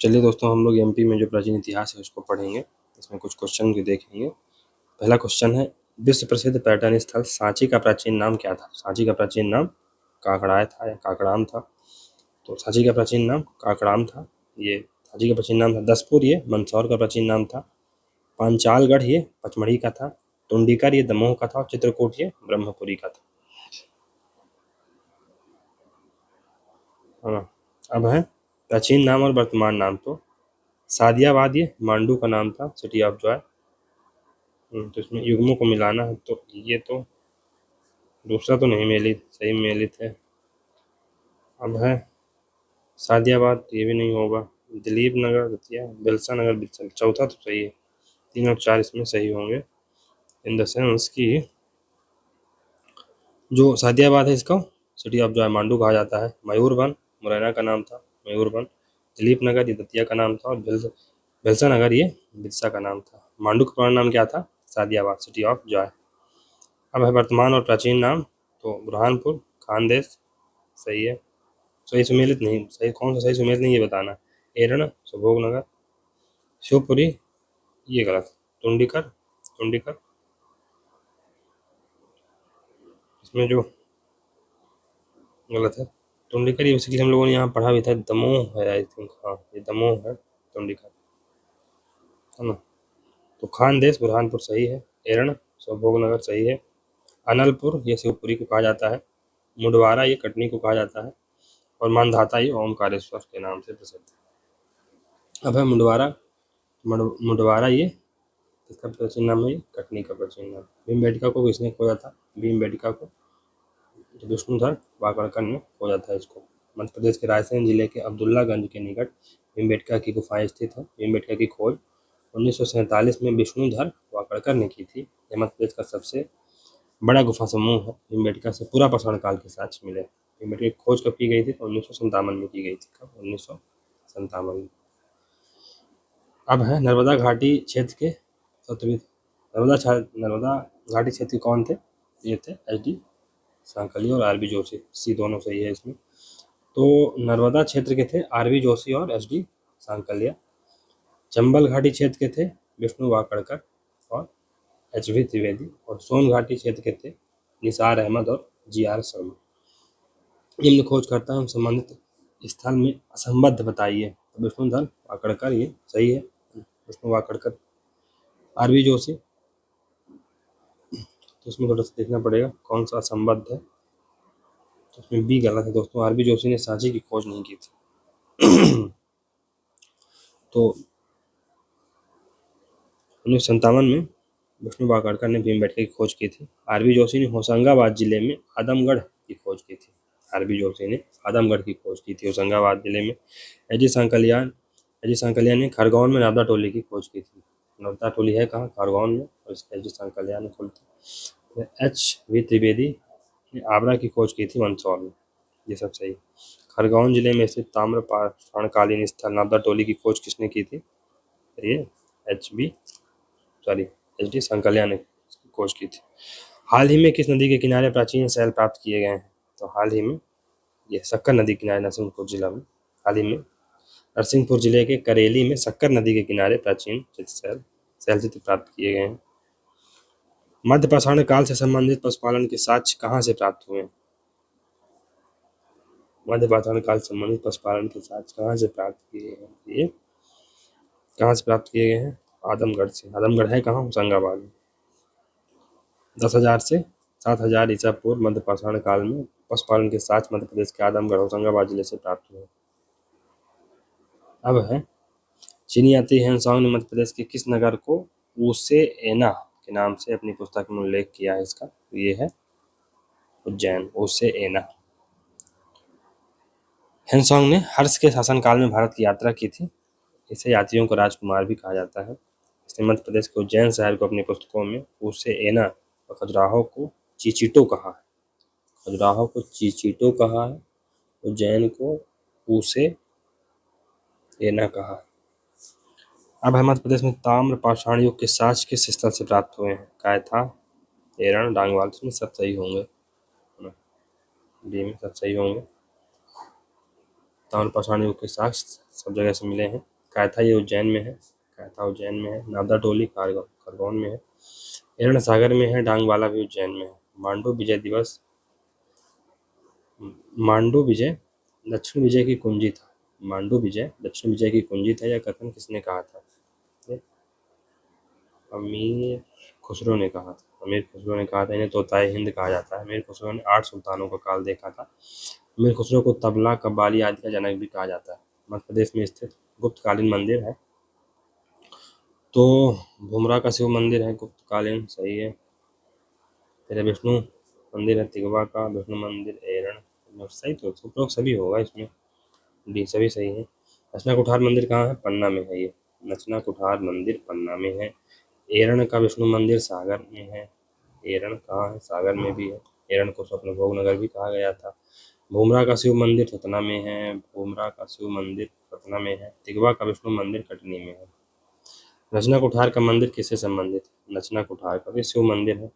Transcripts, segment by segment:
चलिए दोस्तों, हम लोग एमपी में जो प्राचीन इतिहास है उसको पढ़ेंगे। इसमें कुछ क्वेश्चन भी देखेंगे। पहला क्वेश्चन है, विश्व प्रसिद्ध पर्यटन स्थल सांची का प्राचीन नाम क्या था? सांची का प्राचीन नाम काकड़ाय था या काकड़ाम था। तो सांची का प्राचीन नाम काकड़ाम था। ये सांची का प्राचीन नाम था। दसपुर ये मंदसौर का प्राचीन नाम था। पांचालगढ़ ये पचमढ़ी का था। टुंडीकर ये दमोह का था। और चित्रकूट ये ब्रह्मपुरी का था। हाँ, अब है प्राचीन नाम और वर्तमान नाम। तो सादियाबाद ये मांडू का नाम था, सिटी ऑफ जॉय। तो इसमें युग्मों को मिलाना है, तो ये तो दूसरा तो नहीं मेलित, सही मेलित है। अब है सादियाबाद, ये भी नहीं होगा। दिलीप नगर दतिया, बिलसा नगर बिलसा, चौथा तो सही है। 3 और 4 इसमें सही होंगे। इन द सेंस की जो सादियाबाद है इसको सिटी ऑफ जॉय मांडू कहा जाता है। मयूरभंज मुरैना का नाम था, मयूरभंज। दिलीप नगर ये दतिया का नाम था। और बिलसा नगर ये बिरसा का नाम था। मांडू का पुराना नाम क्या था? Sadiabad, city of Joy. अब है वर्तमान और प्राचीन नाम। तो बुरहानपुर, खानदेश सही है। सही सुमेलित नहीं, सही कौन सा सही सुमेलित नहीं ये बताना। एरण, सुभोग नगर। शिवपुरी ये गलत। टुंडीकर, टुंडीकर इसमें जो गलत है टुंडीकर, ये बेसिकली हम लोगों ने यहाँ पढ़ा भी था। दमोह है आई थिंक, हाँ ये दमोह है टुंडीकर, है ना। तो खानदेश बुरहानपुर सही है। एरण सुभोग नगर सही है। अनलपुर ये शिवपुरी को कहा जाता है। मुडवारा ये कटनी को कहा जाता है। और मानधाता ये ओमकारेश्वर के नाम से प्रसिद्ध है। अब है मुडवारा, मुडवारा ये इसका प्राचीन नाम है, कटनी का प्राचीन नाम। भीमबेटका को किसने खोजा था? भीमबेटका को विष्णुधर वाकड़कर ने खोजा था इसको। मध्य प्रदेश के रायसेन जिले के अब्दुल्लागंज के निकट भीमबेटका की गुफाएं स्थित है। भीमबेटका की खोज 1947 में विष्णुधर वाकड़कर ने की थी। यह मध्य प्रदेश का सबसे बड़ा गुफा समूह है। भीमबेटका से पूरा पाषाण काल के साक्ष्य मिले। भीमबेटका की खोज कब की गई थी? तो 1957 में की गई थी। कब? 1957 में। अब है नर्मदा घाटी क्षेत्र के सतवित नर्मदा घाटी क्षेत्र के कौन थे? ये थे एच.डी. सांकलिया और आर.बी. जोशी। सी दोनों सही है इसमें। तो नर्मदा क्षेत्र के थे आर.बी. जोशी और एच.डी. सांकलिया। चंबल घाटी क्षेत्र के थे विष्णु वाकड़कर और एच.वी. त्रिवेदी। और सोन घाटी क्षेत्र के थे निसार अहमद और जी.आर. शर्मा। निम्न खोजकर्ता एवं संबंधित स्थल में असंबद्ध बताइए। तो विष्णुधर वाकड़कर ये सही है, विष्णु वाकड़कर। आर.बी. जोशी, तो इसमें थोड़ा सा देखना पड़ेगा कौन सा असंबद्ध है। तो इसमें बी गलत है दोस्तों। आर.बी. जोशी ने सांची की खोज नहीं की थी। तो 1957 में विष्णु वाकड़कर ने भीमबेटका की खोज की थी। आर.बी. जोशी ने होशंगाबाद जिले में आदमगढ़ की खोज की थी। आर.बी. जोशी ने आदमगढ़ की खोज की थी होशंगाबाद जिले में। एच.डी. सांकलिया ने खरगोन में नर्मदा टोली की खोज की थी। नर्मदा टोली है कहाँ? खरगोन में। और एच.डी. सांकलिया ने खोली थी। एच.वी. त्रिवेदी ने आगरा की खोज की थी मंदसौर में। ये सब सही। खरगोन जिले में स्थित ताम्रपाषाणकालीन स्थल नर्मदा टोली की खोज किसने की थी? ये एच.डी. सांकलिया ने खोज की थी। हाल ही में किस नदी के किनारे प्राचीन शैल प्राप्त किए गए हैं? तो हाल ही में ये शक्कर नदी के किनारे नरसिंहपुर जिला में, हाल ही में नरसिंहपुर जिले के करेली में शक्कर नदी के किनारे प्राचीन शैल चित्र प्राप्त किए गए हैं। मध्य पाषाण काल से संबंधित पशुपालन के साक्ष्य कहाँ से प्राप्त हुए? मध्य पाषाण काल से संबंधित पशुपालन के साक्ष्य कहाँ से प्राप्त किए हैं? ये कहाँ से प्राप्त किए गए हैं? आदमगढ़ से। आदमगढ़ है कहाँ? होशंगाबाद में। 10,000 से 7,000 ईसा पूर्व मध्य पाषाण काल में पशुपालन के साक्ष्य मध्य प्रदेश के आदमगढ़ होशंगाबाद जिले से प्राप्त हुए। अब है चीनी यात्री ह्वेनसांग ने मध्य प्रदेश के किस नगर को ऊसे एना के नाम से अपनी पुस्तक में उल्लेख किया है? इसका ये है उज्जैन, ऊसे एना। ह्वेनसांग ने हर्ष के शासनकाल में भारत की यात्रा की थी। इसे यात्रियों को राजकुमार भी कहा जाता है। इसने मध्य प्रदेश के उज्जैन शहर को अपनी पुस्तकों में ऊसे एना और खजुराहो को चिचिटो कहा है। खजुराहो को चिचिटो कहा है, उज्जैन को ऊसे एना कहा है। अब है मध्य प्रदेश में ताम्र पाषाण युग के साक्ष्य किस स्थल से प्राप्त हुए हैं? कायथा, एरण, डांगवाल। इसमें सब सही होंगे, डी में सब सही होंगे। ताम्रपाषाण युग के साक्ष्य सब जगह से मिले हैं। कायथा ये उज्जैन में है, कायथा उज्जैन में है। नावदा टोली खरगोन में है। हिरण सागर में है। डांगवाला भी उज्जैन में है। मांडू विजय दिवस, मांडू विजय दक्षिण विजय की कुंजी था। मांडू विजय दक्षिण विजय की कुंजी था, यह कथन किसने कहा था? अमीर खुसरो ने कहा था। अमीर खुसरो ने कहा था। इन्हें तोताए हिंद कहा जाता है। अमीर खुसरो ने 8 सुल्तानों का काल देखा था। अमीर खुसरो को तबला, कव्वाली आदि का जनक भी कहा जाता है। मध्य प्रदेश में स्थित गुप्तकालीन मंदिर है तो भुमरा का शिव मंदिर है, गुप्तकालीन, सही है। फिर विष्णु मंदिर है तिगवा का। विष्णु मंदिर एरण, सही तो उपरोक्त सभी होगा इसमें, डी सभी सही है। नचना कुठार मंदिर कहाँ है? पन्ना में है ये। नचना कुठार मंदिर पन्ना में है। एरण का विष्णु मंदिर सागर में है। एरण कहाँ है? सागर में भी है। एरण को स्वप्नभोग नगर भी कहा गया था। भूमरा का शिव मंदिर सतना में है। भूमरा का शिव मंदिर सतना में है। तिगवा का विष्णु मंदिर कटनी में है। नचना कुठार का मंदिर किससे संबंधित है? नचना कुठार का भी शिव मंदिर है,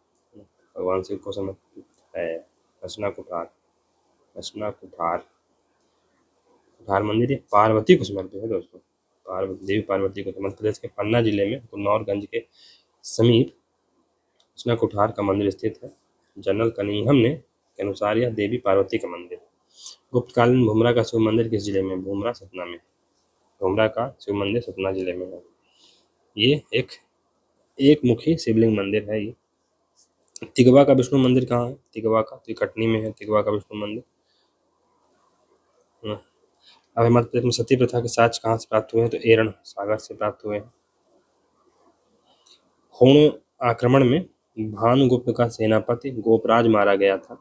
भगवान शिव को समर्पित है। नचना कुठार, नचना कुठार, कुठार मंदिर ये पार्वती को समर्पित है दोस्तों। पार्वती, देवी पार्वती को। मध्य प्रदेश के पन्ना जिले में कुन्नौरगंज के समीप नचना कुठार का मंदिर स्थित है। जनरल कनिंघम ने के अनुसार यह देवी पार्वती का मंदिर है। गुप्तकालीन भुमरा का शिव मंदिर किस जिले में? भुमरा सतना में। भुमरा का शिव मंदिर सतना जिले में है। ये एक मुखी शिवलिंग मंदिर है ये। तिगवा का विष्णु मंदिर कहाँ है? तिगवा का, तो कटनी में है तिगवा का विष्णु मंदिर। अब मध्य प्रदेश में सती प्रथा के साक्ष्य कहाँ से प्राप्त हुए हैं? तो एरण सागर से प्राप्त हुए हैं। होण आक्रमण में भानुगुप्त का सेनापति गोपराज मारा गया था।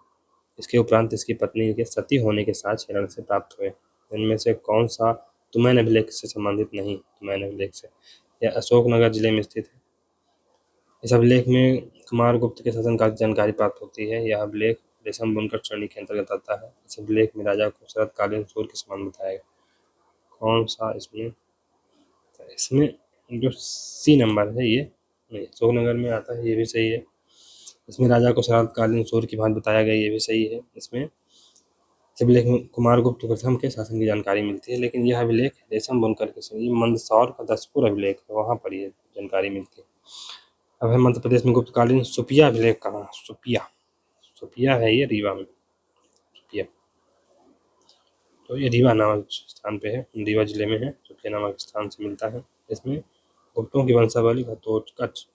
इसके उपरांत इसकी पत्नी के सती होने के साक्ष्य हिरण से प्राप्त हुए। इनमें से कौन सा तुमैन अभिलेख से संबंधित नहीं? तुमैन अभिलेख से। यह अशोकनगर जिले में स्थित है। इस अभिलेख में कुमार गुप्त के शासनकाल की जानकारी प्राप्त होती है। यह अभिलेख रेशम बुनकर श्रेणी के अंतर्गत आता है। इस अभिलेख में राजा को शरतकालीन सूर्य के समान बताया गया। कौन सा इसमें? इसमें जो सी नंबर है ये नहीं, अशोकनगर में आता है, ये भी सही है। इसमें राजा को शरतकालीन सूर्य की भांति बताया गया, ये भी सही है। इसमें अभिलेख में कुमार गुप्त प्रथम के शासन की जानकारी मिलती है, लेकिन यह अभिलेख रेशम बुनकर के समय मंदसौर का दसपुर अभिलेख है, वहाँ पर ये जानकारी मिलती है। अब है मध्य प्रदेश में गुप्तकालीन सुपिया अभिलेख कहाँ? सुपिया, सुपिया है ये रीवा में। सुपिया तो ये रीवा नामक स्थान पे है, रीवा जिले में है। सुपिया नामक स्थान से मिलता है। इसमें गुप्तों की वंशावली घटोत्कच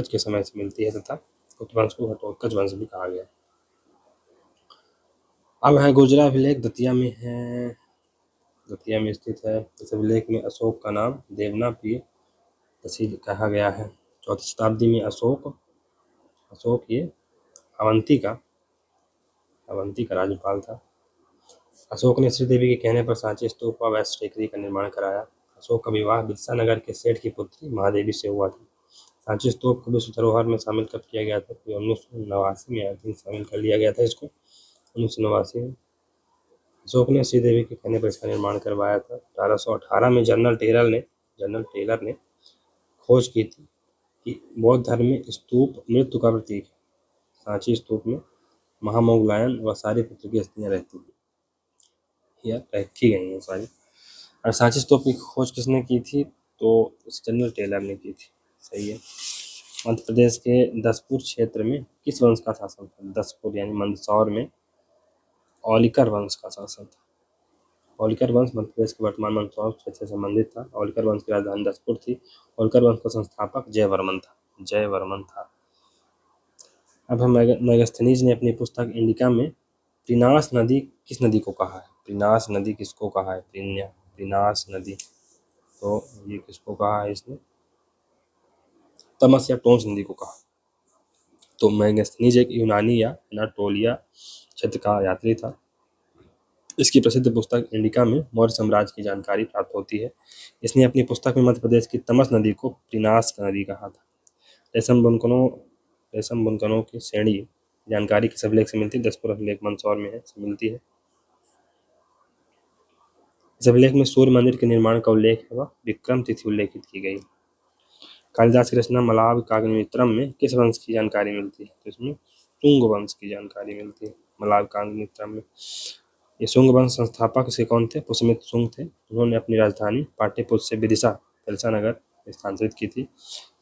के समय से मिलती है तथा गुप्त वंश को घटोत्कच वंश भी कहा गया। अब है गुर्जरा अभिलेख, दतिया में है, दतिया में स्थित है। इस अभिलेख में अशोक का नाम देवना प्रिय तहसील कहा गया है। 4वीं शताब्दी में अशोक ये अवंती का राज्यपाल था। अशोक ने श्रीदेवी के कहने पर सांची स्तूप व वैश्य टेकरी का निर्माण कराया। अशोक का विवाह बिरसा नगर के सेठ की पुत्री महादेवी से हुआ था। सांची स्तूप को विश्व धरोहर में शामिल कब किया गया था? 1989 में आई थिंक शामिल कर लिया गया था इसको, 1989 में। अशोक ने श्रीदेवी के कहने पर इसका निर्माण करवाया था। 1818 में जनरल टेलर ने खोज की थी कि बौद्ध धर्म में स्तूप मृत्यु का प्रतीक है। सांची स्तूप में महामोगलायन व सारी पुत्र की अस्थियां रहती हैं, यह रखी गई हैं सारी। और सांची स्तूप की खोज किसने की थी? तो जनरल टेलर ने की थी, सही है। मध्य प्रदेश के दसपुर क्षेत्र में किस वंश का शासन था? दसपुर यानी मंदसौर में औलिकर वंश का शासन था। औलिकर वंश मध्य प्रदेश के वर्तमान मंदसौर क्षेत्र से संबंधित था। औलिकर वंश की राजधानी दसपुर थी। औलिकर वंश का संस्थापक जयवर्मन था। अब हम मेगास्थनीज ने अपनी पुस्तक इंडिका में प्रिनास नदी किस नदी को कहा है? प्रिनास नदी किसको कहा है? प्रिनास नदी, तो ये किसको कहा है इसने? तमस या टोंस नदी को कहा। तो मेगास्थनीज एक यूनानी या एनाटोलिया क्षेत्र का यात्री था। इसकी प्रसिद्ध पुस्तक इंडिका में मौर्य साम्राज्य की जानकारी प्राप्त होती है। इसने अपनी पुस्तक में मध्य प्रदेश की तमस नदी को प्रिनास नदी कहा था। रेशम बुनकरों की श्रेणी जानकारी किस अभिलेख से मिलती है? दसपुर अभिलेख मंदसौर में है, मिलती है। इस अभिलेख में सूर्य मंदिर के निर्माण का उल्लेख है व विक्रम तिथि उल्लेखित की गई। कालिदास की रचना मलाव काव्यमित्रम में किस वंश की जानकारी मिलती है? तो इसमें तुंग वंश की जानकारी मिलती है मलाव काव्यमित्रम में। ये शुंग वंश संस्थापक से कौन थे? पुष्यमित्र शुंग थे। उन्होंने अपनी राजधानी पाटलिपुत्र से विदिशा कलसा नगर स्थानांतरित की थी।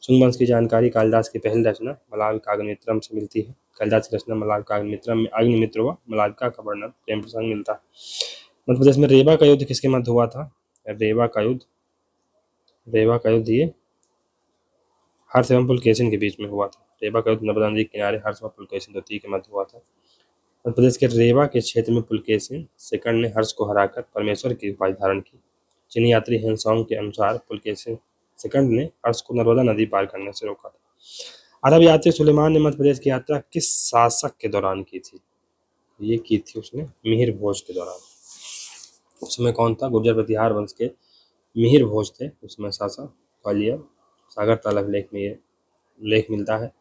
शुंग वंश की जानकारी कालिदास की पहली रचना मलाविकाग्निमित्रम से मिलती है। कालिदास की रचना मलाविकाग्निमित्रम में अग्निमित्र व मलाविका का वर्णन प्रेम प्रसंग मिलता है। मध्य प्रदेश में रेवा का युद्ध किसके मध्य हुआ था? रेवा का युद्ध ये हर्ष एवं पुलकेशिन के बीच में हुआ था। रेवा का युद्ध नर्मदा नदी के किनारे हर्ष व पुलकेशिन द्वितीय के मध्य हुआ था। मध्य प्रदेश के रेवा के क्षेत्र में पुलकेशिन सेकंड ने हर्ष को हराकर परमेश्वर की उपाधि धारण की। चीनी यात्री हेनसोंग के अनुसार पुलकेशिन सेकंड ने हर्ष को नर्मदा नदी पार करने से रोका था। अरब यात्री सुलेमान ने मध्य प्रदेश की यात्रा किस शासक के दौरान की थी? ये की थी उसने मिहिर भोज के दौरान। उस समय कौन था? गुर्जर प्रतिहार वंश के मिहिर भोज थे उस समय शासक। ग्वालियर सागर ताल लेख में ये लेख मिलता है।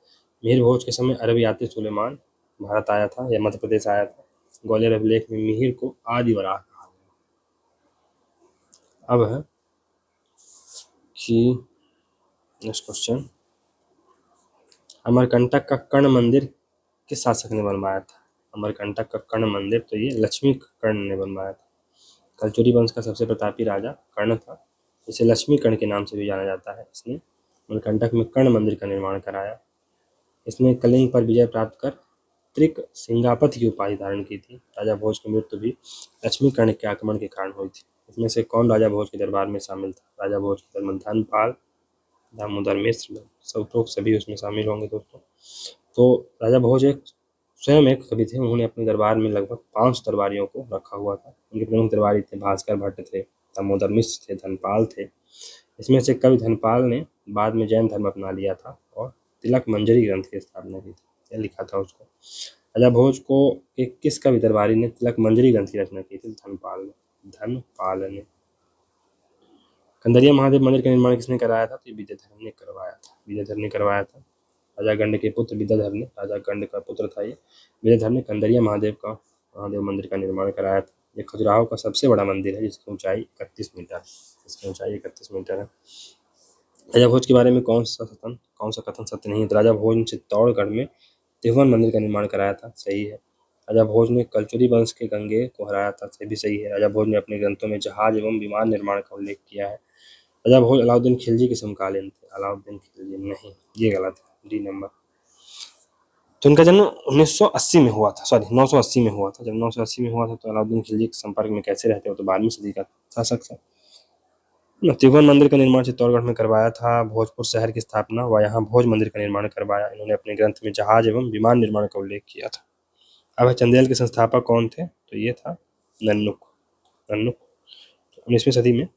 मिहिर भोज के समय अरब यात्री सुलेमान भारत आया था या मध्य प्रदेश आया था। ग्वालियर अभिलेख में मिहिर को आदि वराह कहा गया। अब है कि नेक्स्ट क्वेश्चन, अमरकंटक का कर्ण मंदिर किस शासक ने बनवाया था? अमरकंटक का कर्ण मंदिर तो ये लक्ष्मी कर्ण ने बनवाया था। कलचुरी वंश का सबसे प्रतापी राजा कर्ण था। इसे लक्ष्मी कर्ण के नाम से भी जाना जाता है। इसने अमरकंटक में कर्ण मंदिर का निर्माण कराया। इसने कलिंग पर विजय प्राप्त कर त्रिक सिंगापति की उपाधि धारण की थी। राजा भोज की मृत्यु भी लक्ष्मी कर्ण के आक्रमण के कारण हुई थी। इसमें से कौन राजा भोज के दरबार में शामिल था? राजा भोज के दरबार धनपाल, दामोदर मिश्र, सब लोग सभी उसमें शामिल होंगे दोस्तों। तो राजा भोज स्वयं एक कवि थे। उन्होंने अपने दरबार में लगभग 5 दरबारियों को रखा हुआ था। उनके प्रमुख दरबारी थे भास्कर भट्ट थे, दामोदर मिश्र थे, धनपाल थे। इसमें से कवि धनपाल ने बाद में जैन धर्म अपना लिया था और तिलक मंजरी ग्रंथ की स्थापना की थी। क्या लिखा था उसको? राजा भोज को एक किस कवि दरबारी ने तिलक मंजरी ग्रंथ की रचना की थी? धनपाल ने। कंदरिया महादेव मंदिर का निर्माण किसने कराया था? तो विद्याधर ने करवाया था। राजा गंड के पुत्र विद्याधर ने, राजा गंड का पुत्र था ये विद्याधर ने कंदरिया महादेव मंदिर का निर्माण कराया था। ये खजुराहो का सबसे बड़ा मंदिर है जिसकी ऊंचाई 31 मीटर है। राजा भोज के बारे में कौन सा कथन सत्य नहीं है? राजा भोज ने चित्तौड़गढ़ में त्रिभुवन मंदिर का निर्माण कराया था, सही है। राजा भोज ने कलचुरी वंश के गंगे को हराया था, भी सही है। राजा भोज ने अपने ग्रंथों में जहाज एवं विमान निर्माण का उल्लेख किया है। राजा भोज अलाउद्दीन खिलजी के समकालीन थे। अलाउद्दीन खिलजी नहीं, ये गलत है, डी नंबर। तो इनका जन्म 1980 में हुआ था, सॉरी 980 में हुआ था। जब 980 में हुआ था तो अलाउद्दीन खिलजी के संपर्क में कैसे रहते हो? तो 12वीं सदी का शासक था। त्रिभुवन मंदिर का निर्माण चित्तौड़गढ़ में करवाया था। भोजपुर शहर की स्थापना व यहाँ भोज मंदिर का निर्माण करवाया। इन्होंने अपने ग्रंथ में जहाज एवं विमान निर्माण का उल्लेख किया था। अब चंदेल के संस्थापक कौन थे? तो ये था नन्नुक। 19वीं सदी में,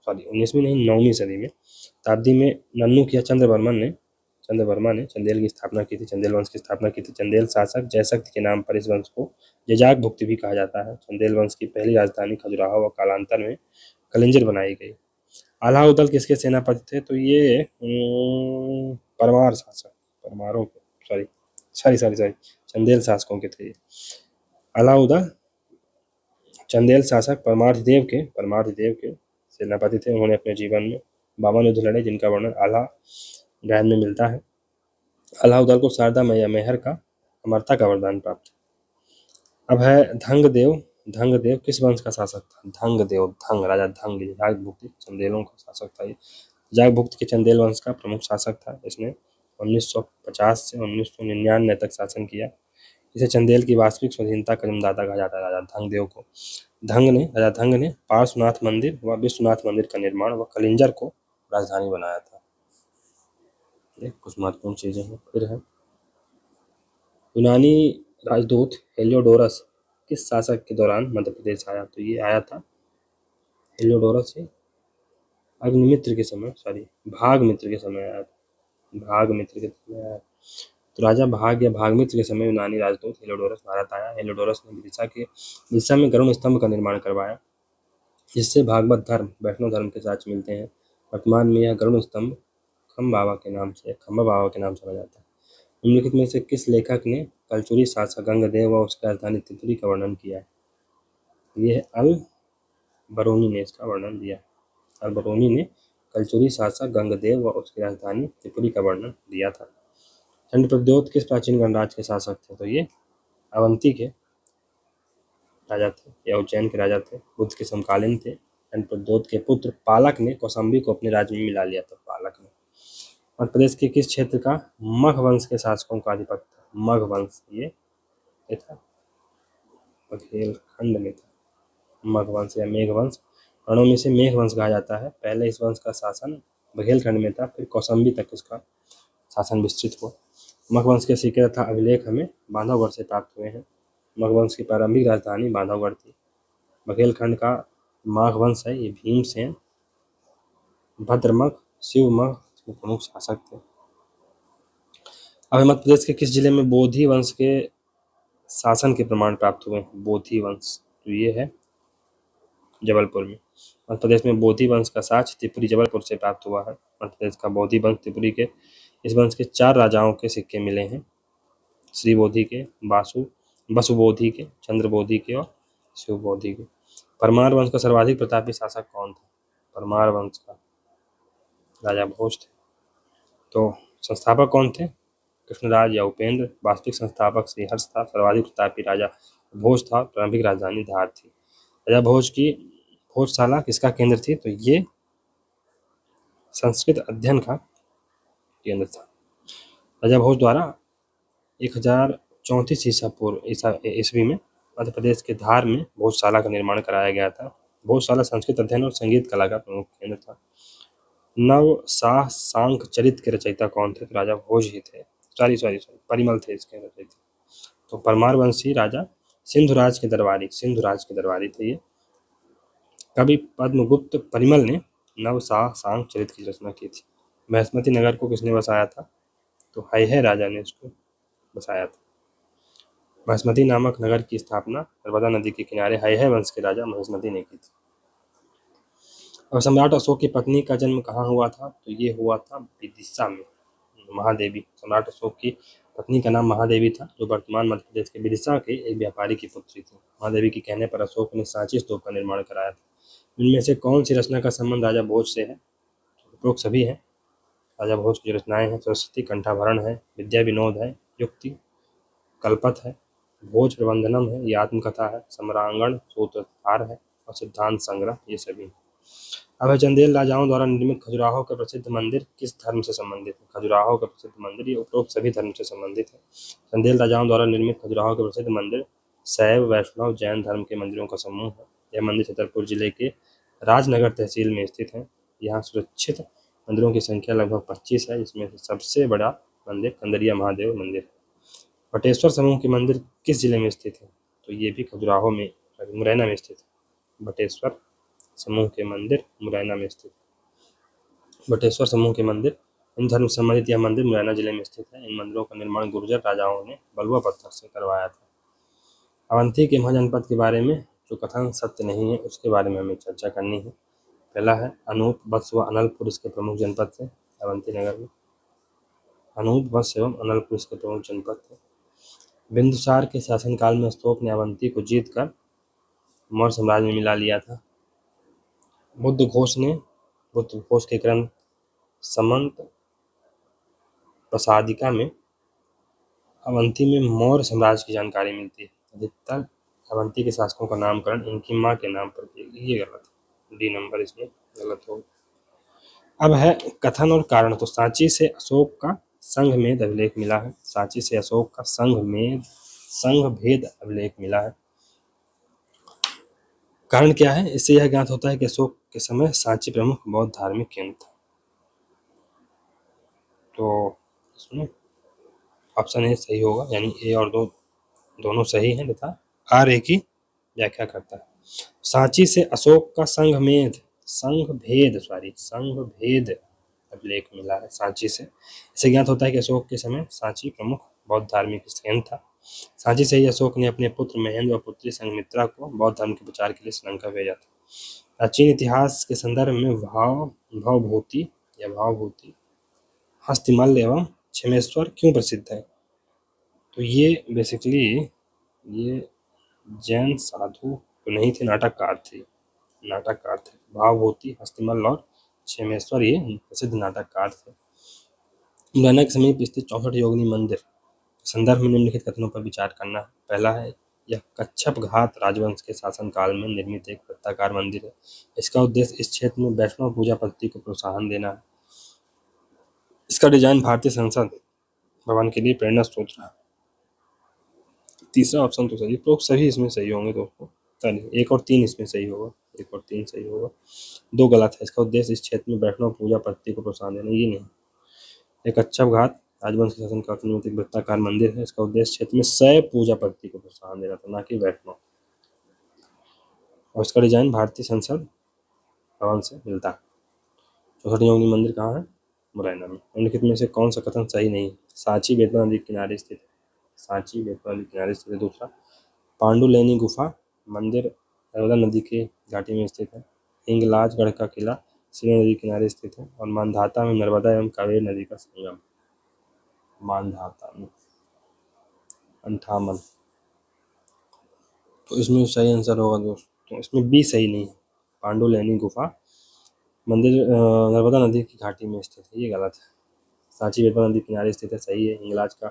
सॉरी 19वीं नहीं 9वीं सदी में शताब्दी में नन्नुक या चंद्रवर्मा ने चंदेल की स्थापना की थी। चंदेल वंश की स्थापना की थी। चंदेल शासक जयशक्ति के नाम पर इस वंश को जजाक भुक्ति भी कहा जाता है। चंदेल वंश की पहली राजधानी खजुराहो व कालांतर में कलिंजर बनाई गई। अलाउद्दीन किसके सेनापति थे? तो ये परमार शासक, परमारों के, सॉरी चंदेल शासकों के थे। अलाउद्दीन चंदेल शासक परमार्थिदेव के सेनापति थे। उन्होंने अपने जीवन में 52 युद्ध लड़े जिनका वर्णन आला गायन में मिलता है। अलाउद्दीन को शारदा मैया मेहर का अमरता का वरदान प्राप्त। अब है धंगदेव किस वंश का शासक था? राजा धंग जागभुक्त चंदेलों का शासक था। जागभुक्त के चंदेल वंश का प्रमुख शासक था। इसने 1950 से 1999 तक शासन किया। इसे चंदेल की वास्तविक स्वाधीनता का जन्मदाता कहा जाता है राजा धंगदेव को। राजा धंग ने पार्श्वनाथ मंदिर व विश्वनाथ मंदिर का निर्माण व कलिंजर को राजधानी बनाया था। ये कुछ महत्वपूर्ण चीजें हैं। फिर है यूनानी राजदूत हेलियोडोरस किस शासक के दौरान मध्य प्रदेश आया? तो ये आया था हेलियोडोरस अग्निमित्र के समय, भागमित्र के समय आया था। तो राजा भागमित्र के समय यूनानी राजदूत हेलियोडोरस भारत आया। हेलियोडोरस ने विदिशा में गरुड़ स्तंभ का निर्माण करवाया, जिससे भागवत धर्म वैष्णव धर्म के साथ मिलते हैं। वर्तमान में यह गरुड़ स्तंभ खम्बा बाबा के नाम से जाना जाता है। निम्नलिखित में से किस लेखक ने कलचुरी शासक गंगदेव व उसकी राजधानी त्रिपुरी का वर्णन किया है? ये अल बरूनी ने इसका वर्णन दिया। अल बरूनी ने कलचुरी शासक गंगदेव व उसकी राजधानी त्रिपुरी का वर्णन दिया था। चंद्रप्रद्योत किस प्राचीन गणराज्य के शासक थे? तो ये अवंती के राजा थे, या उज्जैन के राजा थे, बुद्ध के समकालीन थे। चंद्रप्रद्योत के पुत्र पालक ने कौशाम्बी को अपने राज्य में मिला लिया था। पालक ने मध्य प्रदेश के किस क्षेत्र का मगध वंश के शासकों का आधिपत्य था? मगध वंश ये था, बघेलखंड में था। मगध वंश या मेघ वंश, रणों में से मेघ वंश कहा जाता है। पहले इस वंश का शासन बघेलखंड में था, फिर कौशाम्बी तक इसका शासन विस्तृत हुआ। मगध वंश के सिक्के तथा अभिलेख हमें बांधवगढ़ से प्राप्त हुए हैं। मगध वंश की प्रारंभिक राजधानी बांधवगढ़ थी। बघेलखंड का माघ वंश है, ये भीमसेन, भद्रमघ, शिवमघ के प्रमुख शासक थे। अब मध्य प्रदेश के किस जिले में बोधि वंश के शासन के प्रमाण प्राप्त हुए हैं? बोधि वंश तो ये है जबलपुर में। मध्य प्रदेश में बोधि वंश का साक्ष्य त्रिपुरी जबलपुर से प्राप्त हुआ है। मध्य प्रदेश का बोधि वंश त्रिपुरी के इस वंश के 4 राजाओं के सिक्के मिले हैं, श्री बोधि के, बसुबोधि के, चंद्रबोधि के और शिवबोधि के। परमार वंश का सर्वाधिक प्रतापी शासक कौन था? परमार वंश का राजा भोज थे। तो संस्थापक कौन थे? कृष्णराज या उपेंद्र। वास्तविक संस्थापक श्रीहर्ष था। सर्वाधिक प्रतापी राजा भोज था। प्रारंभिक राजधानी धार थी। राजा भोज की भोजशाला किसका केंद्र थी? तो ये संस्कृत अध्ययन का केंद्र था। राजा भोज द्वारा 1034 ईस्वी में मध्य प्रदेश के धार में भोजशाला का निर्माण कराया गया था। भोजशाला संस्कृत अध्ययन और संगीत कला का प्रमुख केंद्र था। नव साह सांख चरित के रचयिता कौन थे? तो राजा भोज ही थे। सॉरी परिमल थे इसके रचयिता। तो परमार वंशी राजा सिंधुराज के दरबारी थे ये। कवि पद्मगुप्त परिमल ने नव साह सांख चरित की रचना की थी। महेश्मती नगर को किसने बसाया था? तो हैहय राजा ने इसको बसाया था। महेश्मती नामक नगर की स्थापना नर्मदा नदी के किनारे हैहय वंश के राजा महेश्मती ने की थी। और सम्राट अशोक की पत्नी का जन्म कहाँ हुआ था? तो ये हुआ था विदिशा में। महादेवी, सम्राट अशोक की पत्नी का नाम महादेवी था, जो वर्तमान मध्य प्रदेश के विदिशा के एक व्यापारी की पुत्री थी। महादेवी के कहने पर अशोक ने सांची स्तूप का निर्माण कराया था। इनमें से कौन सी रचना का संबंध राजा भोज से है? उपरोक्त सभी है। राजा भोज की रचनाएं हैं सरस्वती कंठाभरण है, विद्या विनोद है, युक्ति कल्पत है, भोज प्रबंधनम है, ये आत्मकथा है, सम्रांगण सूत्रधार है और सिद्धांत संग्रह, ये सभी। अब है चंदेल राजाओं द्वारा निर्मित खजुराहो का प्रसिद्ध मंदिर किस धर्म से संबंधित है? खजुराहो का प्रसिद्ध मंदिर ये उपरोक्त सभी धर्म से संबंधित है। चंदेल राजाओं द्वारा निर्मित खजुराहो का प्रसिद्ध मंदिर शैव, वैष्णव, जैन धर्म के मंदिरों का समूह है। यह मंदिर छतरपुर जिले के राजनगर तहसील में स्थित है। यहाँ सुरक्षित मंदिरों की संख्या लगभग 25 है, जिसमें से सबसे बड़ा मंदिर कंदरिया महादेव मंदिर है। बटेश्वर समूह के मंदिर किस जिले में स्थित है? तो ये भी खजुराहो में, मुरैना में स्थित है। बटेश्वर समूह के मंदिर मुरैना में स्थित। बटेश्वर समूह के मंदिर इन धर्म से संबंधित यह मंदिर मुरैना जिले में स्थित है। इन मंदिरों का निर्माण गुर्जर राजाओं ने बलुआ पत्थर से करवाया था। अवंती के महाजनपद के बारे में जो कथन सत्य नहीं है उसके बारे में हमें चर्चा करनी है। पहला है अनूप, वत्स व अनलपुर इसके प्रमुख जनपद थे अवंती नगर में। अनूप, वत्स एवं अनलपुर इसके प्रमुख जनपद थे। बिंदुसार के शासनकाल में अशोक ने अवंती को जीतकर मौर्य साम्राज्य में मिला लिया था। बुद्ध घोष के ग्रंथ समंत प्रसादिका में अवंती में मौर्य साम्राज्य की जानकारी मिलती है। अधिकतर अवंती के शासकों का नामकरण इनकी मां के नाम पर किया गया। ये गलत है, डी नंबर इसमें गलत होगा। अब है कथन और कारण। तो सांची से अशोक का संघ अभिलेख मिला है। सांची से अशोक का संघ भेद अभिलेख मिला है। कारण क्या है? इससे यह ज्ञात होता है कि अशोक के समय सांची प्रमुख बौद्ध धार्मिक केंद्र था। तो इसमें ऑप्शन ए सही होगा, यानी ए और दो दोनों सही हैं तथा आर ए की व्याख्या करता है। सांची से अशोक का संघ भेद अभिलेख मिला है सांची से। इससे ज्ञात होता है कि अशोक के समय सांची प्रमुख बौद्ध धार्मिक केंद्र था। सांची से ही अशोक ने अपने पुत्र महेंद्र और पुत्री संघमित्रा को बौद्ध धर्म के प्रचार के लिए श्रीलंका भेजा था। प्राचीन इतिहास के संदर्भ में भावभूति हस्तिमल्ल एवं क्षेमेश्वर क्यों प्रसिद्ध है? तो ये बेसिकली ये जैन साधु तो नहीं थे, नाटककार थे। भावभूति, हस्तिमल्ल और क्षेमेश्वर ये प्रसिद्ध नाटककार थे। मुरैना के समीप स्थित 64 योगिनी मंदिर संदर्भ में निम्नलिखित कथनों पर विचार करना है। पहला है यह कच्छप घाट राजवंश के शासनकाल में निर्मित एक वृत्ताकार मंदिर है। इसका उद्देश्य इस क्षेत्र में वैष्णव पूजा पद्धति को प्रोत्साहन देना है। इसका डिजाइन भारतीय संसद भवन के लिए प्रेरणा स्रोत रहा। तीसरा ऑप्शन तो सही, तो सभी इसमें सही होंगे दोस्तों। चलिए 1 और 3 इसमें सही होगा, 1 और 3 सही होगा, 2 गलत है। इसका उद्देश्य इस क्षेत्र में वैष्णव पूजा पद्धति को प्रोत्साहन देना, ये नहीं। एक कच्छप घाट राजवंश के शासन काल में एक वृत्ताकार मंदिर है। इसका उद्देश्य क्षेत्र में शैव पूजा पद्धति को प्रोत्साहन देना था, ना कि वैष्णव। और इसका डिजाइन भारतीय संसद भवन से मिलता है। चौसठ योगिनी मंदिर कहाँ है? मुरैना में। निम्नलिखित में से कौन सा कथन सही नहीं है? सांची बेतवा नदी के किनारे स्थित है। सांची बेतवा नदी के किनारे स्थित है। दूसरा, पांडुलेनी गुफा मंदिर नर्मदा नदी के घाटी में स्थित है। हिंगलाजगढ़ का किला सिंधु नदी के किनारे स्थित है। और मानधाता में नर्मदा एवं कावेरी नदी का संगम। मानधाता में 58। तो इसमें सही आंसर होगा दोस्तों, इसमें बी सही नहीं है। पांडुलेनी गुफा मंदिर नर्मदा नदी की घाटी में स्थित है, ये गलत है। सांची बेतवा नदी किनारे स्थित है, सही है। हिंगलाज का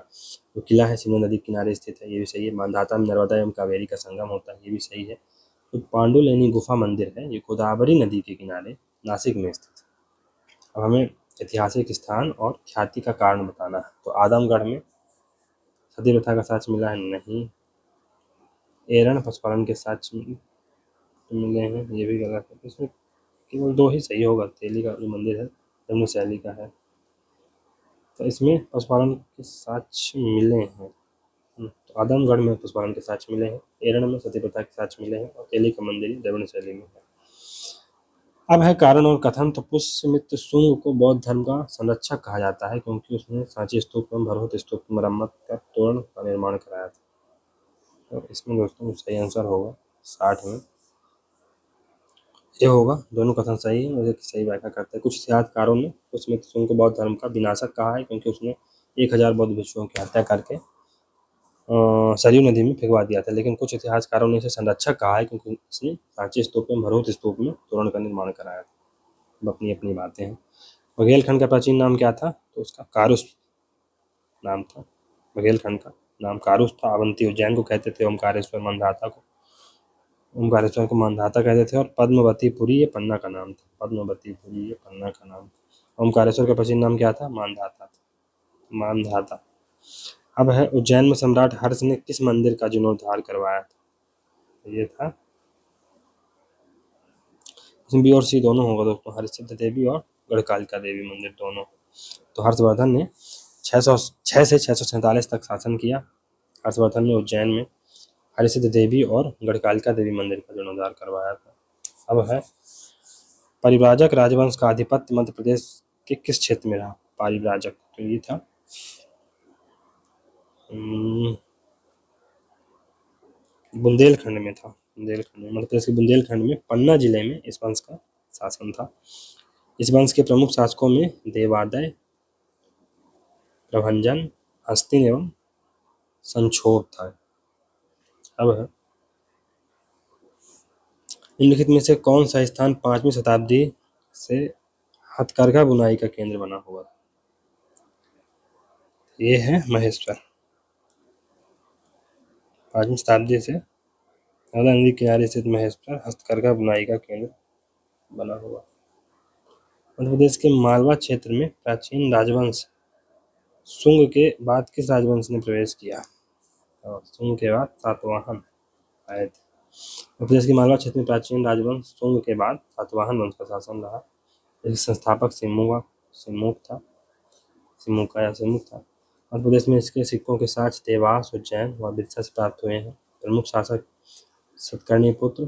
जो किला है सिंधु नदी के किनारे स्थित है, ये भी सही है। मानधाता में नर्मदा एवं कावेरी का संगम होता है, ये भी सही है। तो पांडुलेनी गुफा मंदिर है, ये गोदावरी नदी के किनारे नासिक में स्थित है। अब हमें ऐतिहासिक स्थान और ख्याति का कारण बताना है। तो आदमगढ़ में सती प्रथा का साक्ष्य मिला है, नहीं। एरन पशुपालन के साक्ष्य मिले हैं, ये भी गलत है। इसमें केवल 2 ही सही होगा। तेली का जो मंदिर है जमुना शैली का है, तो इसमें पशुपालन के साक्ष्य मिले हैं। तो आदमगढ़ में पशुपालन के साक्ष्य मिले हैं, एरन में सती प्रथा के साक्ष्य मिले हैं, और तेली का मंदिर जमुना शैली में है। अब है कारण और कथन। तो पुष्यमित्र शुंग को बौद्ध धर्म का संरक्षक कहा जाता है, क्योंकि उसने सांची स्तूप एवं भरहुत स्तूप की मरम्मत कर तोरण का निर्माण कराया था। तो इसमें दोस्तों सही आंसर होगा 60 में ये होगा। दोनों कथन सही है और एक सही व्याख्या करते हैं। कुछ इतिहासकारों ने पुष्यमित्र शुंग को बौद्ध धर्म का विनाशक कहा है, क्योंकि उसने 1000 बौद्ध भिक्षुओं की हत्या करके सरयू नदी में फेंकवा दिया था। लेकिन कुछ इतिहासकारों ने इसे संरक्षक कहा है, क्योंकि इसने सांची स्तूप में भरहुत स्तूप में तोरण का निर्माण कराया था। अब अपनी अपनी बातें हैं। बघेलखंड का प्राचीन नाम क्या था? तो उसका कारुस नाम था। बघेलखंड का नाम कारुस था। अवंती उज्जैन को कहते थे, ओमकारेश्वर मानधाता को मानधाता कहते थे। और पद्मवतीपुरी ये पन्ना का नाम था। पद्मवतीपुरी ये पन्ना का नाम था। ओमकारेश्वर का प्राचीन नाम क्या था? मानधाता था, मानधाता। अब है उज्जैन में सम्राट हर्ष ने किस मंदिर का जीर्णोद्धार करवाया था? ये था, इसमें बी और सी दोनों होगा दोस्तों, हरिसिद्ध देवी और गढ़कालिका देवी मंदिर दोनों। तो हर्षवर्धन ने 606 से 647 तक शासन किया। हर्षवर्धन ने उज्जैन में हरिसिद्ध देवी और गढ़कालिका देवी मंदिर का जीर्णोद्धार करवाया था। अब है परिव्राजक राजवंश का आधिपत्य मध्य प्रदेश के किस क्षेत्र में रहा? परिव्राजक, तो ये था बुंदेलखंड में था। बुंदेलखंड में, मध्य प्रदेश के बुंदेलखंड में पन्ना जिले में इस वंश का शासन था। इस वंश के प्रमुख शासकों में देवादय, प्रभंजन, हस्तिन एवं संक्षोभ था। अब है निम्नलिखित में से कौन सा स्थान 5वीं शताब्दी से हथकरघा बुनाई का केंद्र बना हुआ था? ये है महेश्वर। 5वीं शताब्दी से नर्मदा नदी किनारे स्थित महेश्वर हस्तकरघा बुनाई का केंद्र बना हुआ। मध्य प्रदेश के मालवा क्षेत्र में प्राचीन राजवंश शुंग के बाद किस राजवंश ने प्रवेश किया? और शुंग के बाद सातवाहन आए थे। मध्य प्रदेश के मालवा क्षेत्र में प्राचीन राजवंश शुंग के बाद सातवाहन वंश का शासन रहा। इसके संस्थापक सिमुक था। मध्य प्रदेश में इसके सिक्कों के साक्ष्य देवास, उज्जैन व विदिशा से प्राप्त हुए हैं। प्रमुख शासक सतकर्णी पुत्र,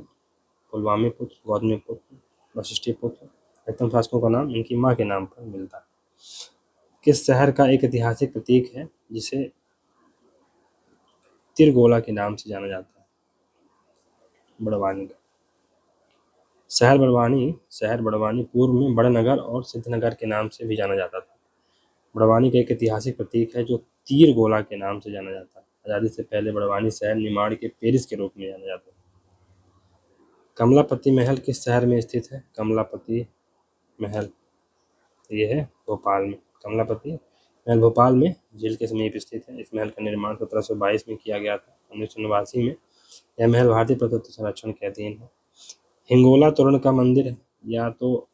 पुलवामी पुत्र, गौतमी पुत्र, वशिष्ठी पुत्र। अधिकतम शासकों का नाम इनकी माँ के नाम पर मिलता है। किस शहर का एक ऐतिहासिक प्रतीक है जिसे तिरगोला के नाम से जाना जाता है? बड़वानी का शहर बड़वानी पूर्व में बड़नगर और सिद्धनगर के नाम से भी जाना जाता था। बड़वानी का एक ऐतिहासिक प्रतीक है जो तीर गोला के नाम से जाना जाता है। आज़ादी से पहले बड़वानी शहर निमाड़ के पेरिस के रूप में जाना जाता था। कमलापति महल किस शहर में स्थित है? कमलापति महल ये है भोपाल में। कमलापति महल भोपाल में झील के समीप स्थित है। इस महल का निर्माण 1722 में किया गया था। 1989 में यह महल भारतीय पुरातत्व संरक्षण के अधीन है। हिंगोला तोरण का मंदिर या तो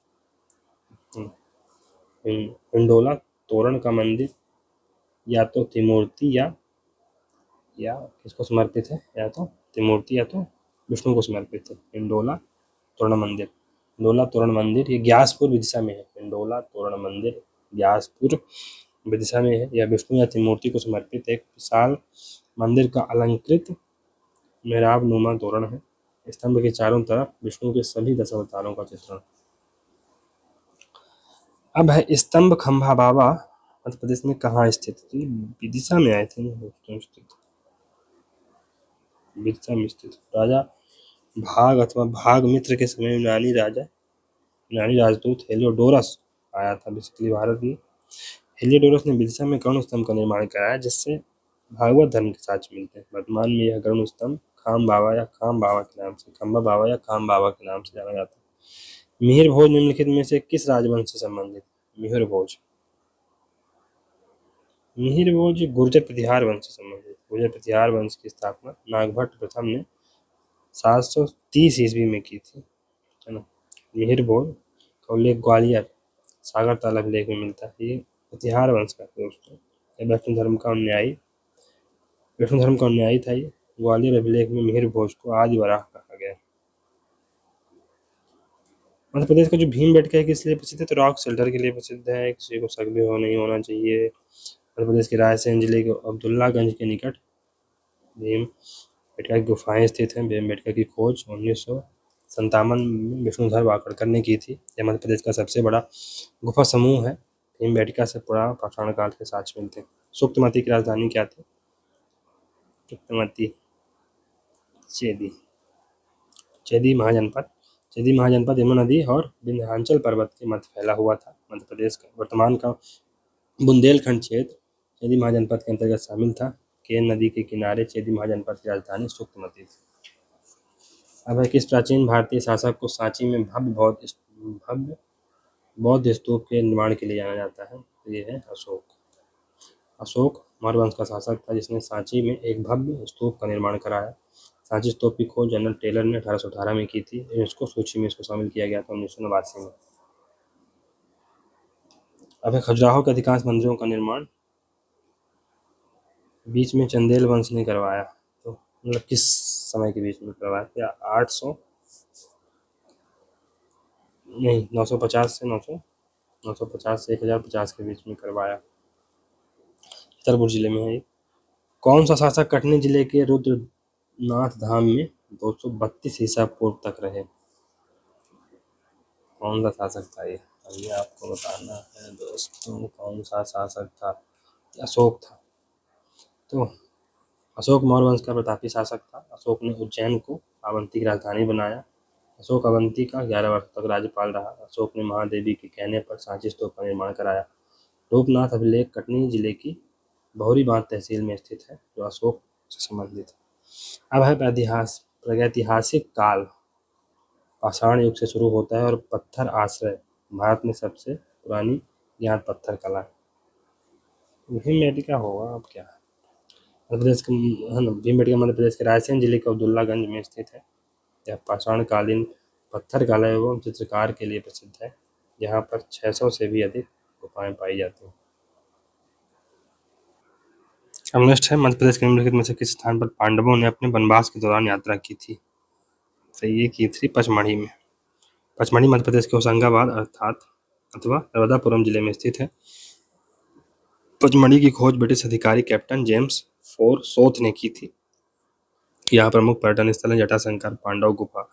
हिंडोला तोरण का मंदिर या तो त्रिमूर्ति या किसको समर्पित है, या तो त्रिमूर्ति या तो विष्णु को समर्पित है। हिंडोला तोरण मंदिर, हिंडोला तोरण मंदिर ये ग्यासपुर विदिशा में है। हिंडोला तोरण मंदिर ग्यासपुर विदिशा में है। यह विष्णु या त्रिमूर्ति को समर्पित एक विशाल मंदिर का अलंकृत मेहराब नुमा तोरण है। स्तंभ के चारों तरफ विष्णु के सभी 10 अवतारों का चित्रण। अब है स्तंभ खंभा बाबा मध्य प्रदेश में कहाँ स्थित है? विदिशा में आए थे, विदिशा में स्थित। राजा भाग अथवा भाग मित्र के समय यूनानी राजदूत हेलियोडोरस आया था बेसिकली भारत में। हेलियोडोरस ने विदिशा में गरुड़ स्तंभ का निर्माण कराया जिससे भागवत धर्म के साक्ष्य मिलते हैं। वर्तमान में यह गरुड़ स्तंभ खाम बाबा या खाम बाबा के नाम से, खंबा बाबा या खाम बाबा के नाम से जाना जाता है। मिहिर भोज निम्नलिखित में से किस राजवंश से संबंधित? मिहिर भोज गुर्जर प्रतिहार वंश से संबंधित। गुर्जर प्रतिहार वंश की स्थापना नागभट्ट प्रथम ने 730 ईस्वी में की थी, है ना। मिहिर भोज का उल्लेख ग्वालियर सागर ताल अभिलेख में मिलता है। ये प्रतिहार वंश का दोस्तों, वैष्णव धर्म का अनुयायी था। ये ग्वालियर अभिलेख में मिहिर भोज को आदि वराह कहा गया। मध्य प्रदेश का जो भीमबेटका है किस लिए प्रसिद्ध है? तो रॉक शेल्टर के लिए प्रसिद्ध है। किसी को शक भी नहीं होना चाहिए। मध्य प्रदेश के रायसेन जिले के अब्दुल्लागंज के निकट भीमबेटका की गुफाएं स्थित हैं। भीमबेटका की खोज 1957 में विष्णुधर वाकड़कर ने की थी। यह मध्य प्रदेश का सबसे बड़ा गुफा समूह है। भीमबेटका से पुराण पाषाण काल के साक्ष्य मिलते हैं। सुक्तमती की राजधानी क्या थी? सुक्तमती चेदी महाजनपद यमुना नदी और विंध्याचल पर्वत के मध्य फैला हुआ था। मध्य प्रदेश का वर्तमान का बुंदेलखंड क्षेत्र चेदी महाजनपद के अंतर्गत शामिल था। केन नदी के किनारे चेदी महाजनपद की राजधानी सुक्तमती थी। अब है किस प्राचीन भारतीय शासक को सांची में भव्य बौद्ध स्तूप के निर्माण के लिए जाना जाता है? ये है अशोक मौर्य वंश का शासक था जिसने सांची में एक भव्य स्तूप का निर्माण कराया। सांची स्तूप की खोज जनरल टेलर ने 1818 में की थी। यूनेस्को सूची में इसको शामिल किया गया था 1989 में। अब है खजुराहो के अधिकांश मंदिरों का निर्माण बीच में चंदेल वंश ने करवाया। तो मतलब किस समय के बीच में करवाया? या 950 से 1050 के बीच में करवाया। छतरपुर जिले में है। कौन सा शासक कटनी जिले के रुद्रनाथ धाम में 232 ईसा पूर्व तक रहे? कौन सा शासक था ये आपको बताना है दोस्तों। कौन सा शासक था? अशोक था। तो अशोक मौर्य वंश का प्रतापी शासक था। अशोक ने उज्जैन को अवंती की राजधानी बनाया। अशोक अवंती का 11 वर्ष तक राज्यपाल रहा। अशोक ने महादेवी के कहने पर सांची स्तूप का निर्माण कराया। रूपनाथ अभिलेख कटनी जिले की बहुरी बांध तहसील में स्थित है जो अशोक से संबंधित है। अब है प्रागैतिहासिक काल पाषाण युग से शुरू होता है और पत्थर आश्रय भारत में सबसे पुरानी ज्ञात पत्थर कला है। भीमबेटका होगा। अब क्या है? मध्य प्रदेश के भीमबेटका मध्य प्रदेश के रायसेन जिले के अब्दुल्लागंज में स्थित है। यह पाषाणकालीन पत्थर कला एवं चित्रकार के लिए प्रसिद्ध है। यहाँ पर 600 से भी अधिक गुफाएं पाई जाती हैं। अब नेक्स्ट है मध्य प्रदेश के निम्नलिखित में से किस स्थान पर पांडवों ने अपने वनवास के दौरान यात्रा की थी? तो ये की थी पचमढ़ी में। पचमढ़ी मध्य प्रदेश के होशंगाबाद अथवा नर्मदापुरम जिले में स्थित है। पचमढ़ी की खोज ब्रिटिश अधिकारी कैप्टन जेम्स फोरसोथ ने की थी। यहाँ प्रमुख पर्यटन स्थल है जटाशंकर, पांडव गुफा,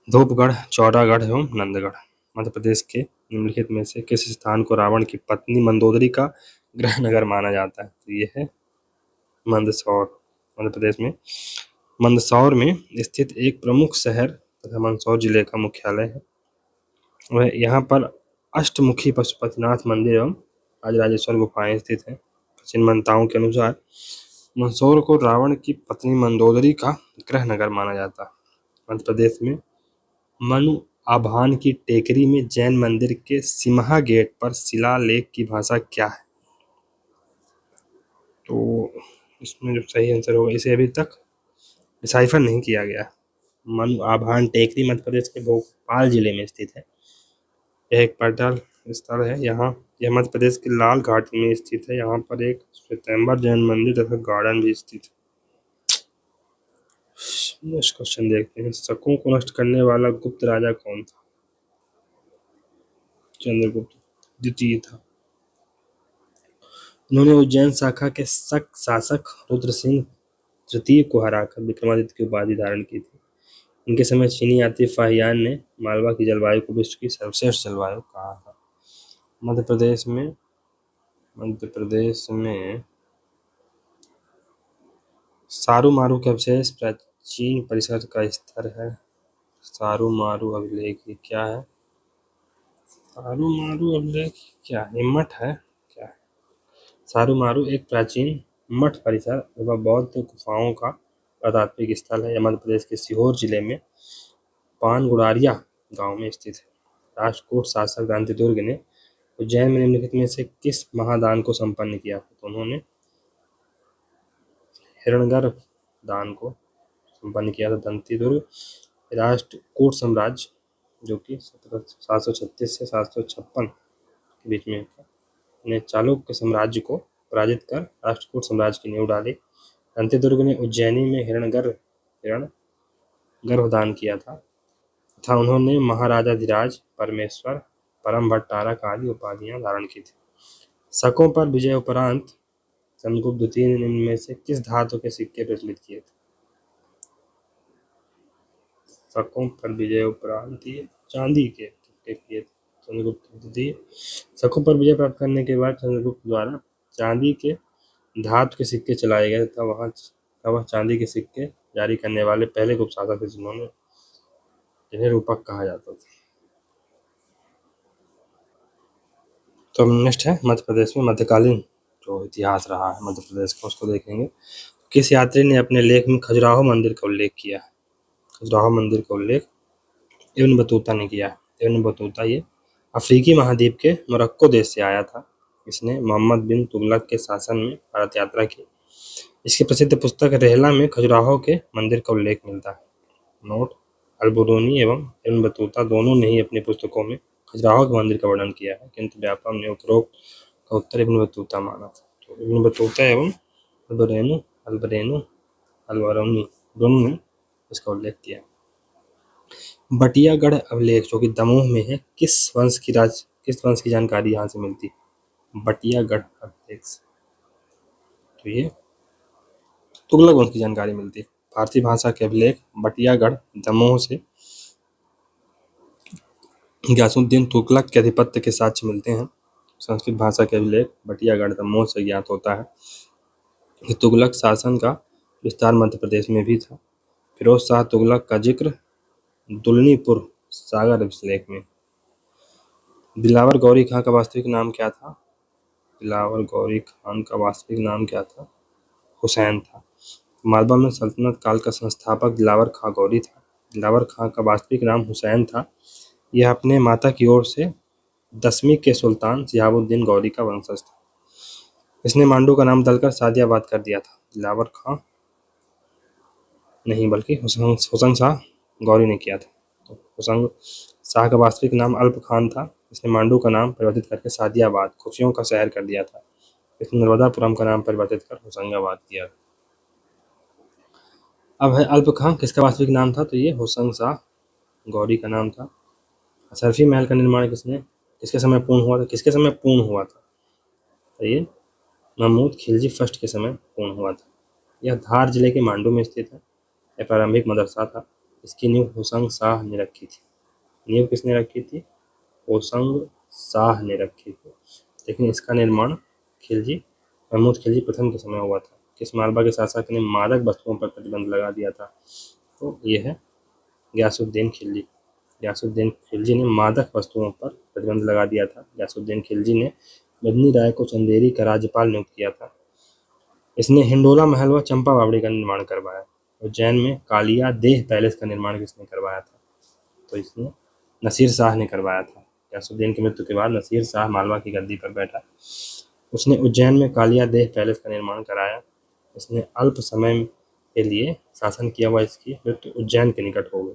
धूपगढ़, चौरागढ़ एवं नंदगढ़। मध्य प्रदेश के निम्नलिखित में से किस स्थान को रावण की पत्नी मंदोदरी का गृह नगर माना जाता है? तो ये है मंदसौर। मध्य प्रदेश में मंदसौर में स्थित एक प्रमुख शहर तथा मंदसौर जिले का मुख्यालय है। वह यहाँ पर अष्टमुखी पशुपतिनाथ मंदिर एवं राजराजेश्वर गुफाएं स्थित हैं। प्राचीन मान्यताओं के अनुसार मंदसौर को रावण की पत्नी मंदोदरी का गृह नगर माना जाता है। मध्य प्रदेश में मनु आभान की टेकरी में जैन मंदिर के सिमहा गेट पर शिलालेख की भाषा क्या है? तो इसमें जो सही आंसर होगा, इसे अभी तक डिसाइफर नहीं किया गया। मनु आभान टेकरी मध्य प्रदेश के भोपाल जिले में स्थित है। यह एक पर्यटन स्थल है। यहाँ यह मध्य प्रदेश के लाल घाट में स्थित है। यहाँ पर एक श्वेतांबर जैन मंदिर तथा गार्डन भी स्थित है। नेक्स्ट क्वेश्चन देखते हैं। शकों को नष्ट करने वाला गुप्त राजा कौन था? चंद्रगुप्त द्वितीय था। उन्होंने उज्जैन शाखा के शक शासक रुद्र सिंह तृतीय को हराकर विक्रमादित्य की उपाधि धारण की थी। उनके समय चीनी यात्री फाहियान ने मालवा की जलवायु को विश्व की सर्वश्रेष्ठ जलवायु कहा था। मध्य प्रदेश में सारूमारू के अवशेष प्राचीन परिसर का स्तर है। सारूमारू अभिलेख ये क्या है? सारूमारू अभिलेख क्या है? मठ है क्या है? सारूमारू एक प्राचीन मठ परिसर एवं बौद्ध गुफाओं का पुरातात्विक स्थल है। यह मध्य प्रदेश के सीहोर जिले में पानगुड़ारिया गांव में स्थित है। राष्ट्रकूट शासक दांतिदुर्ग ने उज्जैन में निम्नलिखित में से किस महादान को संपन्न किया? तो उन्होंने हिरण्यगर्भ दान को संपन्न किया था। दांतिदुर्ग राष्ट्रकूट साम्राज्य जो कि 736 से 756 के बीच में था, ने चालुक्य साम्राज्य को पराजित कर राष्ट्रकूट साम्राज्य की नींव डाली। दांतिदुर्ग ने उज्जैनी में हिरण्यगर्भ दान किया था तथा उन्होंने महाराजाधिराज परमेश्वर परम भट्टारक आदि उपाधियां धारण की थी। शकों पर विजय उपरांत चंद्रगुप्त द्वितीय ने निम्न में से किस धातु के सिक्के प्रचलित किए थे? शकों पर विजय उपरांत ये चांदी के सिक्के किए थे चंद्रगुप्त द्वितीय। शकों पर विजय प्राप्त करने के बाद चंद्रगुप्त द्वारा चांदी के धातु के सिक्के चलाए गए तथा वह चांदी के सिक्के जारी करने वाले पहले गुप्त शासक थे जिन्हें रूपक कहा जाता था। तो नेक्स्ट है मध्य प्रदेश में मध्यकालीन जो इतिहास रहा है मध्य प्रदेश का, उसको देखेंगे। किस यात्री ने अपने लेख में खजुराहो मंदिर का उल्लेख किया है? खजुराहो मंदिर का उल्लेख इब्न बतूता ने किया है। इब्न बतूता ये अफ्रीकी महाद्वीप के मोरक्को देश से आया था। इसने मोहम्मद बिन तुगलक के शासन में भारत यात्रा की। इसकी प्रसिद्ध पुस्तक रेहला में खजुराहो के मंदिर का उल्लेख मिलता है। नोट: अल-बुरूनी एवं इब्न बतूता दोनों ने ही अपनी पुस्तकों में खजुराहो के मंदिर का वर्णन किया है, किंतु व्यापम ने उपरोक्त का उत्तर इब्न बतूता माना था। तो इब्न बतूता एवं अल-बरूनी दोनों ने इसका उल्लेख किया। बटियागढ़ अभिलेख जो कि दमोह में है, किस वंश की जानकारी यहाँ से मिलती है? बटियागढ़ अभिलेख से तो ये तुगलक वंश की जानकारी मिलती है। फारसी भाषा के अभिलेख बटियागढ़ दमोह से गयासुद्दीन तुगलक के आधिपत्य के साक्ष्य मिलते हैं। संस्कृत भाषा के अभिलेख बटियागढ़ दमोह से ज्ञात होता है कि तुगलक शासन का विस्तार मध्य प्रदेश में भी था। फिरोज शाह तुगलक का जिक्र दुलनीपुर सागर अभिलेख में। दिलावर गौरी खां का वास्तविक नाम क्या था? दिलावर गौरी खान का वास्तविक नाम क्या था? हुसैन था। मालवा में सल्तनत काल का संस्थापक दिलावर खां गौरी था। दिलावर खां का वास्तविक नाम हुसैन था। यह अपने माता की ओर से 10वीं के सुल्तान शिहाबुद्दीन गौरी का वंशज था। इसने मांडू का नाम बदलकर सादियाबाद कर दिया था। दिलावर खां नहीं बल्कि हुसैन शाह गौरी ने किया था। तो हुसैन शाह का वास्तविक नाम अल्प खान था। इसने मांडू का नाम परिवर्तित करके सादियाबाद खुफियों का शहर कर दिया था। इसने नर्मदापुरम का नाम परिवर्तित कर होशंगाबाद किया। अब है अल्प खां, किसका वास्तविक नाम था? तो ये हुसैन शाह गौरी का नाम था। असरफी महल का निर्माण किसके समय पूर्ण हुआ था? किसके समय पूर्ण हुआ था? तो ये महमूद खिलजी फर्स्ट के समय पूर्ण हुआ था। यह धार जिले के मांडू में स्थित है। यह प्रारंभिक मदरसा था। इसकी नींव हुसैन शाह ने रखी थी। नींव किसने रखी थी? हुसैन शाह ने रखी थी। लेकिन इसका निर्माण महमूद खिलजी प्रथम के समय हुआ था। किस मालवा के शासक ने मादक वस्तुओं पर प्रतिबंध लगा दिया था? तो ये है गयासुद्दीन खिलजी। गयासुद्दीन खिलजी ने मादक वस्तुओं पर प्रतिबंध लगा दिया था। गयासुद्दीन खिलजी ने मदनी राय को चंदेरी का राज्यपाल नियुक्त किया था। इसने हिंडोला महल व चंपा बावड़ी का निर्माण करवाया। उज्जैन में कालिया देह पैलेस का निर्माण किसने करवाया था? तो इसने नसीर शाह ने करवाया था। गयासुद्दीन की मृत्यु के बाद नसीर शाह मालवा की गद्दी पर बैठा। उसने उज्जैन में कालिया देह पैलेस का निर्माण कराया। इसने अल्प समय के लिए शासन किया हुआ इसकी मृत्यु उज्जैन के निकट हो गई।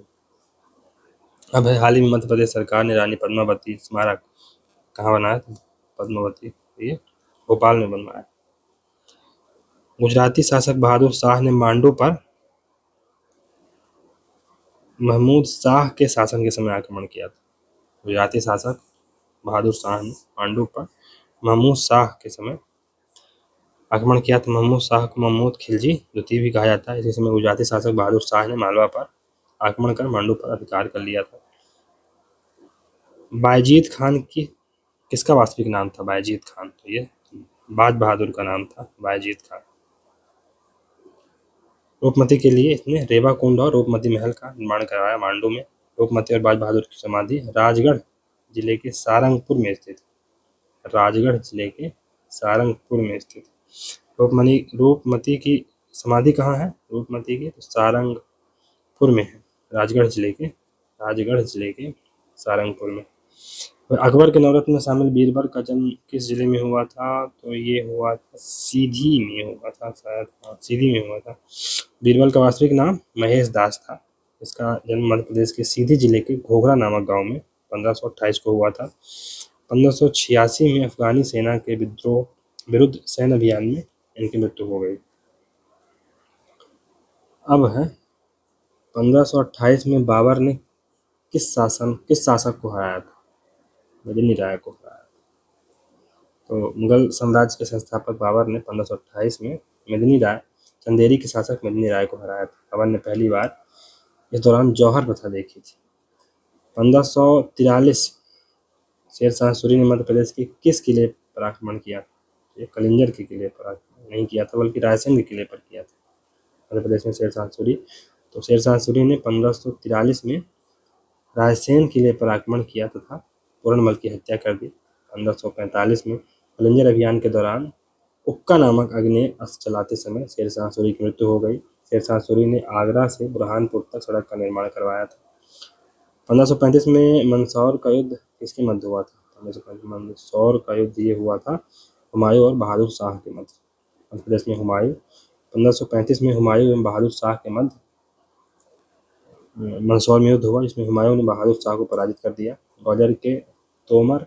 अब हाल ही में मध्य प्रदेश सरकार ने रानी पद्मावती स्मारक कहाँ बनाया? पद्मावती ये भोपाल में बनवाया। गुजराती शासक बहादुर शाह ने मांडू पर महमूद शाह के शासन के समय आक्रमण किया था। गुजराती शासक बहादुर शाह ने मांडू पर महमूद शाह के समय आक्रमण किया था। महमूद शाह को महमूद खिलजी द्वितीय भी कहा जाता है। इसी समय गुजराती शासक बहादुर शाह ने मालवा पर आक्रमण कर मांडू पर अधिकार कर लिया था। बायजीद खान की किसका वास्तविक नाम था? बायजीद खान, तो ये बाज बहादुर का नाम था बायजीद खान। रूपमती के लिए इसने रेवा कुंड और रूपमती महल का निर्माण करवाया मांडू में। रूपमती और बाज बहादुर की समाधि राजगढ़ जिले के सारंगपुर में स्थित। राजगढ़ जिले के सारंगपुर में स्थित रूपमती की समाधि कहाँ है? रूपमती की तो सारंगपुर में है, राजगढ़ जिले के सारंगपुर में। अकबर के नवरत्न में शामिल बीरबल का जन्म किस जिले में हुआ था? तो ये हुआ था सीधी में हुआ था, शायद सीधी में हुआ था। बीरबल का वास्तविक नाम महेश दास था। इसका जन्म मध्य प्रदेश के सीधी जिले के घोघरा नामक गांव में 1528 को हुआ था। 1586 में अफगानी सेना के विद्रोह विरुद्ध सैन्य अभियान में इनकी मृत्यु हो गई। अब है 1528 में बाबर ने किस शासक को हराया था? मदनी राय को हराया था। तो मुगल साम्राज्य के संस्थापक बाबर ने 1528 में मदनी राय चंदेरी के शासक मदनी राय को हराया था। बाबर ने पहली बार इस दौरान जौहर प्रथा देखी थी। 1543 शेर शाह सूरी ने मध्य प्रदेश के किस किले पर आक्रमण किया? ये कलिंजर के किले पर आक्रमण नहीं किया था, बल्कि रायसेन के किले पर किया था मध्य प्रदेश में शेर शाह सूरी। तो शेर शाह सूरी ने 1543 में रायसेन किले पर आक्रमण किया तथा पूरनमल की हत्या कर दी। 1545 में कलिंजर अभियान के दौरान उक्का नामक अग्नेय अस्त्र चलाते समय शेर शाह सूरी की मृत्यु हो गई। शेर शाह सूरी ने आगरा से बुरहानपुर तक सड़क का निर्माण करवाया था। 1535 में मंदसौर का युद्ध किसके मध्य हुआ था? 1535 में मंदसौर का युद्ध ये हुआ था हुमायूं और बहादुर शाह के मध्य। मध्य प्रदेश में हुमायूं 1535 में हुमायूं एवं बहादुर शाह के मध्य मंदसौर में युद्ध हुआ, जिसमें हुमायूं ने बहादुर शाह को पराजित कर दिया। ग्वालियर के तोमर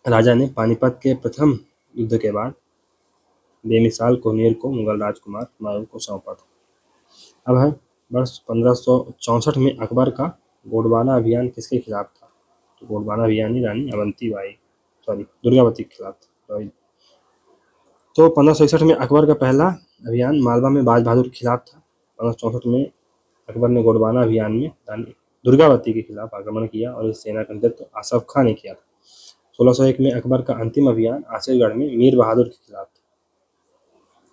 राजा ने पानीपत के प्रथम युद्ध के बाद बेमिसाल कोहिनूर को मुगल राजकुमार हुमायूं को सौंपा था। अब है वर्ष 1564 में अकबर का गोंडवाना अभियान किसके खिलाफ था? तो गोंडवाना अभियान ही रानी दुर्गावती के खिलाफ था। तो 1561 में अकबर का पहला अभियान मालवा में बाज बहादुर के खिलाफ था। 1564 में अकबर ने गोंडवाना अभियान में रानी दुर्गावती के खिलाफ आक्रमण किया और इस सेना का नेतृत्व आसफ खां ने किया था। 1601 में अकबर का अंतिम अभियान आसिरगढ़ में मीर बहादुर के खिलाफ था।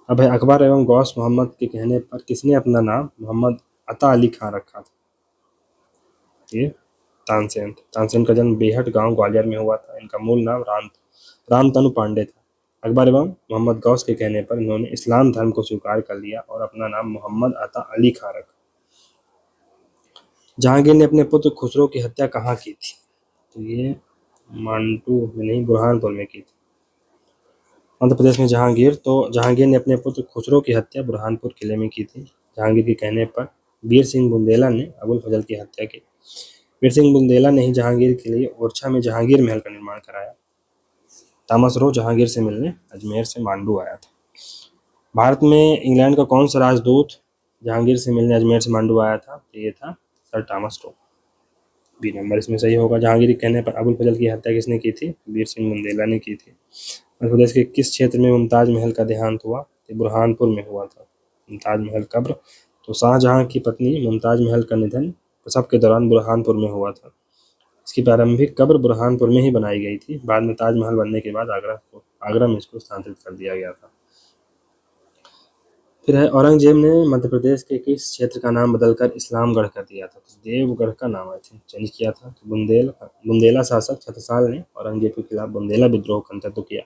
अब है अकबर एवं गौस मोहम्मद के कहने पर किसने अपना नाम मोहम्मद अता अली खां रखा था? ये तानसेन का जन्म बेहट गांव ग्वालियर में हुआ था। इनका मूल नाम रामतनु पांडे था। अकबर एवं मोहम्मद गौस के कहने पर इन्होंने इस्लाम धर्म को स्वीकार कर लिया और अपना नाम मोहम्मद अता अली खां रखा। जहांगीर ने अपने पुत्र खुसरो की हत्या कहाँ की थी? तो ये मांडू में नहीं, बुरहानपुर में की थी। मध्य प्रदेश में जहांगीर ने अपने पुत्र खुसरो की हत्या बुरहानपुर किले में की थी। जहांगीर के कहने पर वीर सिंह बुंदेला ने अबुल फजल की हत्या की। वीर सिंह बुंदेला ने ही जहांगीर के लिए ओरछा में जहांगीर महल का निर्माण कराया। थॉमस रो जहांगीर से मिलने अजमेर से मांडू आया था। भारत में इंग्लैंड का कौन सा राजदूत जहांगीर से मिलने अजमेर से मांडू आया था? तो ये था sir Thomas Roe. B number इसमें सही होगा। जहांगीर के कहने पर अबुल फजल की हत्या किसने की थी? वीर सिंह बुंदेला ने की थी। मध्य प्रदेश के किस क्षेत्र में मुमताज महल का देहांत हुआ? तो बुरहानपुर में हुआ था। मुमताज महल कब्र, तो शाहजहां की पत्नी मुमताज महल का निधन प्रसव के दौरान बुरहानपुर में हुआ था। इसकी प्रारंभिक कब्र बुरहानपुर में ही बनाई गई थी। बाद में ताजमहल बनने के बाद आगरा में इसको स्थानांतरित कर दिया गया था। फिर है औरंगजेब ने मध्य प्रदेश के किस क्षेत्र का नाम बदलकर इस्लामगढ़ कर दिया था? तो देवगढ़ का नाम चेंज किया था। तो बुंदेला शासक छत्रसाल ने औरंगजेब के खिलाफ बुंदेला विद्रोह का नेतृत्व किया।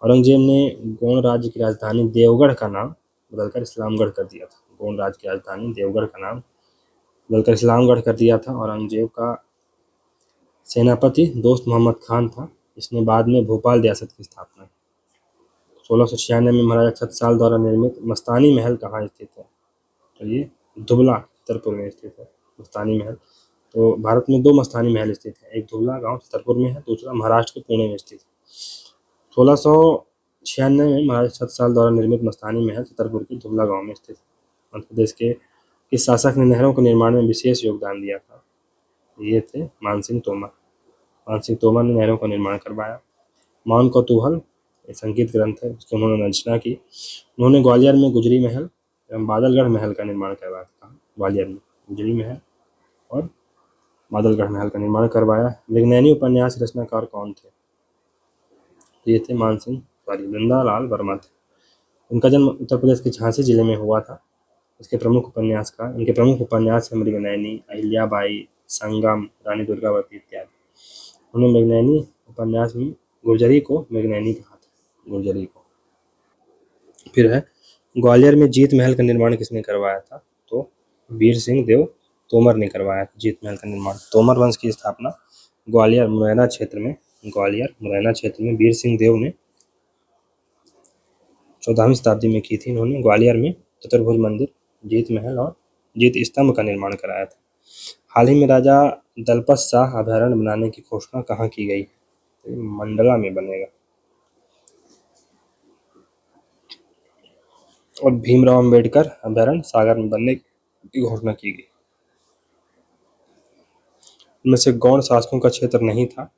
औरंगजेब ने गोंड राज्य की राजधानी देवगढ़ का नाम बदलकर इस्लामगढ़ कर दिया था। गोंड राज्य की राजधानी देवगढ़ का नाम बदलकर इस्लामगढ़ कर दिया था। औरंगजेब का सेनापति दोस्त मोहम्मद खान था, जिसने बाद में भोपाल रियासत की स्थापना की। 1696 में महाराजा छत्रसाल द्वारा निर्मित मस्तानी महल कहाँ स्थित है? और ये धुबला छतरपुर में स्थित है मस्तानी महल। तो भारत में 2 मस्तानी महल स्थित हैं, एक धुबला गाँव छतरपुर में है, दूसरा महाराष्ट्र के पुणे में स्थित है। 1696 में महाराजा छत्रसाल द्वारा निर्मित मस्तानी महल छतरपुर के धुबला गाँव में स्थित है। मध्य प्रदेश के किस शासक ने नहरों के निर्माण में विशेष योगदान दिया था? ये थे मानसिंह तोमर। मानसिंह तोमर ने नहरों का निर्माण करवाया। मौन कौतूहल ये संगीत ग्रंथ है, उसकी उन्होंने रचना की। उन्होंने ग्वालियर में गुजरी महल एवं बादलगढ़ महल का निर्माण करवाया था। ग्वालियर में गुजरी महल और बादलगढ़ महल का निर्माण करवाया। विज्ञानी उपन्यास रचनाकार कौन थे? ये थे वृंदालाल वर्मा थे। उनका जन्म उत्तर प्रदेश के झांसी जिले में हुआ था। इनके प्रमुख उपन्यास हैं मृगनयनी, अहिल्याबाई, संगम, रानी दुर्गावती इत्यादि। उन्होंने मृगनयनी उपन्यास में गुर्जरी को मृगनयनी कहा था, गुर्जरी को। फिर है ग्वालियर में जीत महल का निर्माण किसने करवाया था? तो वीर सिंह देव तोमर ने करवाया था जीत महल का निर्माण। तोमर वंश की स्थापना ग्वालियर मुरैना क्षेत्र में वीर सिंह देव ने 14वीं शताब्दी में की थी। इन्होंने ग्वालियर में चतुर्भुज मंदिर, जीत महल और जीत स्तंभ का निर्माण कराया था। हाल ही में राजा दलपत शाह अभयारण्य बनाने की घोषणा कहाँ की गई? तो मंडला में बनेगा। और भीमराव अंबेडकर अभयारण्य सागर में बनने की घोषणा की गई। इनमें से गौड़ शासकों का क्षेत्र नहीं था।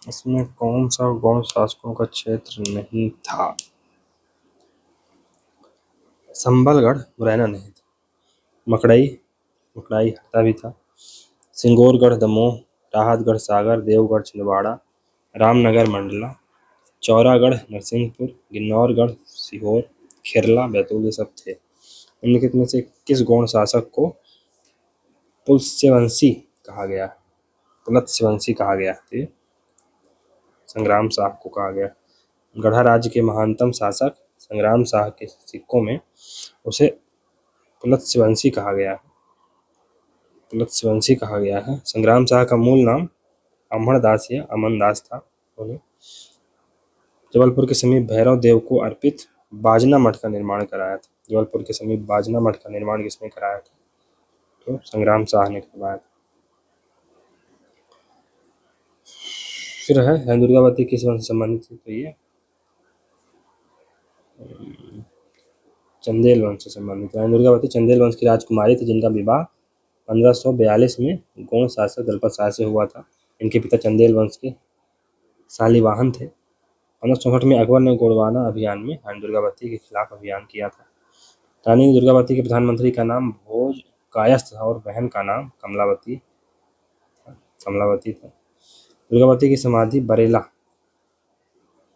इसमें कौन सा गौड़ शासकों का क्षेत्र नहीं था? संबलगढ़ मुरैना नहीं था। मकड़ई हरदा भी था। सिंगोरगढ़ दमोह, राहतगढ़ सागर, देवगढ़ छिंदवाड़ा, रामनगर मंडला, चौरागढ़ नरसिंहपुर, गिन्नौरगढ़ सीहोर, खेरला बैतूल ये सब थे। निम्नलिखित में से किस गौड़ शासक को पुलस्त्यवंशी कहा गया? पुलस्त्यवंशी कहा गया? तो संग्राम शाह को कहा गया। गढ़ा राज्य के महानतम शासक संग्राम शाह के सिक्कों में उसे पुलस्त्यवंशी कहा गया है। संग्राम शाह का मूल नाम अमरदास या अमनदास था। उन्हें जबलपुर के समीप भैरव देव को अर्पित बाजना मठ का निर्माण कराया था। जबलपुर के समीप बाजना मठ का निर्माण किसने कराया था? तो संग्राम शाह ने करवाया था। फिर है रानी दुर्गावती किस वंश से संबंधित थी? तो ये चंदेल वंश से संबंधित। रानी दुर्गावती चंदेल वंश की राजकुमारी थी, जिनका विवाह 1542 में गौड़ शासक दलपत शाह से हुआ था। इनके पिता चंदेल वंश के शालिवाहन थे। 1564 में अकबर ने गोंडवाना अभियान में रानी दुर्गावती के खिलाफ अभियान किया था। रानी दुर्गावती के प्रधानमंत्री का नाम भोज कायस्थ था और बहन का नाम कमलावती था। दुर्गावती की समाधि बरेला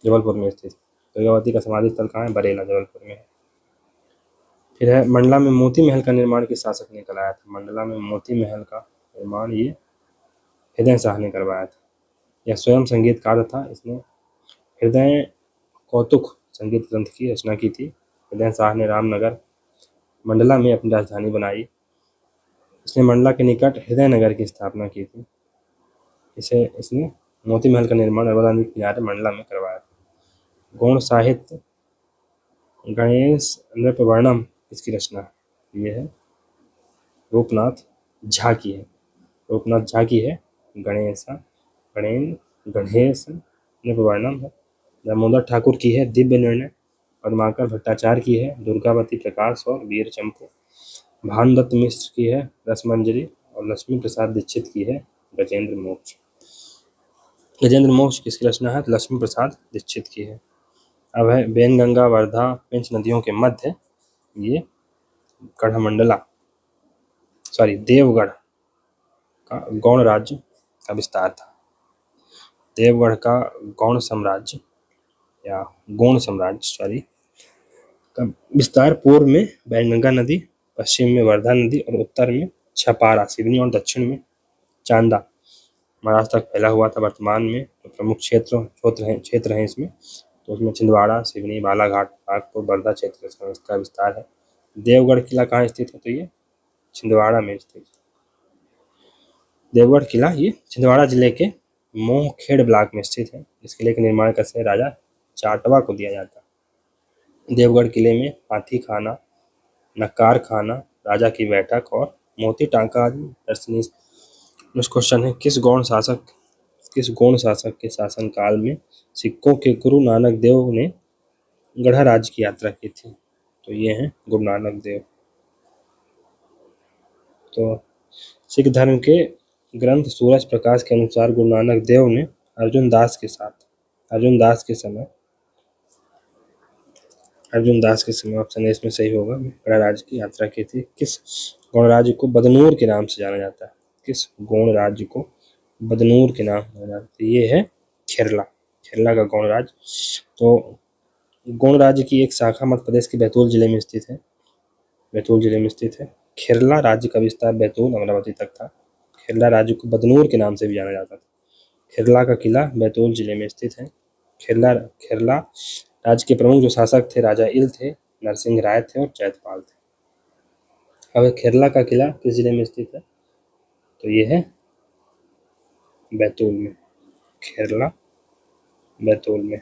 जबलपुर में स्थित। दुर्गावती का समाधि स्थल कहाँ है? बरेला जबलपुर में है। फिर है मंडला में मोती महल का निर्माण किस शासक ने कराया था? मंडला में मोती महल का निर्माण ये हृदय शाह ने करवाया था। यह स्वयं संगीतकार था। इसने हृदय कौतुक संगीत ग्रंथ की रचना की थी। हृदय शाह ने रामनगर मंडला में अपनी राजधानी बनाई। इसने मंडला के निकट हृदय नगर की स्थापना की थी। इसने मोती महल का निर्माण नर्मदा नदी के किनारे मंडला में करवाया था। गौड़ साहित्य गणेश नृपवर्णम किसकी रचना है? ये है रूपनाथ झा की है। गणेश नृपवर्णम है। दामोदर ठाकुर की है दिव्य निर्णय। पद्माकर भट्टाचार्य की है दुर्गावती प्रकाश और वीर चंपू। भानुदत्त मिश्र की है रसमंजरी और लक्ष्मी प्रसाद दीक्षित की है गजेंद्र मोक्ष किसकी रचना है? लक्ष्मी प्रसाद दीक्षित की है। अब है बेनगंगा वर्धा पेंच नदियों के मध्य ये देवगढ़ का गौड़ राज्य का विस्तार था। देवगढ़ का गौड़ साम्राज्य का विस्तार पूर्व में बैनगंगा नदी, पश्चिम में वर्धा नदी और उत्तर में छपारा सिवनी और दक्षिण में चांदा महाराष्ट्र तक फैला हुआ था। वर्तमान में जो प्रमुख क्षेत्र हैं इसमें, तो उसमें छिंदवाड़ा, सिवनी, बालाघाट, नागपुर, वर्धा क्षेत्र इसका विस्तार है। देवगढ़ किला कहाँ स्थित है? तो ये छिंदवाड़ा में स्थित। देवगढ़ किला ये छिंदवाड़ा जिले के मोहखेड़ ब्लॉक में स्थित है। इस किले के निर्माण का श्रेय राजा चाटवा को दिया जाता है। देवगढ़ किले में हाथी खाना, नक्कार खाना, राजा की बैठक और मोती टांका आदि दर्शनीय। नेक्स्ट क्वेश्चन है, किस गौण शासक के शासनकाल में सिखों के गुरु नानक देव ने गढ़ा राज्य की यात्रा की थी? तो ये है गुरु नानक देव। तो सिख धर्म के ग्रंथ सूरज प्रकाश के अनुसार गुरु नानक देव ने अर्जुन दास के समय ऑप्शन इसमें सही होगा, गणराज्य की यात्रा की थी। किस गणराज्य को बदनूर के नाम से जाना जाता है? किस गणराज्य को बदनूर के नाम से जाना जाता है? ये है खेरला का गणराज्य। तो गणराज्य की एक शाखा मध्य प्रदेश के बैतूल जिले में स्थित है। खेरला राज्य का विस्तार बैतूल अमरावती तक था। खेरला राज्य को बदनूर के नाम से भी जाना जाता था। खेरला का किला बैतूल जिले में स्थित है। खेरला राज्य के प्रमुख जो शासक थे राजा इल थे, नरसिंह राय थे और चैतपाल थे। अब खेरला का किला किस जिले में स्थित है? तो ये है बैतूल में। खेरला बैतूल में।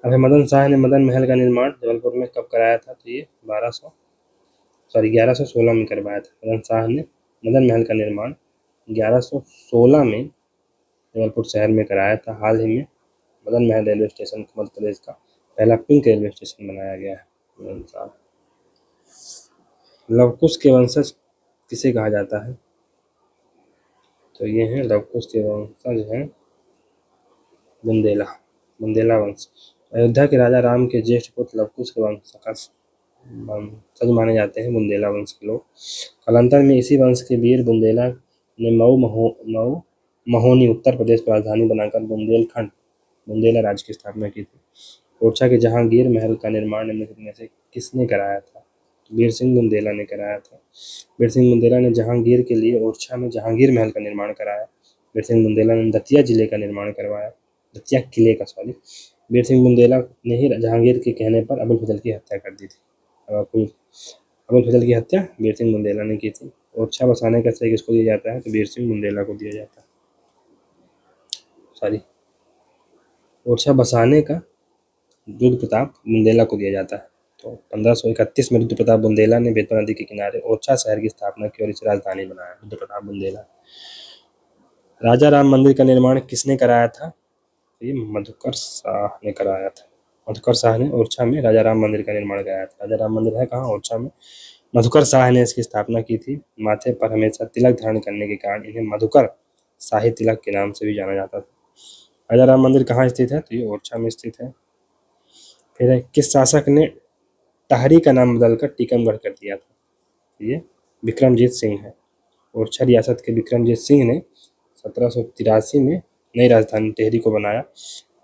अब मदन शाह ने मदन महल का निर्माण जबलपुर में कब कराया था? तो ये 1116 में करवाया था। मदन शाह ने मदन महल का निर्माण 1116 में जबलपुर शहर में कराया था। हाल ही में मदन महल रेलवे स्टेशन को मध्य प्रदेश का पहला पिंक रेलवे स्टेशन बनाया गया है। लवकुश के वंशज किसे कहा जाता है? तो ये हैं लवकुश के वंशज हैं बुंदेला वंश। अयोध्या के राजा राम के ज्येष्ठ पुत्र लवकुश के वंशज माने जाते हैं बुंदेला वंश के लोग। कालांतर में इसी वंश के वीर बुंदेला ने मऊ महोनी उत्तर प्रदेश को राजधानी बनाकर बुंदेला राज्य की स्थापना की थी। ओरछा के जहांगीर महल का निर्माण निम्नलिखित में से किसने कराया था? वीर सिंह बुंदेला ने कराया था। वीर सिंह बुंदेला ने जहांगीर के लिए ओरछा में जहांगीर महल का निर्माण कराया। वीर सिंह बुंदेला ने दतिया किले का निर्माण करवाया। वीर सिंह बुंदेला ने ही जहांगीर के कहने पर अबुल फजल की हत्या कर दी थी। अबुल फजल की हत्या वीर सिंह बुंदेला ने की थी। ओरछा बसाने का श्रेय किसको दिया जाता है? तो वीर सिंह बुंदेला को दिया जाता है। ओरछा बसाने का रुद्र प्रताप बुंदेला को दिया जाता है। तो 1531 में रुद्र प्रताप बुंदेला ने बेतवा नदी के किनारे ओरछा शहर की स्थापना की और इसे राजधानी बनाया। रुद्र प्रताप बुंदेला। राजा राम मंदिर का निर्माण किसने कराया था? ये मधुकर शाह ने कराया था। मधुकर शाह ने ओरछा में राजा राम मंदिर का निर्माण कराया था। राजा राम मंदिर है कहाँ? ओरछा में। मधुकर शाह ने इसकी स्थापना की थी। माथे पर हमेशा तिलक धारण करने के कारण इन्हें मधुकर शाही तिलक के नाम से भी जाना जाता था। राजा राम मंदिर कहाँ स्थित है? तो ये ओरछा में स्थित है। फिर है, किस शासक ने टाहरी का नाम बदलकर टीकमगढ़ कर दिया था? ये विक्रमजीत सिंह है। ओरछा रियासत के विक्रमजीत सिंह ने 1783 में नई राजधानी टिहरी को बनाया।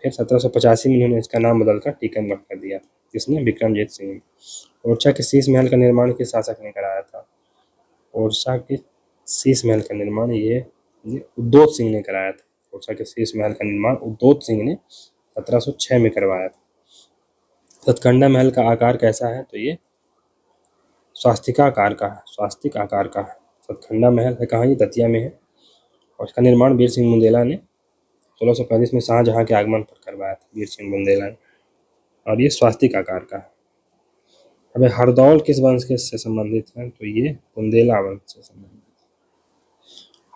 फिर 1785 में उन्होंने इसका नाम बदलकर टीकमगढ़ कर दिया। किसने? विक्रमजीत सिंह ने। ओरछा के शीश महल का निर्माण किस शासक ने कराया था? ओरछा के शीश महल का निर्माण ये उद्योत सिंह ने कराया था। ओरछा के शीश महल का निर्माण उद्योत सिंह ने 1706 में करवाया था। सतकंडा महल का आकार कैसा है? तो ये स्वास्तिक आकार का है। सतखंडा महल है कहाँ? ये दतिया में है और इसका निर्माण वीर सिंह बुंदेला ने 1635 में शाहजहां के आगमन पर करवाया था। वीर सिंह बुंदेला ने। और ये स्वास्तिक आकार का है। अब हरदौल किस वंश के से संबंधित है? तो ये बुंदेला वंश से संबंधित।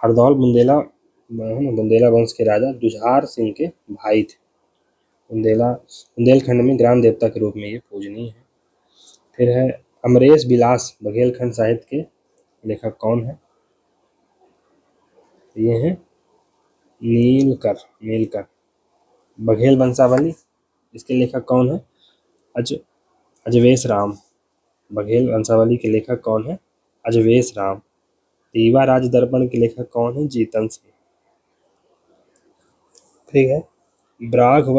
हरदौल बुंदेला वंश के राजा जुझार सिंह के भाई थे। बुंदेलखंड में ग्राम देवता के रूप में ये पूजनीय है। फिर है अमरेश बिलास बघेलखंड साहित्य के लेखक कौन है? ये है नीलकर। बघेल वंशावली इसके लेखक कौन है? अजवेश राम। बघेल वंशावली के लेखक कौन है? अजवेश राम। रीवा राज दर्पण के लेखक कौन है? जीतन सिंह। ठीक है। व्याघ्र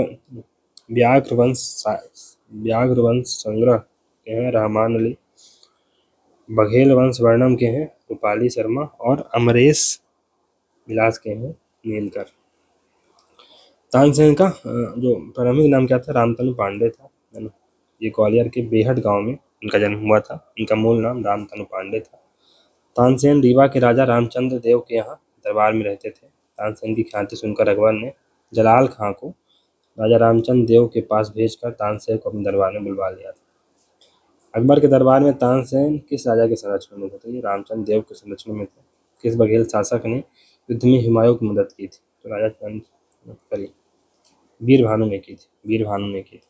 वंश संग्रह के हैं रहमान अली। बघेल वंश वर्णम के हैं रूपाली शर्मा और अमरेश बिलास के हैं नीलकर। तानसेन का जो प्रारंभिक नाम क्या था? रामतनु पांडे था, है ना। ये ग्वालियर के बेहट गांव में इनका जन्म हुआ था। इनका मूल नाम रामतनु पांडे था। तानसेन रीवा के राजा रामचंद्र देव के यहाँ दरबार में रहते थे। तानसेन की ख्याति सुनकर अकबर ने जलाल खां को राजा रामचंद्र देव के पास भेजकर तानसेन को अपने दरबार में बुलवा लिया था। अकबर के दरबार में तानसेन किस राजा के संरक्षण में थे? तो ये रामचंद्र देव के संरक्षण में थे। किस बघेल शासक ने युद्ध में हुमायूं की मदद की थी? तो राजा सॉरी वीर भानु ने की थी। वीर भानु ने की थी।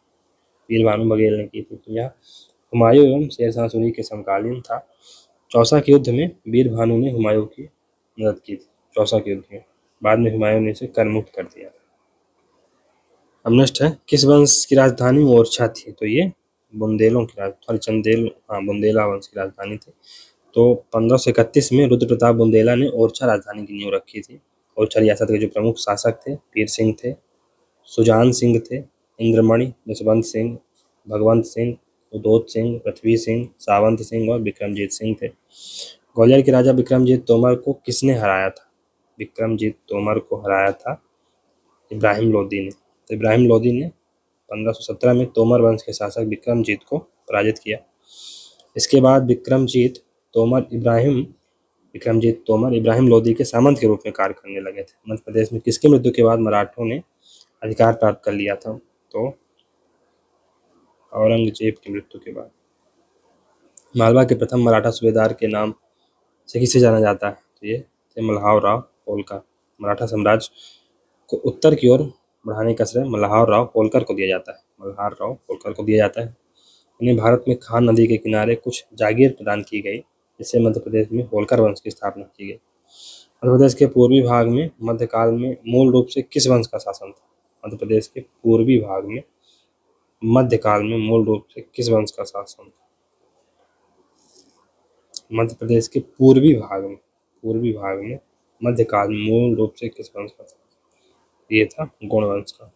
वीर भानु बघेल ने की थी। तो यह हुमायूं एवं शेरशाह सूरी के समकालीन था। चौसा के युद्ध में वीर भानु ने हुमायूं की मदद की थी। चौसा के युद्ध में बाद में हुमायूं ने इसे करमुक्त कर दिया। अब नेक्स्ट है, किस वंश की राजधानी ओरछा थी? तो ये बुंदेलों की राजधानी बुंदेला वंश की राजधानी थी। तो 1531 में रुद्र प्रताप बुंदेला ने ओरछा राजधानी की नींव रखी थी। ओरछा रियासत के जो प्रमुख शासक थे वीर सिंह थे, सुजान सिंह थे, इंद्रमणि, जसवंत सिंह, भगवंत सिंह, उदोत सिंह, पृथ्वी सिंह, सावंत सिंह और विक्रमजीत सिंह थे। ग्वालियर के राजा विक्रमजीत तोमर को किसने हराया था? विक्रमजीत तोमर को हराया था इब्राहिम लोदी ने। तो इब्राहिम लोदी ने 1517 में तोमर वंश के शासक विक्रमजीत को पराजित किया। इसके बाद विक्रमजीत तोमर इब्राहिम लोदी के सामंत के रूप में कार्य करने लगे थे। मध्य प्रदेश में किसकी मृत्यु के बाद मराठों ने अधिकार प्राप्त कर लिया था? तो औरंगजेब की मृत्यु के बाद। मालवा के प्रथम मराठा सूबेदार के नाम से किसे जाना जाता है? तो ये थे मल्हार राव होलकर। मराठा साम्राज्य को उत्तर की ओर बढ़ाने का श्रेय मल्हार राव होलकर को दिया जाता है। मल्हार राव होलकर को दिया जाता है। इन्हें भारत में खान नदी के किनारे कुछ जागीर प्रदान की गई, जिससे मध्य प्रदेश में होलकर वंश की स्थापना की गई। मध्य प्रदेश के पूर्वी भाग में मध्यकाल में मूल रूप से किस वंश का शासन था? मध्य प्रदेश के पूर्वी भाग में मध्यकाल में मूल रूप से किस वंश का शासन था? मध्य प्रदेश के पूर्वी भाग में मध्यकाल में मूल रूप से किस वंश का शासन? ये था गौड़ वंश का।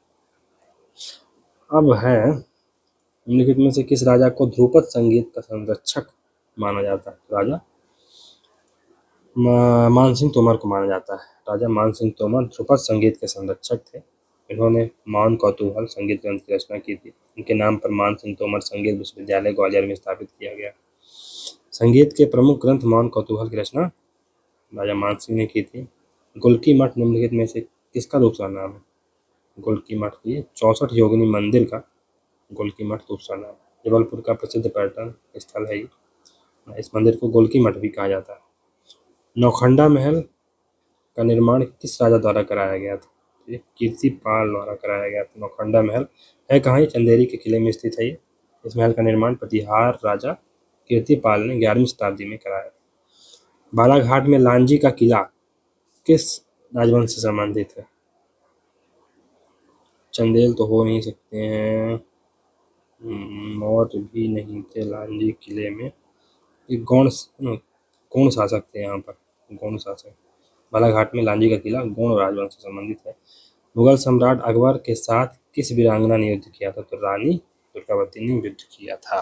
अब है, निम्नलिखित में से किस राजा को ध्रुपद संगीत का संरक्षक माना जाता है? राजा मानसिंह तोमर को माना जाता है। राजा मानसिंह तोमर ध्रुपद संगीत के संरक्षक थे। इन्होंने मान कौतूहल संगीत ग्रंथ की रचना की थी। इनके नाम पर मानसिंह तोमर संगीत विश्वविद्यालय ग्वालियर में स्थापित किया गया। संगीत के प्रमुख ग्रंथ मान कौतूहल की रचना राजा मानसिंह ने की थी। गुलकी मठ निम्नलिखित में से किसका दूसरा नाम है? गुलकी मठ, ये 64 योगिनी मंदिर का गुलकी मठ दूसरा नाम। जबलपुर का प्रसिद्ध पर्यटन स्थल है ये। इस मंदिर को गुलकी मठ भी कहा जाता है। नौखंडा महल का निर्माण किस राजा द्वारा कराया गया था? ये कीर्तिपाल द्वारा कराया गया था। नौखंडा महल है कहाँ? ये चंदेरी के किले में स्थित है। ये इस महल का निर्माण प्रतिहार राजा कीर्तिपाल ने 11वीं शताब्दी में कराया था। बालाघाट में लांजी का किला किस राजवंश से संबंधित है? चंदेल तो हो नहीं सकते हैं, मौर्य भी नहीं थे लांजी किले में। ये गौड़ शासक थे यहाँ पर, गौड़ शासक। बालाघाट में लांजी का किला गौड़ राजवंश से संबंधित है। मुगल सम्राट अकबर के साथ किस वीरांगना ने युद्ध किया था? तो रानी दुर्गावती ने युद्ध किया था।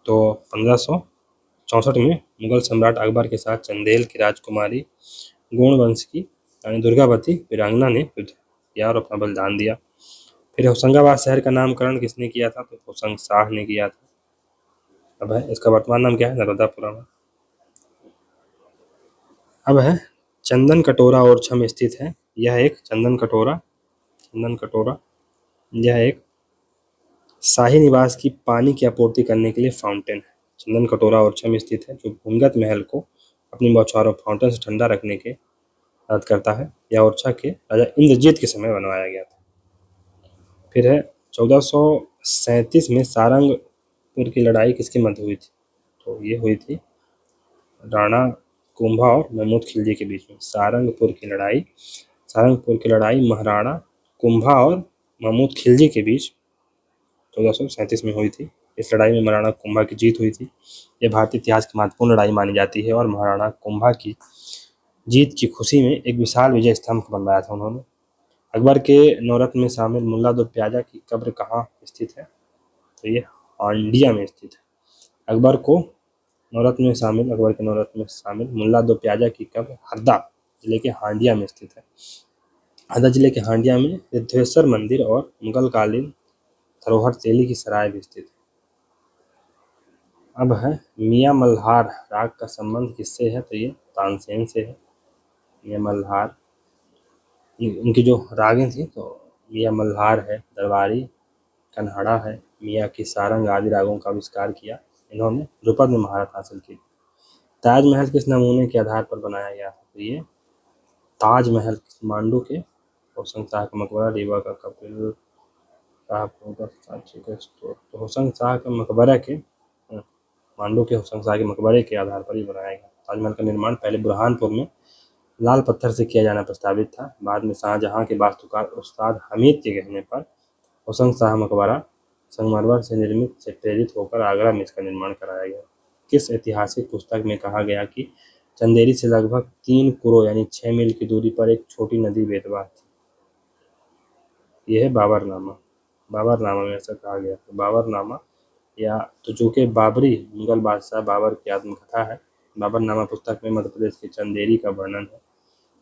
तो 1564 में मुगल सम्राट अकबर के साथ चंदेल की राजकुमारी गौड़ वंश की रानी दुर्गावती वीरांगना ने युद्ध किया और अपना बलिदान दिया। फिर होशंगाबाद शहर का नामकरण किसने किया था? तो होशंग शाह ने किया था। अब है, इसका वर्तमान नाम क्या है? नर्मदापुरम। अब है, चंदन कटोरा ओरछा में स्थित है। यह एक चंदन कटोरा यह एक शाही निवास की पानी की आपूर्ति करने के लिए फाउंटेन है। चंदन कटोरा ओरछा में स्थित है, जो भूमिगत महल को अपनी बौछारों फाउंटेन से ठंडा रखने के मदद करता है। यह ओरछा के राजा इंद्रजीत के समय बनवाया गया था। फिर है, 1437 में सारंगपुर की लड़ाई किसके मध्य हुई थी? तो ये हुई थी राणा कुंभा और महमूद खिलजी के बीच में। सारंगपुर की लड़ाई महाराणा कुंभा और महमूद खिलजी के बीच 1437 में हुई थी। इस लड़ाई में महाराणा कुंभा की जीत हुई थी। यह भारतीय इतिहास की महत्वपूर्ण लड़ाई मानी जाती है और महाराणा कुंभा की जीत की खुशी में एक विशाल विजय स्तंभ बनवाया था उन्होंने। अकबर के नौरत्न में शामिल मुल्ला दो प्याजा की कब्र कहाँ स्थित है? तो ये हांडिया में स्थित है। अकबर के नौरत्न में शामिल मुल्ला दो प्याजा की कब्र हरदा जिले के हांडिया में स्थित है। हरदा जिले के हांडिया में रिद्धेश्वर मंदिर और मुगलकालीन धरोहर तेली की सराय भी स्थित है। अब है, मियाँ मल्हार राग का संबंध किससे है? तो ये तानसेन से है। मियाँ मल्हार, इनकी जो रागें थी तो मियाँ मल्हार है, दरबारी कन्हाड़ा है, मियाँ की सारंग आदि रागों का आविष्कार किया। इन्होंने ध्रुपद में महारत हासिल की। ताजमहल किस नमूने के आधार पर बनाया गया था? तो ये ताजमहल मांडू के होशंग शाह का मकबरा, रीवा का कपिल शाहपुर का सांची का स्तूप। तो होशंग शाह के मकबरे के मांडू के होशंग शाह के मकबरे के आधार पर ही बनाया गया। ताजमहल का निर्माण पहले बुरहानपुर में लाल पत्थर से किया जाना प्रस्तावित था। बाद में शाहजहां के वास्तुकार उस्ताद हमीद के कहने पर होशंग शाह मकबरा संगमरमर से निर्मित से प्रेरित होकर आगरा में इसका निर्माण कराया गया। किस ऐतिहासिक पुस्तक में कहा गया कि चंदेरी से लगभग 3 कुरो यानी 6 मील की दूरी पर एक छोटी नदी बेतवा थी? यह है बाबरनामा। बाबरनामा में ऐसा कहा गया। तो बाबरनामा या तो चूंकि बाबरी मुगल बादशाह बाबर की आत्मकथा है, बाबरनामा पुस्तक में मध्य प्रदेश के चंदेरी का वर्णन है।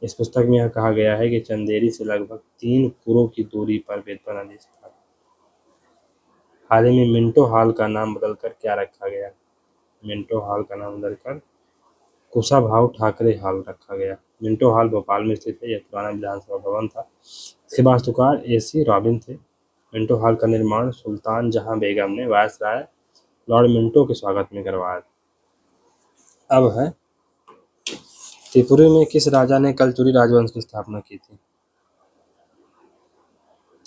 इस पुस्तक में यह कहा गया है कि चंदेरी से लगभग 3 कुरो की दूरी पर बेतवा नदी स्थित है। हाल ही में मिंटो हॉल का नाम बदलकर क्या रखा गया? मिंटो हॉल का नाम बदलकर कुशाभाऊ ठाकरे हॉल रखा गया। मिंटो हॉल भोपाल में स्थित है। यह पुराना विधानसभा भवन था। इसके वास्तुकार AC रॉबिन थे। मिंटो हॉल का निर्माण सुल्तान जहां बेगम ने वायसराय लॉर्ड मिंटो के स्वागत में करवाया। अब है त्रिपुरी में किस राजा ने कलचुरी राजवंश की स्थापना की थी?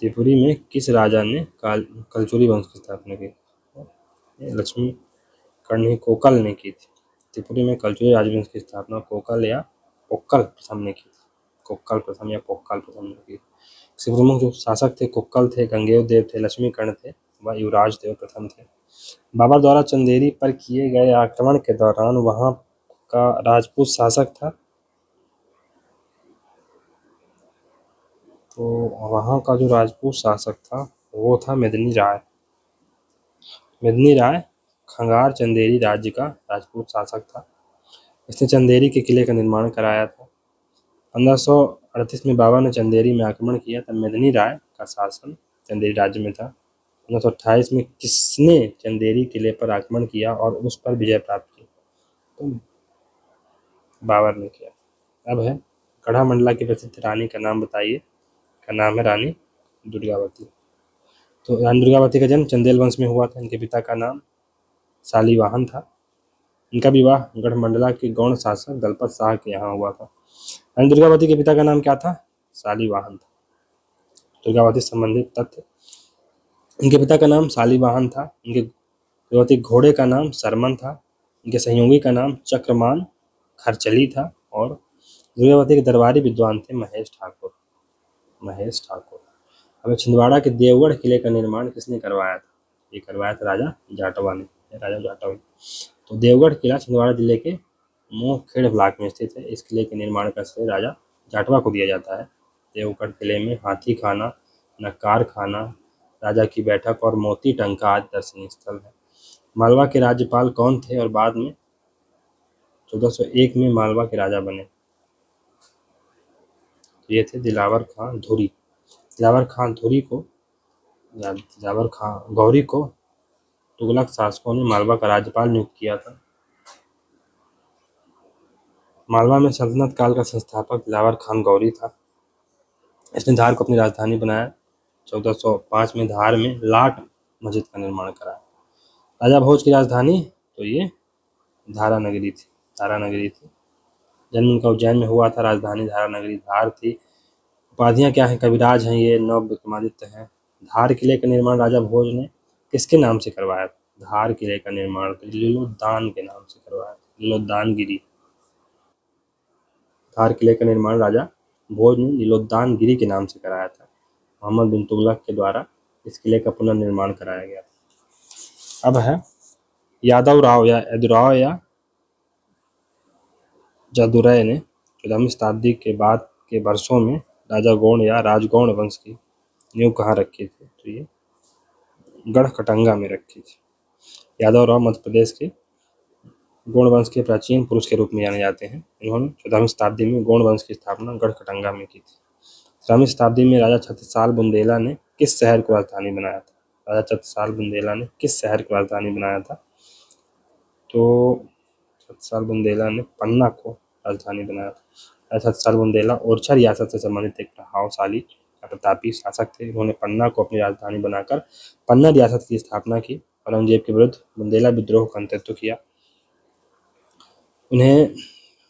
त्रिपुरी में किस राजा ने कलचुरी वंश की स्थापना की? लक्ष्मी कर्ण कोकल ने की थी। त्रिपुरी में कलचुरी राजवंश की स्थापना कोकल या पोक्कल प्रथम ने की थी। कोक्कल प्रथम या पोक्कल प्रथम ने की। इसके प्रमुख जो शासक थे कोक्कल थे, गंगेव देव थे, लक्ष्मी कर्ण थे व युवराज देव प्रथम थे। बाबर द्वारा चंदेरी पर किए गए आक्रमण के दौरान वहां का राजपूत शासक था, तो वहां का जो राजपूत शासक था वो था मेदिनी राय। मेदिनी राय खंगार चंदेरी राज्य का राजपूत शासक था। इसने चंदेरी के किले का निर्माण कराया था। 1538 में बाबर ने चंदेरी में आक्रमण किया तब मेदिनी राय का शासन चंदेरी राज्य में था। 1528 में किसने चंदेरी किले पर आक्रमण किया और उस पर विजय प्राप्त की? तो बाबर ने किया। अब है गढ़ामंडला की प्रसिद्ध रानी का नाम बताइए। का नाम है रानी दुर्गावती। तो रानी दुर्गावती का जन्म चंदेल वंश में हुआ था। इनके पिता का नाम शालीवाहन था। इनका विवाह गढ़मंडला के गौड़ शासक दलपत शाह के यहाँ हुआ था। रानी दुर्गावती के पिता का नाम क्या था? शालीवाहन था। दुर्गावती से संबंधित तथ्य, इनके पिता का नाम शालीवाहन था। इनके दुर्गावती घोड़े का नाम सरमन था। इनके सहयोगी का नाम चक्रमान खरचली था और दुर्गावती के दरबारी विद्वान थे महेश ठाकुर। महेश ठाकुर। अब छिंदवाड़ा के देवगढ़ किले का निर्माण किसने करवाया था? ये करवाया था राजा जाटवा ने। राजा जाटवा। तो देवगढ़ किला छिंदवाड़ा जिले के मोहखेड़ ब्लॉक में स्थित है। इस किले के निर्माण का श्रेय राजा जाटवा को दिया जाता है। देवगढ़ किले में हाथी खाना, नक्कार खाना, राजा की बैठक और मोती टंका आदि दर्शनीय स्थल है। मालवा के राज्यपाल कौन थे और बाद में 1401 में मालवा के राजा बने? ये थे दिलावर खां धुरी। दिलावर खां धुरी को या दिलावर खां गौरी को तुगलक शासकों ने मालवा का राज्यपाल नियुक्त किया था। मालवा में सल्तनत काल का संस्थापक दिलावर खान गौरी था। इसने धार को अपनी राजधानी बनाया। 1405 में धार में लाट मस्जिद का निर्माण कराया। राजा भोज की राजधानी तो ये धारा नगरी थी। धारा नगरी थी। जन्म इनका उज्जैन में हुआ था। राजधानी धारा नगरी धार थी। उपाधियां क्या हैं? कविराज हैं ये, नव विक्रमादित्य हैं। धार किले का निर्माण राजा भोज ने किसके नाम से करवाया था? धार किले का निर्माण लीलोद्दान के नाम से करवाया था। लीलोद्दान गिरी। धार किले का निर्माण राजा भोज ने लीलोद्दान गिरी के नाम से कराया था। मोहम्मद बिन तुगलक के द्वारा इस किले का पुनर्निर्माण कराया गया। अब है यादव राव या यदुराव या जदुराय ने 14वीं शताब्दी के बाद के वर्षों में राजा गौड़ या राजगौड़ वंश की नींव कहाँ रखी थी? तो ये गढ़कटंगा में रखी थी। यादव राव मध्य प्रदेश के गौड़ वंश के प्राचीन पुरुष के रूप में जाने जाते हैं। इन्होंने 14वीं शताब्दी में गौड़ वंश की स्थापना गढ़कटंगा में की थी। 13वीं शताब्दी में राजा छत्रसाल बुंदेला ने किस शहर को राजधानी बनाया था? राजा छत्रसाल बुंदेला ने किस शहर को राजधानी बनाया था? तो छत्रसाल बुंदेला ने पन्ना को राजधानी बनाया था। राजा छत्रसाल बुंदेला ओरछा रियासत से संबंधित एक प्रभावशाली प्रतापी शासक थे। उन्होंने पन्ना को अपनी राजधानी बनाकर पन्ना रियासत की स्थापना की। औरंगजेब के विरुद्ध बुंदेला विद्रोह का नेतृत्व किया। उन्हें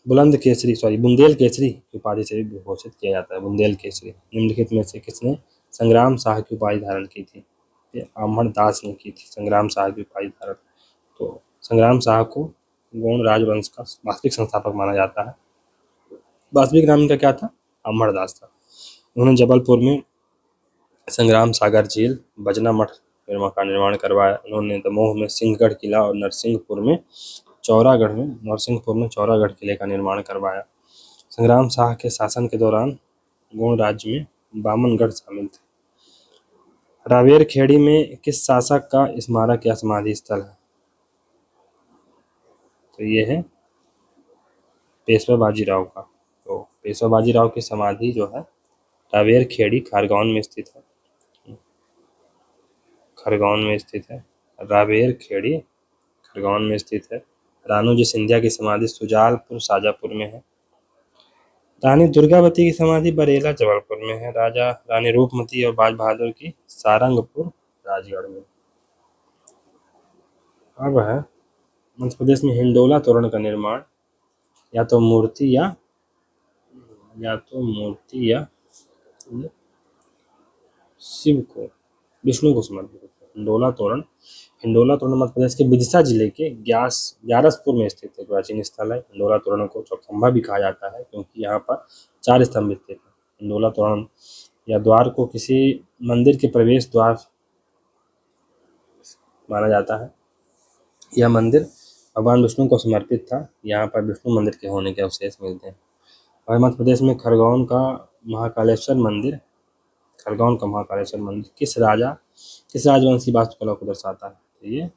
बुंदेल केसरी की उपाधि से भी घोषित किया जाता है। बुंदेल केसरी। निम्नलिखित में से किसने संग्राम शाह की उपाधि धारण की थी? ये अमरदास ने की थी संग्राम शाह की उपाधि धारण। तो संग्राम शाह को गौड़ राजवंश का वास्तविक संस्थापक माना जाता है। वास्तविक नाम इनका क्या था? अमरदास था। उन्होंने जबलपुर में संग्राम सागर झील, बजना मठ का निर्माण करवाया। उन्होंने दमोह में सिंहगढ़ किला और नरसिंहपुर में चौरागढ़ किले का निर्माण करवाया। संग्राम शाह के शासन के दौरान गौड़ राज्य में बामनगढ़ शामिल थे। रावेर खेड़ी में किस शासक का स्मारक या समाधि स्थल है? तो ये है पेशवा बाजीराव का। तो पेशवा बाजीराव की समाधि जो है रावेर खेड़ी खरगोन में स्थित है। रावेर खेड़ी खरगोन में स्थित है। रानोजी सिंधिया की समाधि सुजालपुर शाजापुर में है। रानी दुर्गावती की समाधि बरेला जबलपुर में है। रानी रूपमती और बाज बहादुर की सारंगपुर राजगढ़ में। अब है मध्य प्रदेश में हिंडोला तोरण का निर्माण या तो मूर्ति या शिव को विष्णु को समर्पित है। हिंडोला तोरण मध्य प्रदेश के विदिशा जिले के ग्यारसपुर में स्थित एक प्राचीन स्थल है। हिंडोला तोरण को चौखंबा भी कहा जाता है क्योंकि यहाँ पर 4 स्तंभ स्थित है। हिंडोला तोरण या द्वार को किसी मंदिर के प्रवेश द्वार माना जाता है। यह मंदिर भगवान विष्णु को समर्पित था। यहाँ पर विष्णु मंदिर के होने के अवशेष मिलते हैं। और मध्य प्रदेश में खरगोन का महाकालेश्वर मंदिर किस राजवंश की वास्तुकला को दर्शाता है? तो ये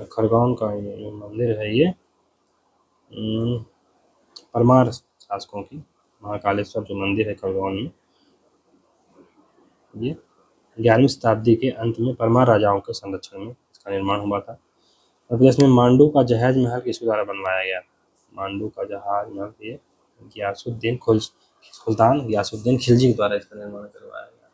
खरगोन का ये मंदिर है। ये परमार शासकों की महाकालेश्वर जो मंदिर है खरगोन में, ये 11वीं शताब्दी के अंत में परमार राजाओं के संरक्षण में इसका निर्माण हुआ था। मध्य प्रदेश में मांडू का जहाज महल किसके द्वारा बनवाया गया? मांडू का जहाज महल ये सुल्तान गियासुद्दीन खिलजी के द्वारा इसका निर्माण करवाया गया।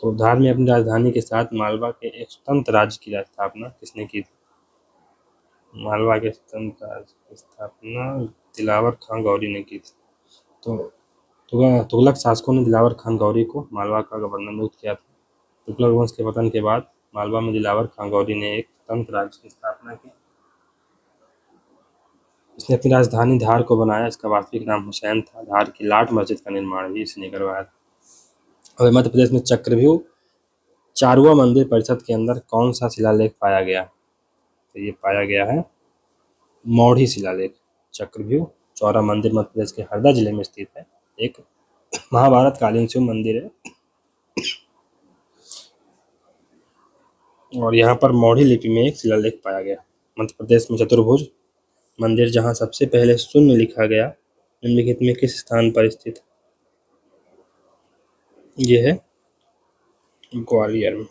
तो धार में अपनी राजधानी के साथ मालवा के एक स्वतंत्र राज्य की स्थापना किसने की थी? मालवा के स्वतंत्र राज्य की स्थापना दिलावर खां गौरी ने की थी। तो तुगलक शासकों ने दिलावर खान गौरी को मालवा का गवर्नर नियुक्त किया था। तुगलक वंश के पतन के बाद मालवा में दिलावर खां गौरी ने एक स्वतंत्र राज्य की स्थापना की। इसने अपनी राजधानी धार को बनाया। इसका वास्तविक नाम हुसैन था। धार की लाट मस्जिद का निर्माण भी इसने करवाया था। और मध्य प्रदेश में चक्रव्यूह चारुआ मंदिर परिषद के अंदर कौन सा शिलालेख पाया गया? तो ये पाया गया है मौढ़ी शिलालेख। चक्रव्यूह चौरा मंदिर मध्य प्रदेश के हरदा जिले में स्थित है। एक महाभारत कालीन शिव मंदिर है और यहाँ पर मौढ़ी लिपि में एक शिलालेख पाया गया। मध्य प्रदेश में चतुर्भुज मंदिर जहाँ सबसे पहले शून्य लिखा गया निम्नलिखित में किस स्थान पर स्थित है? ये है ग्वालियर में।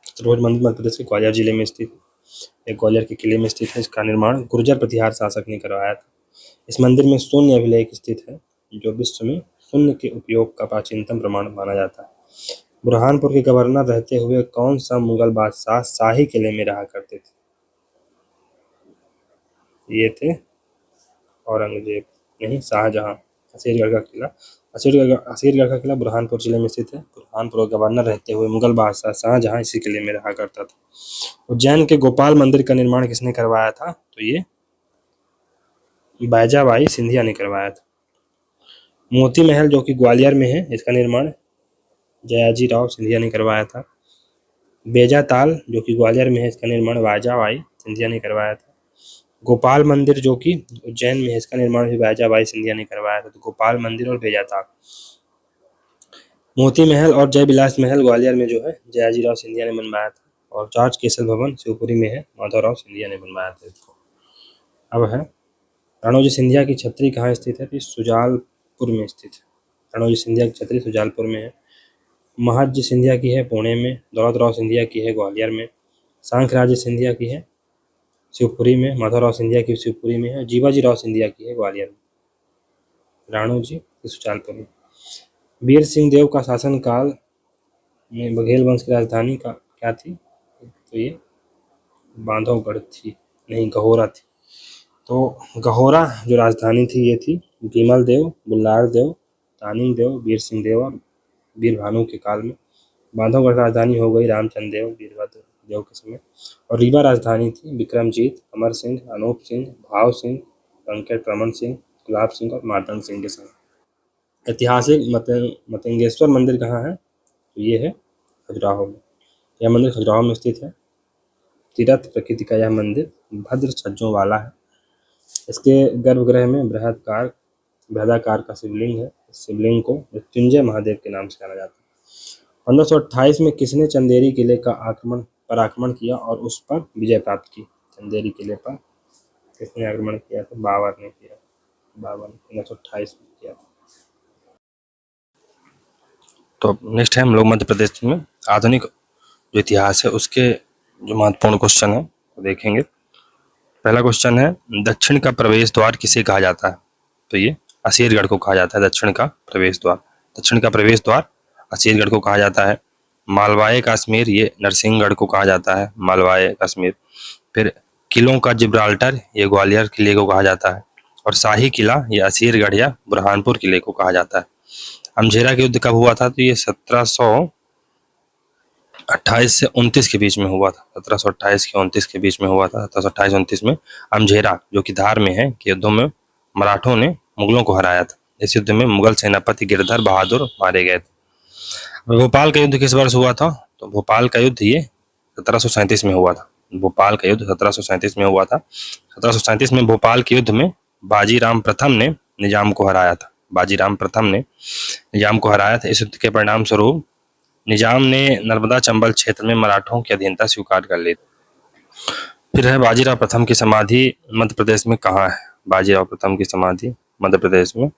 चतुर्भुज मंदिर मध्य प्रदेश के ग्वालियर जिले में स्थित है। एक ग्वालियर के किले में स्थित है। इसका निर्माण गुर्जर प्रतिहार शासक ने करवाया था। इस मंदिर में शून्य अभिलेख स्थित है जो विश्व में शून्य के उपयोग का प्राचीनतम प्रमाण माना जाता है। बुरहानपुर के गवर्नर रहते हुए कौन सा मुगल बादशाह शाही किले में रहा करते थे? ये थे औरंगजेब नहीं, शाहजहां। असीरगढ़ का किला बुरहानपुर जिले में स्थित है। बुरहानपुर का गवर्नर रहते हुए मुगल बादशाह शाहजहां इसी किले में रहा करता था। उज्जैन के गोपाल मंदिर का निर्माण किसने करवाया था? तो ये बैजाबाई सिंधिया ने करवाया था। मोती महल जो कि ग्वालियर में है, इसका निर्माण जयाजी राव सिंधिया ने करवाया था। बेजा ताल जो कि ग्वालियर में है, इसका निर्माण बैजाबाई सिंधिया ने करवाया था। गोपाल मंदिर जो कि उज्जैन में है, इसका निर्माण भी बैजाबाई सिंधिया ने करवाया था। तो गोपाल मंदिर और बेजा ताल। मोती महल और जय विलास महल ग्वालियर में जो है जयाजी राव सिंधिया ने बनवाया था। और जॉर्ज केसल भवन शिवपुरी में है, माधवराव सिंधिया ने बनवाया था इसको। अब है राणोजी सिंधिया की छतरी कहाँ स्थित है? तो सुजालपुर में स्थित है। राणोजी सिंधिया की छतरी सुजालपुर में है। महज सिंधिया की है पुणे में। दौलतराव सिंधिया की है ग्वालियर में। सांखराज सिंधिया की है शिवपुरी में। माधवराव सिंधिया की शिवपुरी में है। जीवाजी राव सिंधिया की है ग्वालियर में। राणोजी सुजालपुर में। वीर सिंह देव का शासनकाल में बघेल वंश की राजधानी का क्या थी? तो ये बांधवगढ़ थी, नहीं गहोरा थी। तो गहोरा जो राजधानी थी ये थी विमल देव, बुल्लार देव, तानिंग देव, वीर सिंह देव और वीर भानु के काल में। बांधवगढ़ राजधानी हो गई रामचंद्र देव, वीरभद्र देव के समय। और रीवा राजधानी थी विक्रमजीत, अमर सिंह, अनूप सिंह, भाव सिंह, वेंकट रमन सिंह, गुलाब सिंह और मार्तंड सिंह के समय। ऐतिहासिक मतंगेश्वर मंदिर कहाँ है? तो ये है खजुराहो में। यह मंदिर खजुराहो में स्थित है। तीर्थ प्रकृति का यह मंदिर भद्र छज्जों वाला है। इसके गर्भगृह में बृहदाकार का शिवलिंग है। इस शिवलिंग को मृत्युंजय महादेव के नाम से जाना जाता है। 1528 में किसने चंदेरी किले का आक्रमण किया और उस पर विजय प्राप्त की? चंदेरी किले पर किसने आक्रमण किया था? बाबर ने किया। बाबर 1528 में किया था। तो नेक्स्ट है हम लोग मध्य प्रदेश में आधुनिक जो इतिहास है उसके जो महत्वपूर्ण क्वेश्चन है वो देखेंगे। पहला क्वेश्चन है दक्षिण का प्रवेश द्वार किसे कहा जाता है? तो ये असीरगढ़ को कहा जाता है। दक्षिण का प्रवेश द्वार असीरगढ़ को कहा जाता है। मालवाए कश्मीर ये नरसिंहगढ़ को कहा जाता है, मालवाए कश्मीर। फिर किलों का जिब्राल्टर ये ग्वालियर किले को कहा जाता है। और शाही किला ये असीरगढ़ या बुरहानपुर किले को कहा जाता है। अमझेरा के युद्ध कब हुआ था? तो ये 1728 से 29 के बीच में हुआ था। 1728 के 29 के बीच में हुआ था। 1728-29 में अमझेरा जो कि धार में है के युद्धों में मराठों ने मुगलों को हराया था। इस युद्ध में मुगल सेनापति गिरधर बहादुर मारे गए थे। भोपाल का युद्ध किस वर्ष हुआ था? तो भोपाल का युद्ध ये 1737 में हुआ था। भोपाल का युद्ध 1737 में हुआ था। 1737 में भोपाल के युद्ध में बाजीराम प्रथम ने निजाम को हराया था। इस युद्ध के परिणाम स्वरूप निजाम ने नर्मदा चंबल क्षेत्र में मराठों की अधीनता स्वीकार कर ली। फिर है बाजीराव प्रथम की समाधि मध्य प्रदेश में कहाँ है? बाजीराव प्रथम की समाधि मध्य प्रदेश में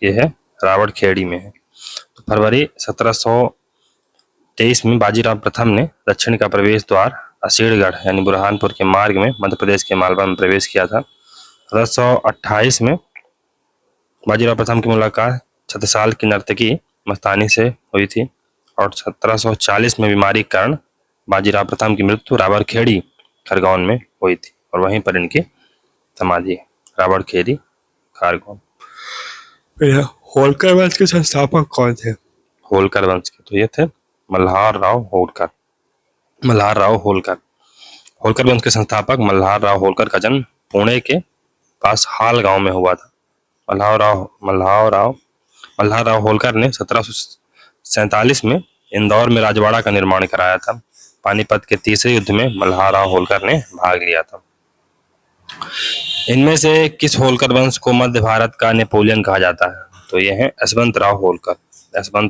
ये है रावड़खेड़ी में है। तो फरवरी 1723 में बाजीराव प्रथम ने दक्षिण का प्रवेश द्वार असीरगढ़ यानी बुरहानपुर के मार्ग में मध्य प्रदेश के मालवा में प्रवेश किया था। 1728 में बाजीराव प्रथम की मुलाकात छत्रसाल की नर्तकी मस्तानी से हुई थी। और 1740 में बीमारी के कारण बाजीराव प्रथम की मृत्यु रावड़खेड़ी खरगोन में हुई थी और वहीं पर इनकी समाधि है, रावड़खेड़ी खरगोन। होलकर वंश के संस्थापक कौन थे? होलकर वंश के तो ये थे मल्हार राव होलकर। होलकर वंश के संस्थापक मल्हार राव होलकर का जन्म पुणे के पास हाल गांव में हुआ था। मल्हार राव होलकर ने 1747 में इंदौर में राजवाड़ा का निर्माण कराया था। पानीपत के तीसरे युद्ध में मल्हार राव होलकर ने भाग लिया था। इनमें से किस होलकर वंश को मध्य भारत का नेपोलियन कहा जाता है? तो ये है यशवंत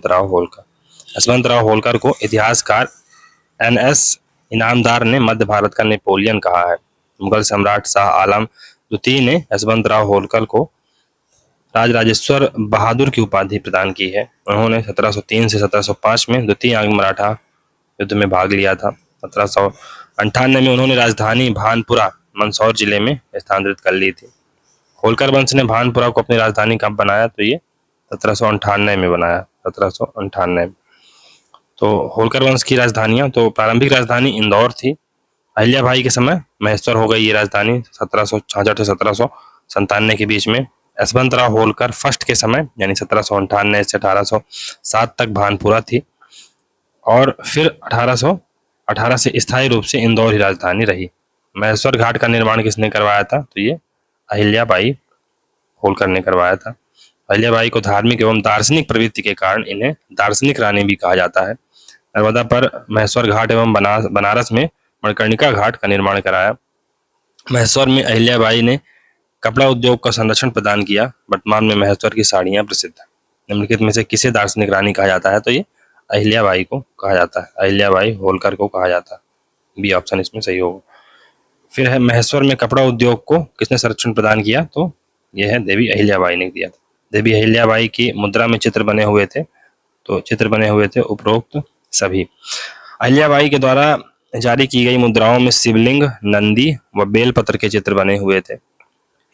राव होलकर को इतिहासकार NS इनामदार ने मध्य भारत का नेपोलियन कहा है। मुगल सम्राट शाह आलम द्वितीय ने यशवंत राव होलकर को राजराजेश्वर बहादुर की उपाधि प्रदान की है। उन्होंने 1703 से 1705 में द्वितीय आंग्ल मराठा युद्ध में भाग लिया था। 1798 में उन्होंने राजधानी भानपुरा मंदसौर जिले में स्थानांतरित कर ली थी। होलकर वंश ने भानपुरा को अपनी राजधानी कब बनाया? तो ये 1798 में बनाया। 1798 तो होलकर वंश की राजधानियां तो प्रारंभिक राजधानी इंदौर थी। अहिल्या भाई के समय महेश्वर हो गई ये राजधानी 1766 से 1797 के बीच में। यशवंत राव होलकर फर्स्ट के समय यानी 1798 से 1807 तक भानपुरा थी और फिर 1818 से स्थायी रूप से इंदौर ही राजधानी रही। महेश्वर घाट का निर्माण किसने करवाया था? तो ये अहिल्याबाई होलकर ने करवाया था। अहिल्याबाई को धार्मिक एवं दार्शनिक प्रवृत्ति के कारण इन्हें दार्शनिक रानी भी कहा जाता है। नर्मदा पर महेश्वर घाट एवं बनारस में मणिकर्णिका घाट का निर्माण कराया। महेश्वर में अहिल्याबाई ने कपड़ा उद्योग का संरक्षण प्रदान किया। वर्तमान में महेश्वर की साड़ियां प्रसिद्ध है। निम्नलिखित में से किसे दार्शनिक रानी कहा जाता है? तो ये अहिल्याबाई को कहा जाता है। अहिल्याबाई होलकर को कहा जाता है। बी ऑप्शन इसमें सही होगा। फिर है महेश्वर में कपड़ा उद्योग को किसने संरक्षण प्रदान किया? तो यह है देवी अहिल्याबाई ने दिया था। देवी अहिल्याबाई की मुद्रा में चित्र बने हुए थे उपरोक्त सभी। अहिल्याबाई के द्वारा जारी की गई मुद्राओं में शिवलिंग, नंदी व बेलपत्र के चित्र बने हुए थे।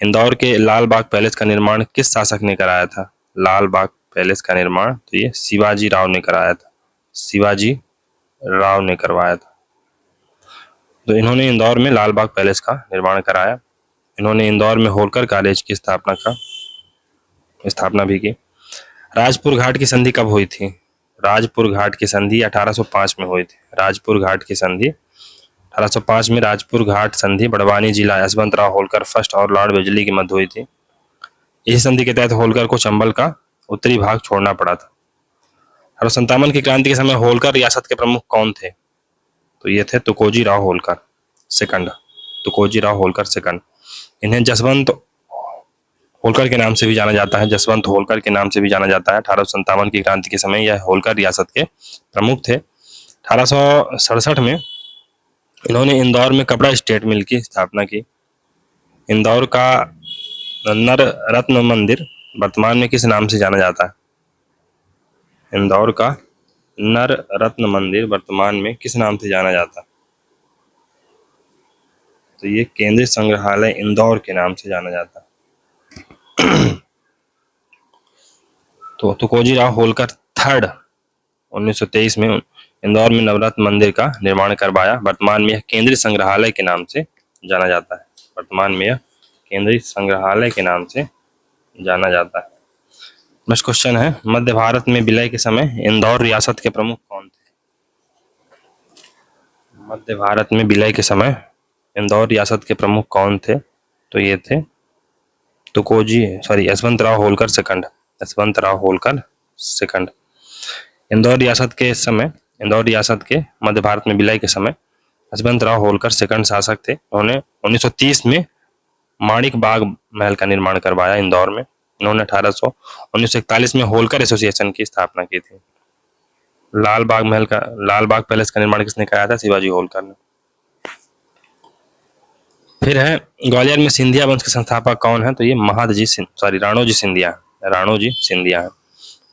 इंदौर के लाल बाग पैलेस का निर्माण किस शासक ने कराया था? लाल बाग पैलेस का निर्माण, तो ये शिवाजी राव ने कराया था, शिवाजी राव ने करवाया था। तो इन्होंने इंदौर में लाल बाग पैलेस का निर्माण कराया। इन्होंने इंदौर में होलकर कॉलेज की स्थापना भी की। राजपुर घाट की संधि कब हुई थी? राजपुर घाट की संधि 1805 में हुई थी। राजपुर घाट की संधि 1805 में राजपुर घाट संधि बड़वानी जिला यशवंतराव होलकर फर्स्ट और लॉर्ड वेलेस्ली के मध्य हुई थी। इस संधि के तहत होलकर को चंबल का उत्तरी भाग छोड़ना पड़ा था। 1857 की क्रांति के समय होलकर रियासत के प्रमुख कौन थे? तो ये थे तुकोजी राव होलकर सेकंड, तुकोजी राव होलकर सेकंड। इन्हें जसवंत होलकर के नाम से भी जाना जाता है, जसवंत होलकर के नाम से भी जाना जाता है। 1857 की क्रांति के समय यह होलकर रियासत के प्रमुख थे। 1867 में इन्होंने इंदौर में कपड़ा स्टेट मिल की स्थापना की। इंदौर का नर रत्न मंदिर वर्तमान में किस नाम से जाना जाता है? इंदौर का नर रत्न मंदिर वर्तमान में किस नाम से जाना जाता है? तो ये केंद्रीय संग्रहालय इंदौर के नाम से जाना जाता है। तो तुकोजी राव होलकर थर्ड 1923 में इंदौर में नवरत्न मंदिर का निर्माण करवाया। वर्तमान में यह केंद्रीय संग्रहालय के नाम से जाना जाता है। वर्तमान में यह केंद्रीय संग्रहालय के नाम से जाना जाता है। नेक्स्ट क्वेश्चन है, मध्य भारत में विलय के समय इंदौर रियासत के प्रमुख कौन थे? मध्य भारत में विलय के समय इंदौर रियासत के प्रमुख कौन थे? तो ये थे यशवंतराव होलकर सेकंड, यशवंतराव होलकर सेकंड। इंदौर रियासत के मध्य भारत में विलय के समय यशवंतराव होलकर सेकंड शासक थे। उन्होंने 1930 में माणिक बाग महल का निर्माण करवाया इंदौर में। इन्होंने 1941 में होलकर एसोसिएशन की स्थापना की थी। लाल बाग पैलेस का निर्माण किसने कराया था? शिवाजी होलकर ने। फिर है, ग्वालियर में सिंधिया वंश के संस्थापक कौन है? तो ये राणोजी सिंधिया है।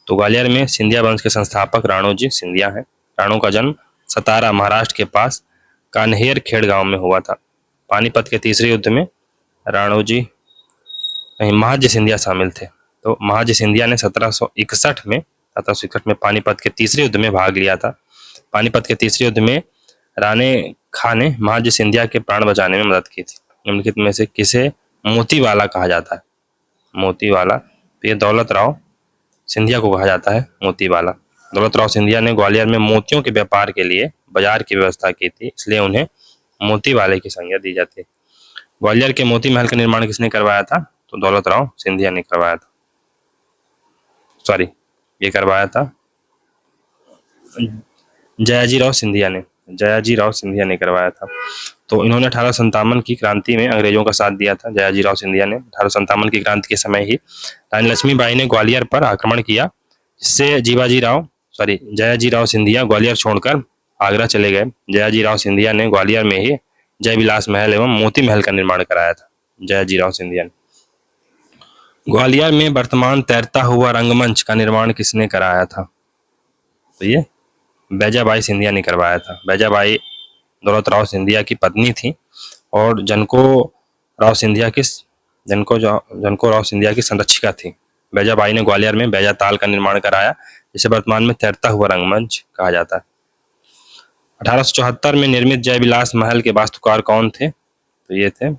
तो ग्वालियर में सिंधिया वंश के संस्थापक राणोजी सिंधिया है। राणो का जन्म सतारा महाराष्ट्र के पास कान्हेर खेड़ गांव में हुआ था। पानीपत के तीसरे युद्ध में महाजी सिंधिया शामिल थे। तो महाजी सिंधिया ने 1761 में पानीपत के तीसरे युद्ध में भाग लिया था। पानीपत के तीसरे युद्ध में राणे खां ने महाजी सिंधिया के प्राण बचाने में मदद की थी। निम्नलिखित में से किसे मोतीवाला कहा जाता है? मोतीवाला, तो ये दौलत राव सिंधिया को कहा जाता है मोतीवाला। दौलत राव सिंधिया ने ग्वालियर में मोतियों के व्यापार के लिए बाजार की व्यवस्था की थी, इसलिए उन्हें मोतीवाले की संज्ञा दी जाती है। ग्वालियर के मोती महल का निर्माण किसने करवाया था? तो दौलत राव सिंधिया ने करवाया था। ये करवाया था जयाजी राव सिंधिया ने करवाया था। तो इन्होंने 1857 की क्रांति में अंग्रेजों का साथ दिया था। जयाजी राव सिंधिया ने 1857 की क्रांति के समय ही रानी लक्ष्मीबाई ने ग्वालियर पर आक्रमण किया, जिससे जयाजी राव सिंधिया ग्वालियर छोड़कर आगरा चले गए। जयाजी राव सिंधिया ने ग्वालियर में ही जय विलास महल एवं मोती महल का निर्माण कराया था। जयाजी राव सिंधिया ने। ग्वालियर में वर्तमान तैरता हुआ रंगमंच का निर्माण किसने कराया था? तो ये बैजाबाई सिंधिया ने करवाया था। बैजाबाई दौलत राव सिंधिया की पत्नी थी और जनको राव सिंधिया की संरक्षिका थी। बैजाबाई ने ग्वालियर में बैजा ताल का निर्माण कराया, जिसे वर्तमान में तैरता हुआ रंगमंच कहा जाता है। 1874 में निर्मित जय विलास महल के वास्तुकार कौन थे? तो ये थे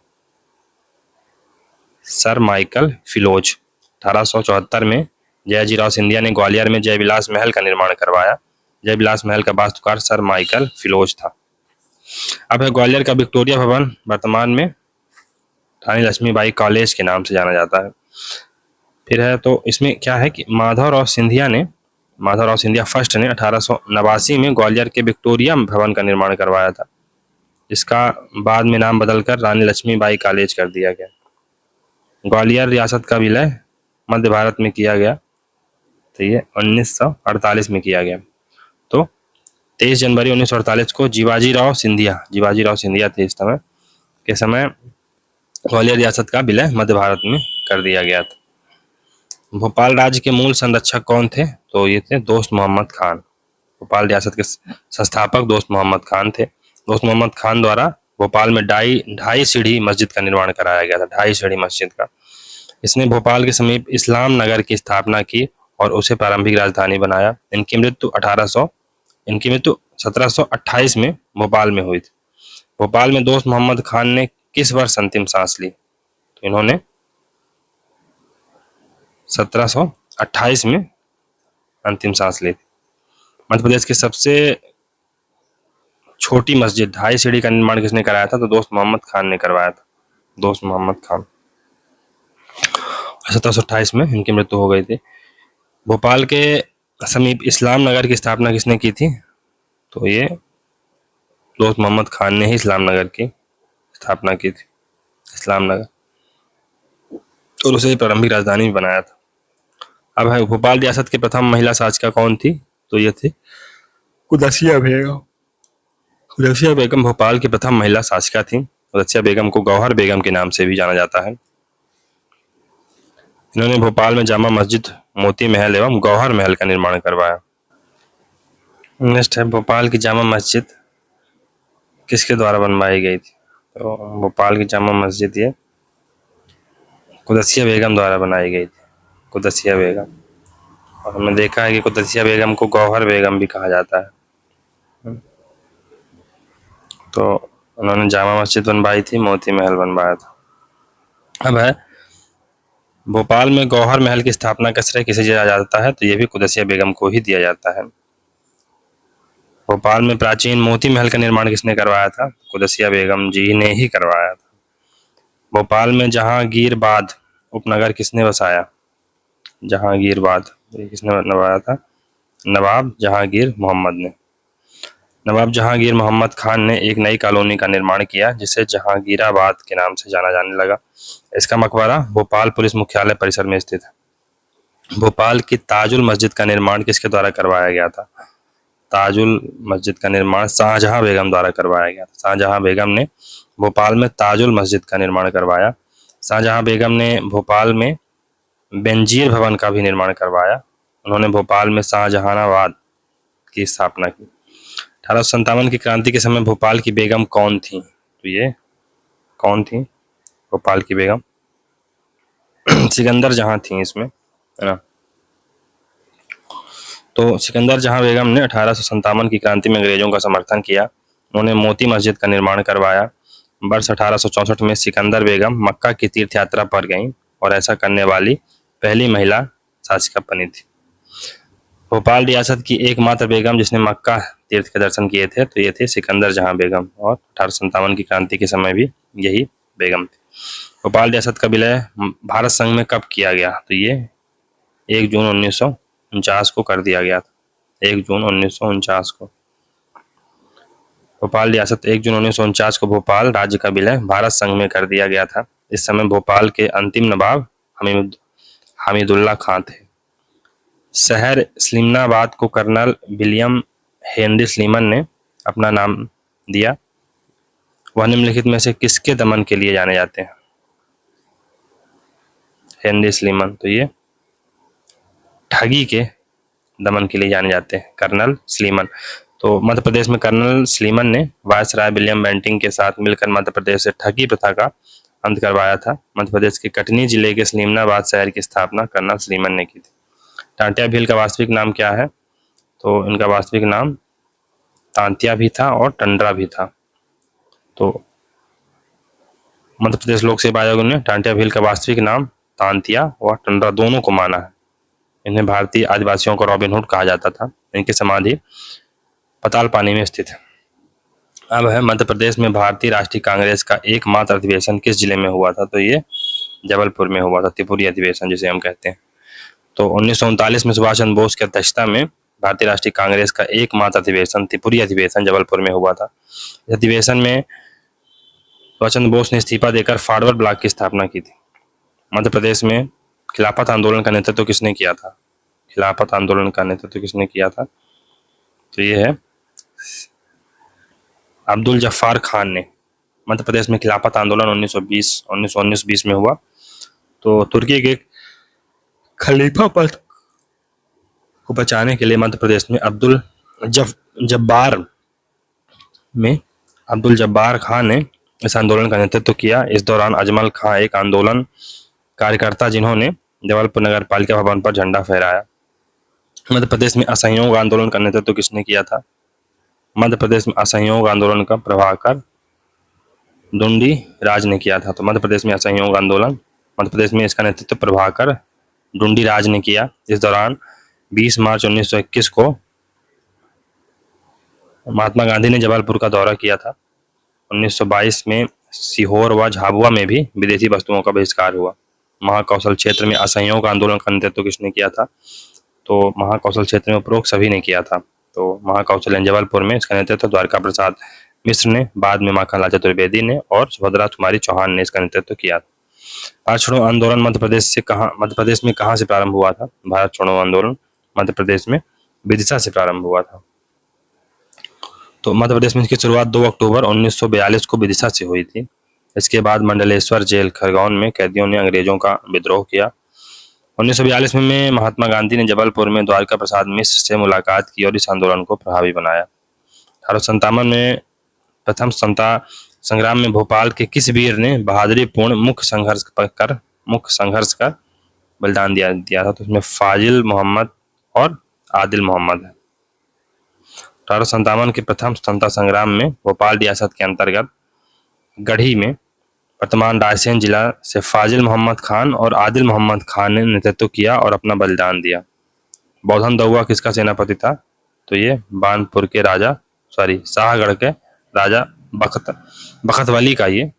सर माइकल फिलोज। 1874 में जयाजी राव सिंधिया ने ग्वालियर में जय विलास महल का निर्माण करवाया। जय विलास महल का वास्तुकार सर माइकल फिलोज था। अब है ग्वालियर का विक्टोरिया भवन, वर्तमान में रानी लक्ष्मीबाई कॉलेज के नाम से जाना जाता है। फिर है, तो इसमें क्या है कि माधवराव सिंधिया फर्स्ट ने 1889 में ग्वालियर के विक्टोरिया भवन का निर्माण करवाया था, जिसका बाद में नाम बदलकर रानी लक्ष्मीबाई कॉलेज कर दिया गया। ग्वालियर रियासत का विलय मध्य भारत में किया गया, तो ये 1948 में किया गया। तो 23 जनवरी 1948 को जीवाजी राव सिंधिया थे इस समय ग्वालियर रियासत का विलय मध्य भारत में कर दिया गया था। भोपाल राज्य के मूल संरक्षक कौन थे? तो ये थे दोस्त मोहम्मद खान। भोपाल रियासत के संस्थापक दोस्त मोहम्मद खान थे। दोस्त मोहम्मद खान द्वारा भोपाल में ढाई सीढ़ी मस्जिद का निर्माण कराया गया था। ढाई सीढ़ी मस्जिद का। इसने भोपाल के समीप इस्लाम नगर की स्थापना की और उसे प्रारंभिक राजधानी बनाया। इनकी मृत्यु 1728 में भोपाल में हुई थी। भोपाल में दोस्त मोहम्मद खान ने किस वर्ष अंतिम सांस ली? तो इन्होंने 1728 में अंतिम सांस ली थी। मध्य प्रदेश की सबसे छोटी मस्जिद 2.5 सीढ़ी का निर्माण किसने कराया था? तो दोस्त मोहम्मद खान ने करवाया था। दोस्त मोहम्मद खान। 1728 में इनकी मृत्यु हो गई थी। भोपाल के समीप इस्लाम नगर की स्थापना किसने की थी? तो ये दोस्त मोहम्मद खान ने ही इस्लाम नगर की स्थापना की थी। इस्लाम नगर, और उसे प्रारंभिक राजधानी भी बनाया था। अब है भोपाल रियासत की प्रथम महिला शासिका कौन थी? तो ये थी कुदसिया बेगम। कुदसिया बेगम भोपाल की प्रथम महिला शासिका थी। कुदसिया बेगम को गौहर बेगम के नाम से भी जाना जाता है। इन्होंने भोपाल में जामा मस्जिद, मोती महल एवं गौहर महल का निर्माण करवाया। नेक्स्ट है भोपाल की जामा मस्जिद किसके द्वारा बनवाई गई थी? तो भोपाल की जामा मस्जिद ये कुदसिया बेगम द्वारा बनाई गई थी। कुदसिया बेगम। और हमने देखा है कि कुदसिया बेगम को गौहर बेगम भी कहा जाता है। तो उन्होंने जामा मस्जिद बनवाई थी, मोती महल बनवाया था। अब है भोपाल में गौहर महल की स्थापना का श्रेय किसे दिया जाता है? तो ये भी कुदसिया बेगम को ही दिया जाता है। भोपाल में प्राचीन मोती महल का निर्माण किसने करवाया था? कुदसिया बेगम जी ने ही करवाया था। भोपाल में जहांगीरबाद उपनगर किसने बसाया? जहांगीरबाद किसने बनवाया था? नवाब जहांगीर मोहम्मद ने। नवाब जहांगीर मोहम्मद खान ने एक नई कॉलोनी का निर्माण किया जिसे जहांगीराबाद के नाम से जाना जाने लगा। इसका मकबरा भोपाल पुलिस मुख्यालय परिसर में स्थित है। भोपाल की ताजुल मस्जिद का निर्माण किसके द्वारा करवाया गया था? ताजुल मस्जिद का निर्माण शाहजहां बेगम द्वारा करवाया गया था। शाहजहां बेगम ने भोपाल में ताजुल मस्जिद का निर्माण करवाया। शाहजहां बेगम ने भोपाल में बेनजीर भवन का भी निर्माण करवाया। उन्होंने भोपाल में शाहजहानाबाद की स्थापना की। 1857 की क्रांति के समय भोपाल की बेगम कौन थी? तो ये कौन थी भोपाल की बेगम? सिकंदर जहां थी इसमें, है ना। तो सिकंदर जहां बेगम ने 1857 की क्रांति में अंग्रेजों का समर्थन किया। उन्होंने मोती मस्जिद का निर्माण करवाया। वर्ष 1864 में सिकंदर बेगम मक्का की तीर्थ यात्रा पर गईं और ऐसा करने वाली पहली महिला शासिका बनी थी। भोपाल रियासत की एकमात्र बेगम जिसने मक्का तीर्थ के दर्शन किए थे तो ये थे सिकंदर जहां बेगम, और 1857 की क्रांति के समय भी यही बेगम थी। भोपाल रियासत का विलय भारत संघ में कब किया गया? तो ये 1 जून 1949 को कर दिया गया था। 1 जून 1949 को भोपाल रियासत 1 जून 1949 को भोपाल राज्य का विलय भारत संघ में कर दिया गया था। इस समय भोपाल के अंतिम नवाब हमीदुल्ला खां थे। शहर स्लीमनाबाद को कर्नल विलियम हेनरी स्लीमन ने अपना नाम दिया। वह निम्नलिखित में से किसके दमन के लिए जाने जाते हैं? हेनरी स्लीमन, तो ये ठगी के दमन के लिए जाने जाते हैं, कर्नल स्लीमन। तो मध्य प्रदेश में कर्नल स्लीमन ने वायसराय विलियम बेंटिंक के साथ मिलकर मध्य प्रदेश से ठगी प्रथा का अंत करवाया था। मध्य प्रदेश के कटनी जिले के स्लीमनाबाद शहर की स्थापना कर्नल स्लीमन ने की थी। टांटिया भील का वास्तविक नाम क्या है? तो इनका वास्तविक नाम तांतिया भी था और टंडरा भी था। तो मध्य प्रदेश लोक सेवा आयोग ने टांटिया भील का वास्तविक नाम तांतिया और टंडरा दोनों को माना है। इन्हें भारतीय आदिवासियों को रॉबिनहुड कहा जाता था। इनकी समाधि पताल पानी में स्थित है। अब है मध्य प्रदेश में भारतीय राष्ट्रीय कांग्रेस का एकमात्र अधिवेशन किस जिले में हुआ था? तो ये जबलपुर में हुआ था, त्रिपुरी अधिवेशन जिसे हम कहते हैं। तो 1939 में सुभाष चंद्र बोस की अध्यक्षता में भारतीय राष्ट्रीय कांग्रेस का एकमात्र अधिवेशन त्रिपुरी अधिवेशन जबलपुर में हुआ था। इस अधिवेशन में सुभाष चंद्र बोस ने इस्तीफा देकर फॉरवर्ड ब्लॉक की स्थापना की थी। मध्य प्रदेश में खिलाफत आंदोलन का नेतृत्व किसने किया था? खिलाफत आंदोलन का नेतृत्व किसने किया था? तो ये है अब्दुल जफ्फार खान ने। मध्य प्रदेश में खिलाफत आंदोलन 1919-20 में हुआ। तो तुर्की के खलीफा पद को बचाने के लिए मध्य प्रदेश में अब्दुल जब्बार खान ने इस आंदोलन का नेतृत्व किया। इस दौरान अजमल खां एक आंदोलन कार्यकर्ता जिन्होंने जबलपुर नगर पालिका भवन पर झंडा फहराया। मध्य प्रदेश में असहयोग आंदोलन का नेतृत्व किसने किया था? मध्य प्रदेश में असहयोग आंदोलन का प्रभाकर ढूंढी राज ने किया था। तो मध्य प्रदेश में असहयोग आंदोलन, मध्य प्रदेश में इसका नेतृत्व प्रभाकर ढूंढी राज ने किया। इस दौरान 20 मार्च 1921 को महात्मा गांधी ने जबलपुर का दौरा किया था। 1922 में सीहोर व झाबुआ में भी विदेशी वस्तुओं का बहिष्कार हुआ। महाकौशल क्षेत्र में असहयोग आंदोलन का नेतृत्व किसने किया था? तो महाकौशल क्षेत्र में उपरोक्त सभी ने किया था। तो महाकौशल जबलपुर में इसका नेतृत्व द्वारका प्रसाद मिश्र ने, बाद में माखनलाल चतुर्वेदी ने और सुभद्रा कुमारी चौहान ने इसका नेतृत्व किया। भारत छोड़ो आंदोलन मध्य प्रदेश में कहाँ से प्रारंभ हुआ था? भारत छोड़ो आंदोलन मध्य प्रदेश में विदिशा से प्रारंभ हुआ था। तो मध्य प्रदेश में इसकी शुरुआत 2 अक्टूबर 1942 को विदिशा से हुई थी। इसके बाद मंडलेश्वर जेल खरगोन में कैदियों ने अंग्रेजों का विद्रोह किया। 1942 में महात्मा गांधी ने जबलपुर में द्वारका प्रसाद मिश्र से मुलाकात की और इस आंदोलन को प्रभावी बनाया। 1857 में प्रथम स्वतंत्रता संग्राम में भोपाल के किस वीर ने बहादुरीपूर्ण मुख्य संघर्ष कर बलिदान दिया था? तो इसमें फाजिल मोहम्मद और आदिल मोहम्मद है। 1857 के प्रथम स्वतंत्रता संग्राम में भोपाल रियासत के अंतर्गत गढ़ी में वर्तमान रायसेन जिला से फाजिल मोहम्मद खान और आदिल मोहम्मद खान ने नेतृत्व किया और अपना बलिदान दिया। बौधन दउआ किसका सेनापति था? तो ये बानपुर के राजा शाहगढ़ के राजा बखतवली का ये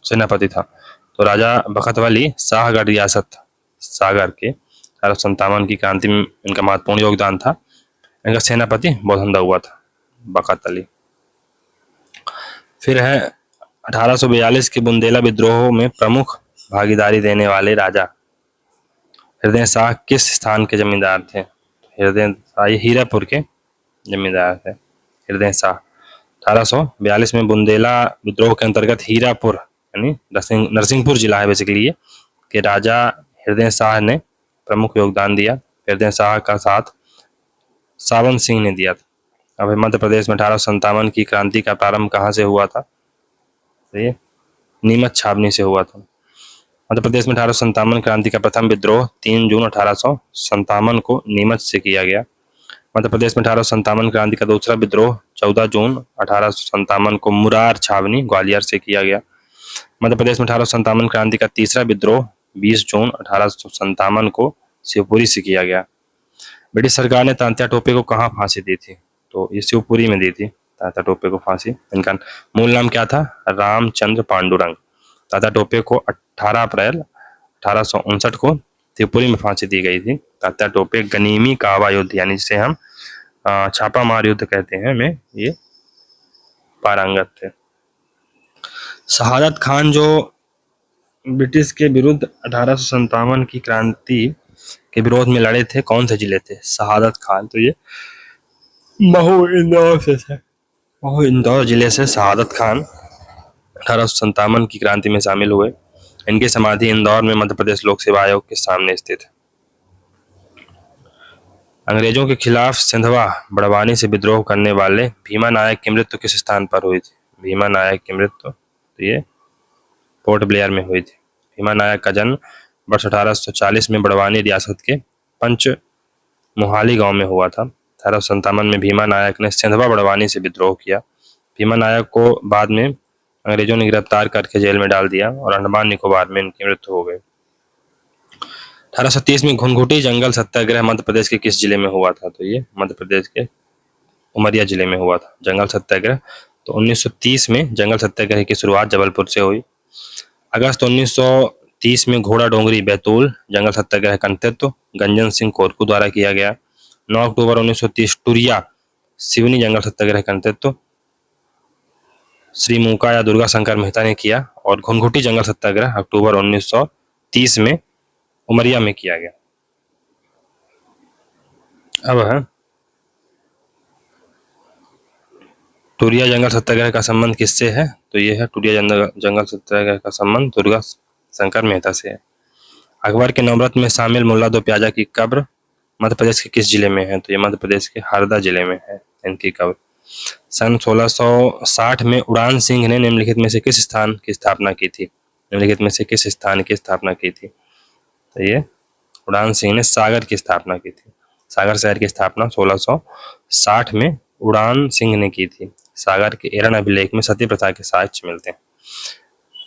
सेनापति था। तो राजा बखतवली शाहगढ़ रियासत सागर के 1857 की क्रांति में इनका महत्वपूर्ण योगदान था। इनका सेनापति बौधन दउआ था, बखत अली। फिर है 1842 के बुंदेला विद्रोह में प्रमुख भागीदारी देने वाले राजा हृदय शाह किस स्थान के जमींदार थे? हृदय शाह हीरापुर के जमींदार थे हृदय शाह। 1842 में बुंदेला विद्रोह के अंतर्गत हीरापुर यानी नरसिंहपुर जिला है बेसिकली ये, के राजा हृदय शाह ने प्रमुख योगदान दिया। हृदय शाह का साथ सावन सिंह ने दिया था। अब मध्य प्रदेश में 1857 की क्रांति का प्रारंभ कहाँ से हुआ था? तो ये नीमच छावनी से हुआ था। मध्य प्रदेश में 1857 क्रांति का प्रथम विद्रोह 3 जून 1857 को नीमच से किया गया। मध्य प्रदेश में 1857 क्रांति का दूसरा विद्रोह 14 जून 1857 को मुरार छावनी ग्वालियर से किया गया। मध्य प्रदेश में 1857 क्रांति का तीसरा विद्रोह 20 जून 1857 को शिवपुरी से किया गया। ब्रिटिश सरकार ने तात्या टोपे को कहाँ फांसी दी थी? तो ये शिवपुरी में दी थी तात्या टोपे को फांसी। इनका मूल नाम क्या था? रामचंद्र पांडुरंग। तात्या टोपे को 18 अप्रैल 1859 को शिवपुरी में फांसी दी गई थी। तात्या टोपे गनीमी कावा युद्ध यानी जिसे हम छापा मार युद्ध कहते हैं में ये पारंगत थे। शहादत खान जो ब्रिटिश के विरुद्ध 1857 की क्रांति के विरोध में लड़े थे, कौन से जिले थे? शहादत खान तो ये महू इंदौर जिले से शहादत खान 1857 की क्रांति में शामिल हुए। इनकी समाधि इंदौर में मध्य प्रदेश लोक सेवा आयोग के सामने स्थित है। अंग्रेजों के खिलाफ सिंधवा बड़वानी से विद्रोह करने वाले भीमा नायक की मृत्यु किस स्थान पर हुई थी? भीमा नायक की मृत्यु तो ये पोर्ट ब्लेयर में हुई थी। भीमा नायक का जन्म वर्ष 1840 में बड़वानी रियासत के पंच मोहाली गांव में हुआ था। 1857 में भीमा नायक ने सिंधवा बड़वानी से विद्रोह किया। भीमा नायक को बाद में अंग्रेजों ने गिरफ्तार करके जेल में डाल दिया और अंडमान निकोबार में इनकी मृत्यु हो गई। 1830 में घुनघुटी जंगल सत्याग्रह मध्य प्रदेश के किस जिले में हुआ था? तो ये मध्य प्रदेश के उमरिया जिले में हुआ था जंगल सत्याग्रह। तो 1930 में जंगल सत्याग्रह की शुरुआत जबलपुर से हुई। अगस्त 1930 में घोड़ा डोंगरी बैतूल जंगल सत्याग्रह का नेतृत्व गंजन सिंह कोरकू द्वारा किया गया। 9 अक्टूबर 1930 टुरिया सिवनी जंगल सत्याग्रह का नेतृत्व श्री मूका या दुर्गा शंकर मेहता ने किया। और घुनघुटी जंगल सत्याग्रह अक्टूबर 1930 में उमरिया में किया गया। अब है टुरिया जंगल सत्याग्रह का संबंध किससे है? तो ये है टुरिया जंगल सत्याग्रह का संबंध दुर्गा शंकर मेहता से है। अकबर के नवरत्न में शामिल मुल्ला दो प्याजा की कब्र मध्य प्रदेश के किस जिले में है? तो ये मध्य प्रदेश के हरदा जिले में है इनकी कब्र। सन 1660 में उड़ान सिंह ने निम्नलिखित में से किस स्थान की स्थापना की थी? निम्नलिखित में से किस स्थान की स्थापना की थी? तो ये उड़ान सिंह ने सागर की स्थापना की थी। सागर शहर की स्थापना 1660 में उड़ान सिंह ने की थी। सागर के एरन अभिलेख में सती प्रथा के साक्ष्य मिलते हैं।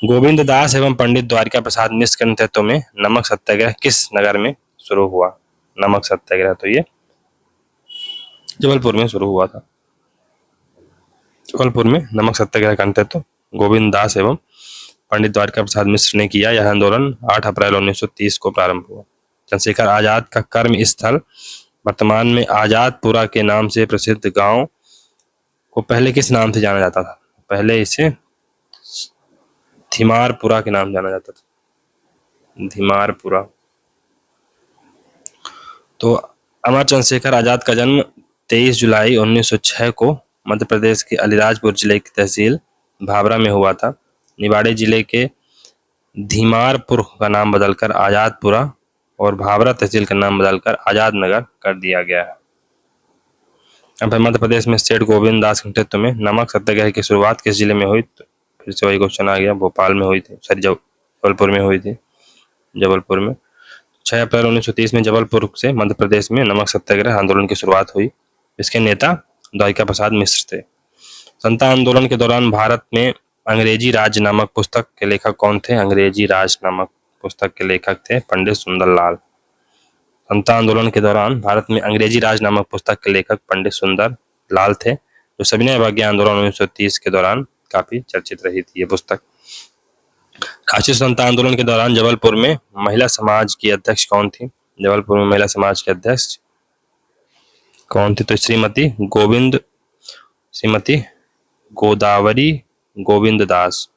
गोविंद दास एवं पंडित द्वारिका प्रसाद मिश्र के नेतृत्व में नमक सत्याग्रह किस नगर में शुरू हुआ? नमक सत्याग्रह तो ये जबलपुर में शुरू हुआ था। जबलपुर में नमक सत्याग्रह का नेतृत्व गोविंद दास एवं पंडित द्वारिका प्रसाद मिश्र ने किया। यह आंदोलन 8 अप्रैल 1930 को प्रारंभ हुआ। चंद्रशेखर आजाद का कर्म स्थल वर्तमान में आजादपुरा के नाम से प्रसिद्ध गांव को पहले किस नाम से जाना जाता था? पहले इसे धीमारपुरा के नाम जाना जाता था। धीमारपुरा। तो अमर चंद्रशेखर आजाद का जन्म 23 जुलाई 1906 को मध्य प्रदेश के अलीराजपुर जिले की तहसील भाभरा में हुआ था। निवाड़ी जिले के धीमारपुर का नाम बदलकर आजादपुरा और भाभरा तहसील का नाम बदलकर आजाद नगर कर दिया गया है। अब मध्य प्रदेश में सेठ गोविंद दास के नेतृत्व में नमक सत्याग्रह की शुरुआत किस जिले में हुई? तो फिर से वही क्वेश्चन आ गया, भोपाल में हुई थी, सॉरी जबलपुर में हुई थी। जबलपुर में 6 अप्रैल 1930 में जबलपुर से मध्य प्रदेश में नमक सत्याग्रह आंदोलन की शुरुआत हुई। इसके नेता द्वारिका प्रसाद मिश्र थे। जनता आंदोलन के दौरान भारत में अंग्रेजी राज नामक पुस्तक के लेखक कौन थे? अंग्रेजी राज नामक पुस्तक के लेखक थे पंडित सुंदरलाल। जनता आंदोलन के दौरान भारत में अंग्रेजी राज नामक पुस्तक के लेखक पंडित सुंदर लाल थे, जो सविनय अवज्ञा आंदोलन 1930 के दौरान काफी चर्चित रही थी ये पुस्तक। राष्ट्रीय स्वतंत्रता आंदोलन के दौरान जबलपुर में महिला समाज की अध्यक्ष कौन थी? जबलपुर में महिला समाज की अध्यक्ष कौन थी? तो श्रीमती गोदावरी गोविंद दास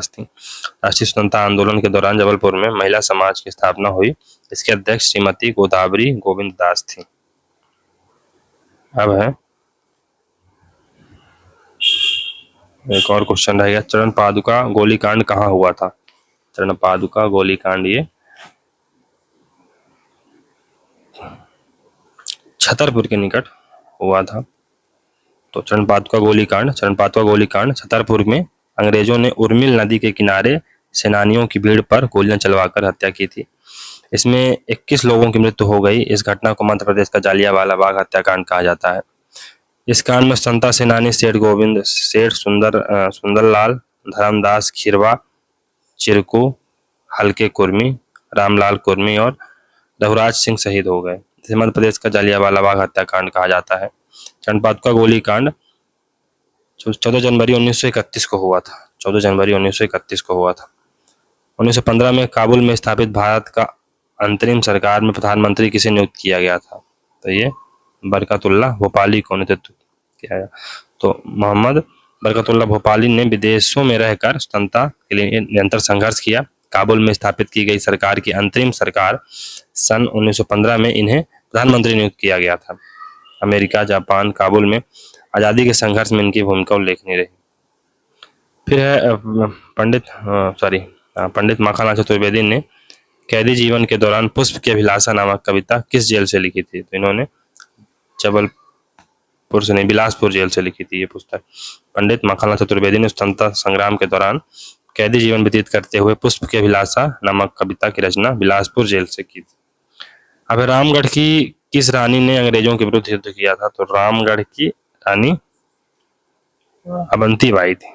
थी। राष्ट्रीय स्वतंत्रता आंदोलन के दौरान जबलपुर में महिला समाज की स्थापना हुई। इसके अध्यक्ष श्रीमती गोदावरी गोविंद दास थी। अब है एक और क्वेश्चन रहेगा, चरण पादुका गोलीकांड कहाँ हुआ था? चरण पादुका गोलीकांड ये छतरपुर के निकट हुआ था। तो चरण पादुका गोलीकांड छतरपुर में अंग्रेजों ने उर्मिल नदी के किनारे सेनानियों की भीड़ पर गोलियां चलवाकर हत्या की थी। इसमें 21 लोगों की मृत्यु हो गई। इस घटना को मध्य प्रदेश का जालियांवाला बाग हत्याकांड कहा जाता है। इस कांड में स्वतंत्रता सेनानी सेठ सुंदरलाल, धर्मदास खीरवा, चिरकू, हल्के कुर्मी, रामलाल कुर्मी और रघुराज सिंह शहीद हो गए। इसे मध्य प्रदेश का जालियांवाला बाग हत्याकांड कहा जाता है। चरण पादुका गोलीकांड 14 जनवरी 1931 को हुआ था। 14 जनवरी 1931 को हुआ था। 1915 में काबुल में स्थापित भारत का अंतरिम सरकार में प्रधानमंत्री किसे नियुक्त किया गया था? तो ये बरकतुल्लाह भोपाली को नेतृत्व किया गया। तो मोहम्मद बरकतुल्लाह भोपाली ने विदेशों में रहकर स्वतंत्रता के लिए निरंतर संघर्ष किया। काबुल में स्थापित की गई सरकार की अंतरिम सरकार सन 1915 में इन्हें प्रधानमंत्री नियुक्त किया गया था। अमेरिका, जापान, काबुल में आज़ादी के संघर्ष में इनकी भूमिका उल्लेखनीय रही। फिर है पंडित माखनलाल चतुर्वेदी ने कैदी जीवन के दौरान पुष्प की अभिलाषा नामक कविता किस जेल से लिखी थी? तो इन्होंने बिलासपुर जेल से लिखी थी ये पुस्तक। पंडित माखनलाल चतुर्वेदी ने स्वतंत्रता संग्राम के दौरान कैदी जीवन व्यतीत करते हुए पुष्प की अभिलाषा नामक कविता की रचना बिलासपुर जेल से की थी। अब रामगढ़ की किस रानी ने अंग्रेजों के विरुद्ध युद्ध किया था? तो रामगढ़ की रानी अवंती बाई थी।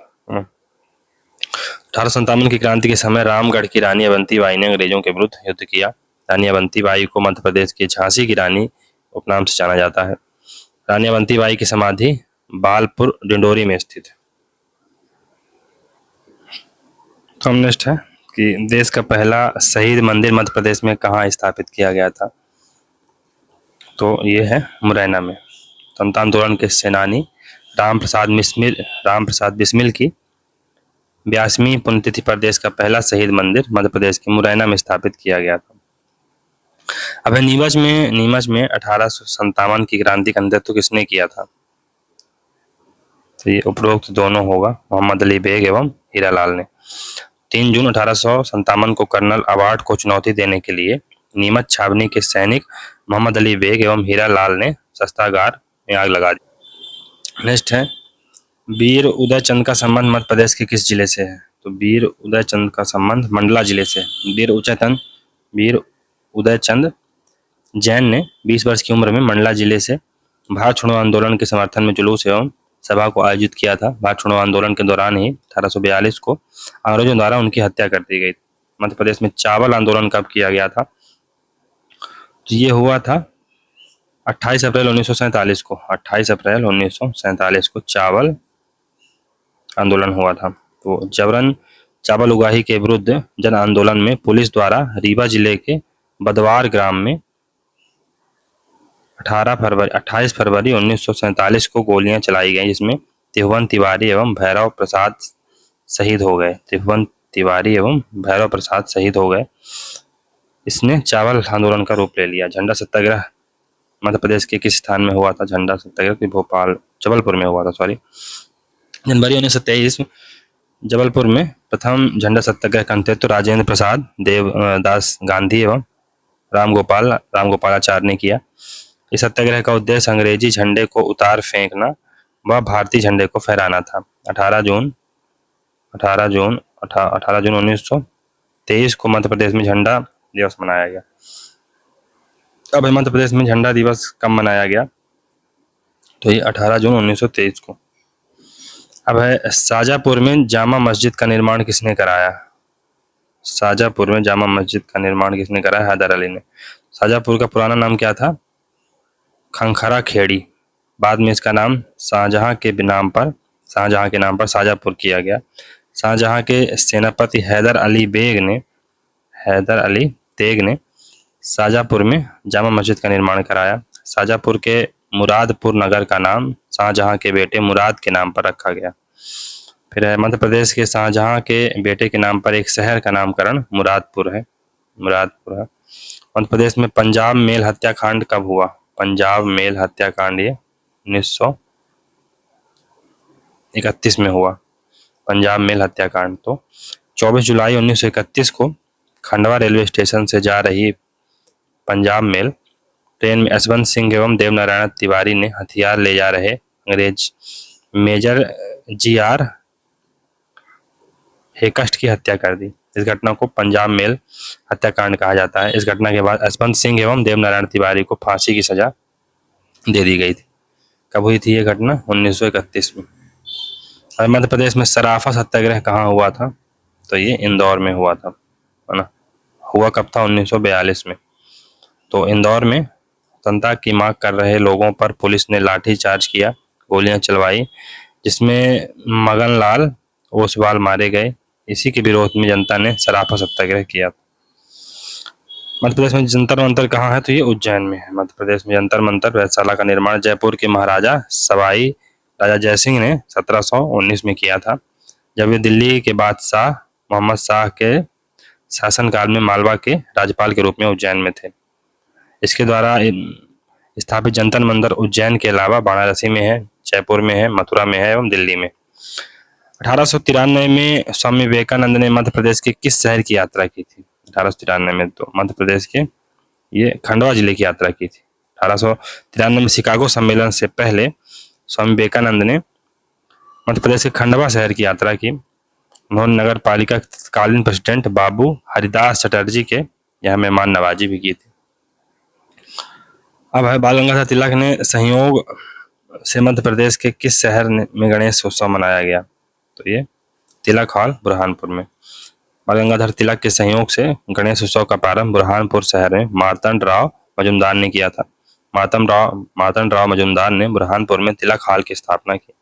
1857 की क्रांति के समय रामगढ़ की रानी अवंती बाई ने अंग्रेजों के विरुद्ध युद्ध किया। रानी अवंती बाई को मध्य प्रदेश की झांसी की रानी उपनाम से जाना जाता है। रानी अवंती बाई की समाधि बालपुर डिंडोरी में स्थित है। तो हम नेक्स्ट है कि देश का पहला शहीद मंदिर मध्य प्रदेश में कहाँ स्थापित किया गया था? तो ये है मुरैना में। स्वतंत्रता आंदोलन के सेनानी राम प्रसाद बिस्मिल की 82वीं पुण्यतिथि पर देश का पहला शहीद मंदिर मध्य प्रदेश के मुरैना में स्थापित किया गया था। अब नीमच में 1857 की क्रांति का नेतृत्व किसने किया था? तो ये उपरोक्त दोनों होगा, मोहम्मद अली बेग एवं हीरालाल ने। 3 जून 1857 को कर्नल अवार्ड को चुनौती देने के लिए नीमच छावनी के सैनिक मोहम्मद अली बेग एवं हीरालाल ने शस्त्रागार में आग लगा दी। नेक्स्ट है वीर उदय चंद का संबंध मध्य प्रदेश के किस जिले से है? तो वीर उदय चंद का संबंध मंडला जिले से है। वीर उदय चंद जैन ने 20 वर्ष की उम्र में मंडला जिले से भारत छोड़ो आंदोलन के समर्थन में जुलूस एवं सभा को आयोजित किया था। भारत छोड़ो आंदोलन के दौरान ही 1842 को अंग्रेजों द्वारा उनकी हत्या कर दी गई। मध्य प्रदेश में चावल आंदोलन कब किया गया था? तो ये हुआ था 28 अप्रैल 1947 को। 28 अप्रैल 1947 को चावल आंदोलन हुआ था। तो जबरन चावल उगाही के विरुद्ध जन आंदोलन में पुलिस द्वारा रीवा जिले के बदवार ग्राम में 28 फरवरी 1947 को गोलियां चलाई गई, जिसमें त्रिभुवन तिवारी एवं भैरव प्रसाद शहीद हो गए। त्रिभुवन तिवारी एवं भैरव प्रसाद शहीद हो गए। इसने चावल आंदोलन का रूप ले लिया। झंडा सत्याग्रह मध्य प्रदेश के किस स्थान में हुआ था? झंडा सत्याग्रह भोपाल जबलपुर में हुआ था। जनवरी 1923 जबलपुर में प्रथम झंडा सत्याग्रह का नेतृत्व राजेंद्र प्रसाद देवदास गांधी एवं रामगोपालाचार्य ने किया। इस सत्याग्रह का उद्देश्य अंग्रेजी झंडे को उतार फेंकना व भारतीय झंडे को फहराना था। 18 जून 1923 को मध्य प्रदेश में झंडा दिवस मनाया गया। अब मध्य प्रदेश में झंडा दिवस कब मनाया गया? तो ये 18 जून 1923 को। अब है शाजापुर में जामा मस्जिद का निर्माण किसने कराया? शाजापुर में जामा मस्जिद का निर्माण किसने कराया? हैदर अली ने। शाजापुर का पुराना नाम क्या था? खंखरा खेड़ी। बाद में इसका नाम शाहजहां के नाम पर शाजापुर किया गया। शाहजहां के सेनापति हैदर अली तेग ने शाजापुर में जामा मस्जिद का निर्माण कराया। शाजापुर के मुरादपुर नगर का नाम शाहजहां के बेटे मुराद के नाम पर रखा गया। फिर है मध्य प्रदेश के शाहजहां के बेटे के नाम पर एक शहर का नामकरण मुरादपुर है। मध्य प्रदेश में पंजाब मेल हत्याकांड कब हुआ? पंजाब मेल हत्याकांड ये 1931 में हुआ। पंजाब मेल हत्याकांड। तो 24 जुलाई 1931 को खंडवा रेलवे स्टेशन से जा रही पंजाब मेल ट्रेन में यशवंत सिंह एवं देवनारायण तिवारी ने हथियार ले जा रहे अंग्रेज मेजर GR हेकस्ट की हत्या कर दी। इस घटना को पंजाब मेल हत्याकांड कहा जाता है। इस घटना के बाद यशवंत सिंह एवं देवनारायण तिवारी को फांसी की सजा दे दी गई थी। कब हुई थी ये घटना? 1931 में। और मध्य प्रदेश में सराफा सत्याग्रह कहाँ हुआ था? तो ये इंदौर में हुआ था, है ना। हुआ कब था? 1942 में। तो इंदौर में स्वतंत्रता की मांग कर रहे लोगों पर पुलिस ने लाठीचार्ज किया, गोलियां चलवाई, जिसमें मगनलाल ओसवाल मारे गए। इसी के विरोध में जनता ने सराफा सत्याग्रह किया। मध्य प्रदेश में जंतर मंतर कहाँ है? तो ये उज्जैन में है। मध्य प्रदेश में जंतर मंतर वेधशाला का निर्माण जयपुर के महाराजा सवाई राजा जयसिंह ने 1719 में किया था, जब वे दिल्ली के बादशाह मोहम्मद शाह के शासनकाल में मालवा के राज्यपाल के रूप में उज्जैन में थे। इसके द्वारा स्थापित जंतर मंतर उज्जैन के अलावा वाराणसी में है, जयपुर में है, मथुरा में है एवं दिल्ली में। 1893 में स्वामी विवेकानंद ने मध्य प्रदेश के किस शहर की यात्रा की थी? 1893 में तो मध्य प्रदेश के ये खंडवा जिले की यात्रा की थी। 1893 में शिकागो सम्मेलन से पहले स्वामी विवेकानंद ने मध्य प्रदेश के खंडवा शहर की यात्रा की। उन्होंने नगर पालिका तत्कालीन प्रेसिडेंट बाबू हरिदास चटर्जी के यहाँ मेहमान नवाजी भी की थी। अब है बाल गंगाधर तिलक ने संयोग से मध्य प्रदेश के किस शहर में गणेश उत्सव मनाया गया? तो ये तिलक हॉल बुरहानपुर में। बाल गंगाधर तिलक के सहयोग से गणेश उत्सव का प्रारंभ बुरहानपुर शहर में मार्तंड राव मजुमदार ने किया था। मार्तंड राव मजुमदार ने बुरहानपुर में तिलक हॉल की स्थापना की।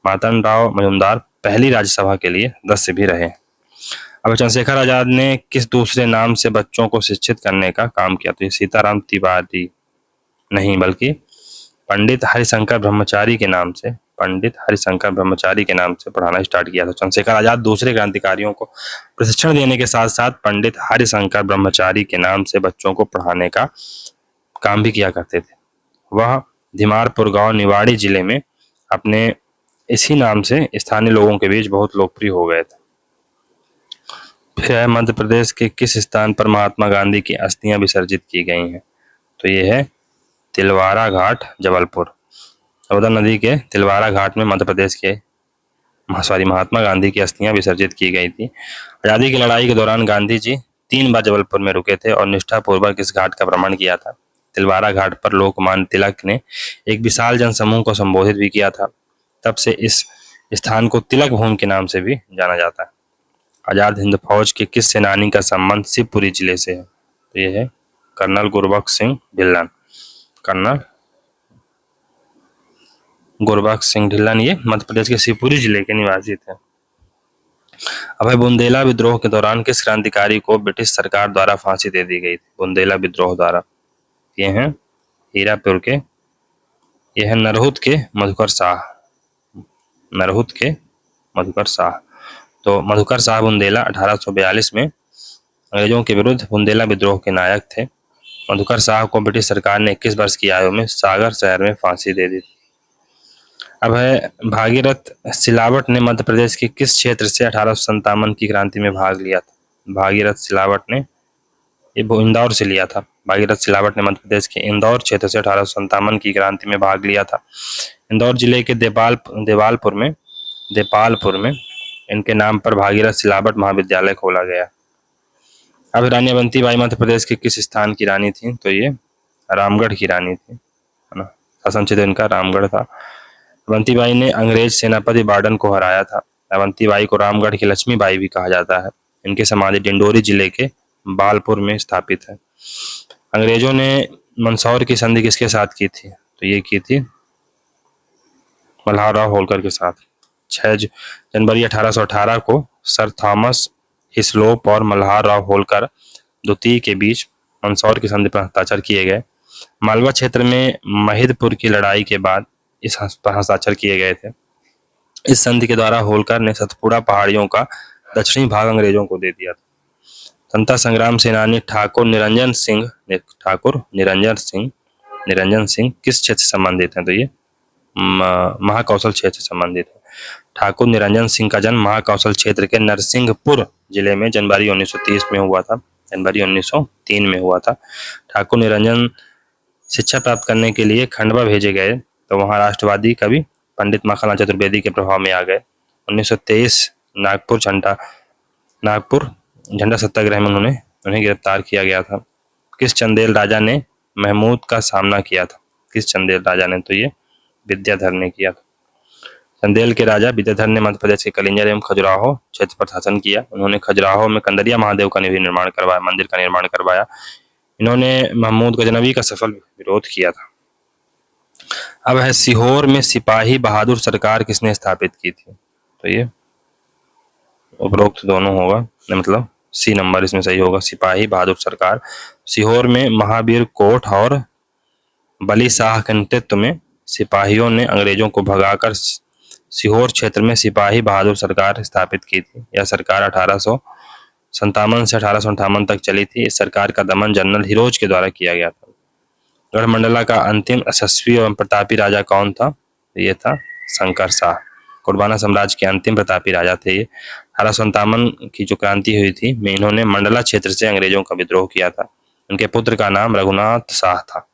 मार्तंड राव मजुमदार पहली राज्यसभा के लिए सदस्य भी रहे। अब चंद्रशेखर आजाद ने किस दूसरे नाम से बच्चों को शिक्षित करने का काम किया? तो ये सीताराम तिवारी नहीं, बल्कि पंडित हरिशंकर ब्रह्मचारी के नाम से पढ़ाना स्टार्ट किया था। चंद्रशेखर आजाद दूसरे क्रांतिकारियों को प्रशिक्षण देने के साथ साथ पंडित हरिशंकर ब्रह्मचारी के नाम से बच्चों को पढ़ाने का काम भी किया करते थे। वह धीमारपुर गांव निवाड़ी जिले में अपने इसी नाम से स्थानीय लोगों के बीच बहुत लोकप्रिय हो गए थे। फिर मध्य प्रदेश के किस स्थान पर महात्मा गांधी की अस्थियां विसर्जित की गई हैं? तो ये है तिलवारा घाट, जबलपुर। नर्मदा नदी के तिलवारा घाट में मध्य प्रदेश के महात्मा गांधी की अस्थियां विसर्जित की गई थी। आजादी की लड़ाई के दौरान गांधी जी 3 बार जबलपुर में रुके थे और निष्ठापूर्वक इस घाट का भ्रमण किया था। तिलवारा घाट पर लोकमान्य तिलक ने एक विशाल जनसमूह को संबोधित भी किया था। तब से इस स्थान को तिलक भूमि के नाम से भी जाना जाता है। आजाद हिंद फौज के किस सेनानी का संबंध शिवपुरी जिले से है? तो ये है कर्नल गुरबख्श सिंह ढिल्लन। कर्नल गुरबख्श सिंह ढिल्लन ये मध्य प्रदेश के शिवपुरी जिले के निवासी थे। अब है बुंदेला विद्रोह के दौरान किस क्रांतिकारी को ब्रिटिश सरकार द्वारा फांसी दे दी गई थी? बुंदेला विद्रोह द्वारा ये हैं हीरापुर के, ये है नरहुत के मधुकर शाह। नरहुत के मधुकर शाह। तो मधुकर शाह बुंदेला 1842 में अंग्रेजों के विरुद्ध बुंदेला विद्रोह के नायक थे। मधुकर शाह को ब्रिटिश सरकार ने 21 वर्ष की आयु में सागर शहर में फांसी दे दी। अब है भागीरथ सिलावट ने मध्य प्रदेश के किस क्षेत्र से 1857 की क्रांति में भाग लिया था? भागीरथ सिलावट ने ये इंदौर से लिया था। भागीरथ सिलावट ने मध्य प्रदेश के इंदौर क्षेत्र से 1857 की क्रांति में भाग लिया था। इंदौर जिले के देपालपुर में इनके नाम पर भागीरथ सिलावट महाविद्यालय खोला गया। अब रानी अवंतीबाई मध्य प्रदेश के किस स्थान की रानी थी? तो ये रामगढ़ की रानी थी, है ना। शासन क्षेत्र इनका रामगढ़ था। अवंतीबाई ने अंग्रेज सेनापति बार्डन को हराया था। अवंतीबाई को रामगढ़ की लक्ष्मीबाई भी कहा जाता है। इनकी समाधि डिंडोरी जिले के बालपुर में स्थापित है। अंग्रेजों ने मंदसौर की संधि किसके साथ की थी? तो ये की थी मल्हारराव होलकर के साथ। 6 जनवरी 1818 को सर थॉमस हिस्लोप और मल्हारराव होलकर द्वितीय के बीच मंदसौर की संधि पर हस्ताक्षर किए गए। मालवा क्षेत्र में महिदपुर की लड़ाई के बाद इस हस्ताक्षर किए गए थे। इस संधि के द्वारा होलकर ने सतपुड़ा पहाड़ियों का दक्षिणी भाग अंग्रेजों को दे दिया था। स्वतंत्रता संग्राम सेनानी ठाकुर निरंजन सिंह किस क्षेत्र से संबंधित हैं? तो ये महाकौशल क्षेत्र से संबंधित है। ठाकुर निरंजन सिंह का जन्म महाकौशल क्षेत्र के नरसिंहपुर जिले में जनवरी 1930 में हुआ था। जनवरी 1903 में हुआ था। ठाकुर निरंजन शिक्षा प्राप्त करने के लिए खंडवा भेजे गए, तो वहां राष्ट्रवादी कवि पंडित माखनलाल चतुर्वेदी के प्रभाव में आ गए। 1923 नागपुर झंडा सत्याग्रह में उन्हें गिरफ्तार किया गया था। किस चंदेल राजा ने महमूद का सामना किया था? किस चंदेल राजा ने? तो ये विद्याधर ने किया था। चंदेल के राजा विद्याधर ने मध्य प्रदेश के कलिंजर एवं खजुराहो क्षेत्र पर शासन किया। उन्होंने खजुराहो में कंदरिया महादेव का मंदिर का निर्माण करवाया। इन्होंने महमूद गजनवी का सफल विरोध किया था। अब है सीहोर में सिपाही बहादुर सरकार किसने स्थापित की थी? तो ये उपरोक्त दोनों होगा, मतलब सी नंबर इसमें सही होगा। सिपाही बहादुर सरकार सीहोर में महावीर कोट और बली शाह के नेतृत्व में सिपाहियों ने अंग्रेजों को भगाकर सीहोर क्षेत्र में सिपाही बहादुर सरकार स्थापित की थी। यह सरकार 1857 से 1858 तक चली थी। इस सरकार का दमन जनरल हिरोज के द्वारा किया गया था। गढ़मंडला का अंतिम यशस्वी एवं प्रतापी राजा कौन था? ये था शंकर शाह। कुर्बाना साम्राज्य के अंतिम प्रतापी राजा थे ये। 1857 की जो क्रांति हुई थी में इन्होंने मंडला क्षेत्र से अंग्रेजों का विद्रोह किया था। उनके पुत्र का नाम रघुनाथ शाह था।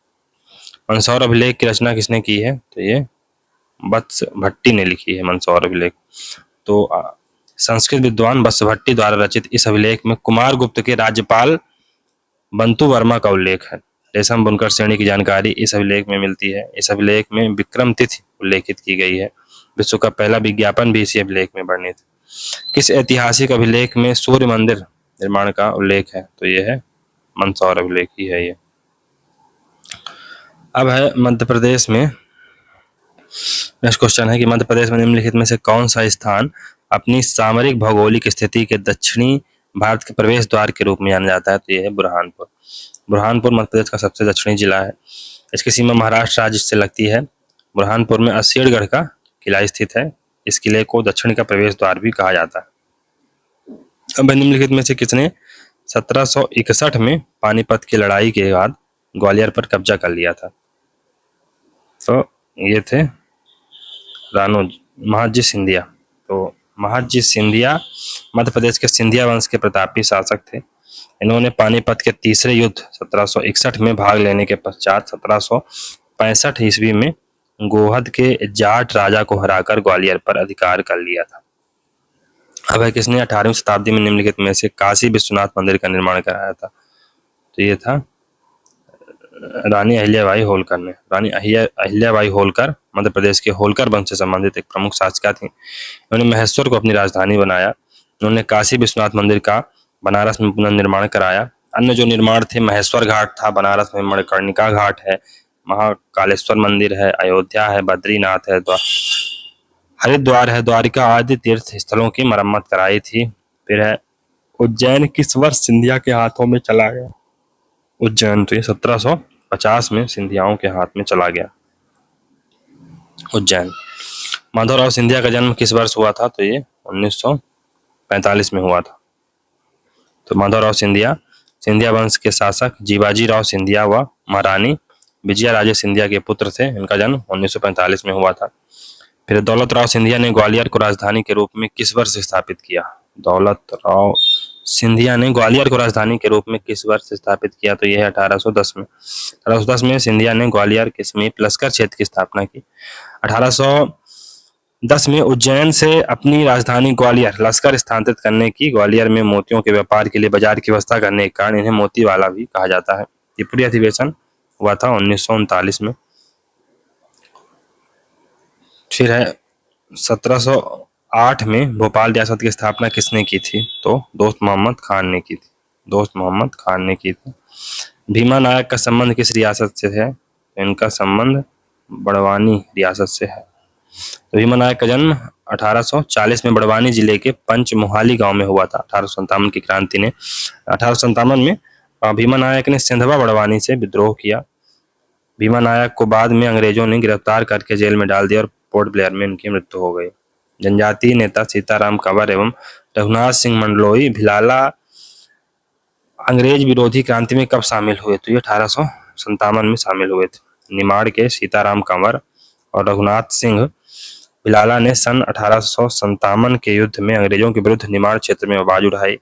मंदसौर अभिलेख की रचना किसने की है? तो ये वत्स भट्टी ने लिखी है मंदसौर अभिलेख। तो संस्कृत विद्वान वत्स भट्टी द्वारा रचित इस अभिलेख में कुमार गुप्त के राज्यपाल बंतु वर्मा का उल्लेख है। रेशम बुनकर श्रेणी की जानकारी इस अभिलेख में मिलती है। इस अभिलेख में विक्रम तिथि उल्लेखित की गई है। विश्व का पहला विज्ञापन भी इसी अभिलेख में वर्णित है। किस ऐतिहासिक अभिलेख में सूर्य मंदिर निर्माण का उल्लेख है? तो ये है मंदसौर अभिलेख ही है ये। अब है मध्य प्रदेश में, नेक्स्ट क्वेश्चन है कि मध्य प्रदेश में निम्नलिखित में से कौन सा स्थान अपनी सामरिक भौगोलिक स्थिति के दक्षिणी भारत के प्रवेश द्वार के रूप में जाना जाता है? तो ये है बुरहानपुर। बुरहानपुर मध्य प्रदेश का सबसे दक्षिणी जिला है। इसकी सीमा महाराष्ट्र राज्य से लगती है। बुरहानपुर में असीरगढ़ का किला स्थित है। इस किले को दक्षिण का प्रवेश द्वार भी कहा जाता है। अब निम्नलिखित में से किसने 1761 में पानीपत की लड़ाई के बाद ग्वालियर पर कब्जा कर लिया था? तो ये थे महादजी सिंधिया। तो महादजी सिंधिया मध्य प्रदेश के सिंधिया वंश के प्रतापी शासक थे। इन्होंने पानीपत के तीसरे युद्ध 1761 में भाग लेने के पश्चात 1765 ईस्वी में गोहद के जाट राजा को हराकर ग्वालियर पर अधिकार कर लिया था। अब किसने 18वीं शताब्दी में निम्नलिखित में से काशी विश्वनाथ मंदिर का निर्माण कराया था? तो ये था रानी अहिल्याबाई होलकर ने। रानी अहिल्याबाई होलकर मध्य प्रदेश के होलकर वंश से संबंधित एक प्रमुख शासिका थी। उन्होंने महेश्वर को अपनी राजधानी बनाया। उन्होंने काशी विश्वनाथ मंदिर का बनारस में पुनर्निर्माण कराया। अन्य जो निर्माण थे, महेश्वर घाट था बनारस में, मणिकर्णिका घाट है, महाकालेश्वर मंदिर है, अयोध्या है, बद्रीनाथ है, हरिद्वार है, द्वारिका आदि तीर्थ स्थलों की मरम्मत कराई थी। फिर है उज्जैन किस वर्ष सिंधिया के हाथों में चला गया? उज्जैन तो ये 1750 में सिंधियाओं के हाथ में चला गया उज्जैन। माधवराव सिंधिया का जन्म किस वर्ष हुआ था? तो ये 1945 में हुआ था। तो माधवराव सिंधिया सिंधिया वंश के शासक जीवाजी राव सिंधिया व महारानी विजया राजे सिंधिया के पुत्र थे। इनका जन्म 1945 में हुआ था। फिर दौलत राव सिंधिया ने ग्वालियर को राजधानी के रूप में किस वर्ष स्थापित किया? दौलत राव सिंधिया ने ग्वालियर को राजधानी के रूप में किस वर्ष स्थापित किया? तो यह है 1810 में। 1810 में सिंधिया ने ग्वालियर के समीप लश्कर क्षेत्र की स्थापना की। 1810 में उज्जैन से अपनी राजधानी ग्वालियर लश्कर स्थानांतरित करने की, ग्वालियर में मोतियों के व्यापार के लिए बाजार की व्यवस्था करने के कारण इन्हें मोतीवाला भी कहा जाता है। त्रिपुरी अधिवेशन हुआ था 1939 में। फिर है 1708 में भोपाल रियासत की स्थापना किसने की थी? तो दोस्त मोहम्मद खान ने की थी। दोस्त मोहम्मद खान ने की थी। भीमा नायक का संबंध किस रियासत से है? इनका संबंध बड़वानी रियासत से है। तो भीमा नायक का जन्म 1840 में बड़वानी जिले के पंचमोहाली गांव में हुआ था। 1857 की क्रांति ने 1857 में भीमा नायक ने सिंधवा बड़वानी से विद्रोह किया। भीमा नायक को बाद में अंग्रेजों ने गिरफ्तार करके जेल में डाल दिया और पोर्ट ब्लेयर में इनकी मृत्यु हो गई। जनजातीय नेता सीताराम कंवर एवं रघुनाथ सिंह मंडलोई भिलाला अंग्रेज विरोधी क्रांति में कब शामिल हुए? तो ये 1857 में शामिल हुए थे। निमाड़ के सीताराम कंवर और रघुनाथ सिंह भिलाला ने सन 1857 के युद्ध में अंग्रेजों के विरुद्ध निमाड़ क्षेत्र में आवाज उठाई।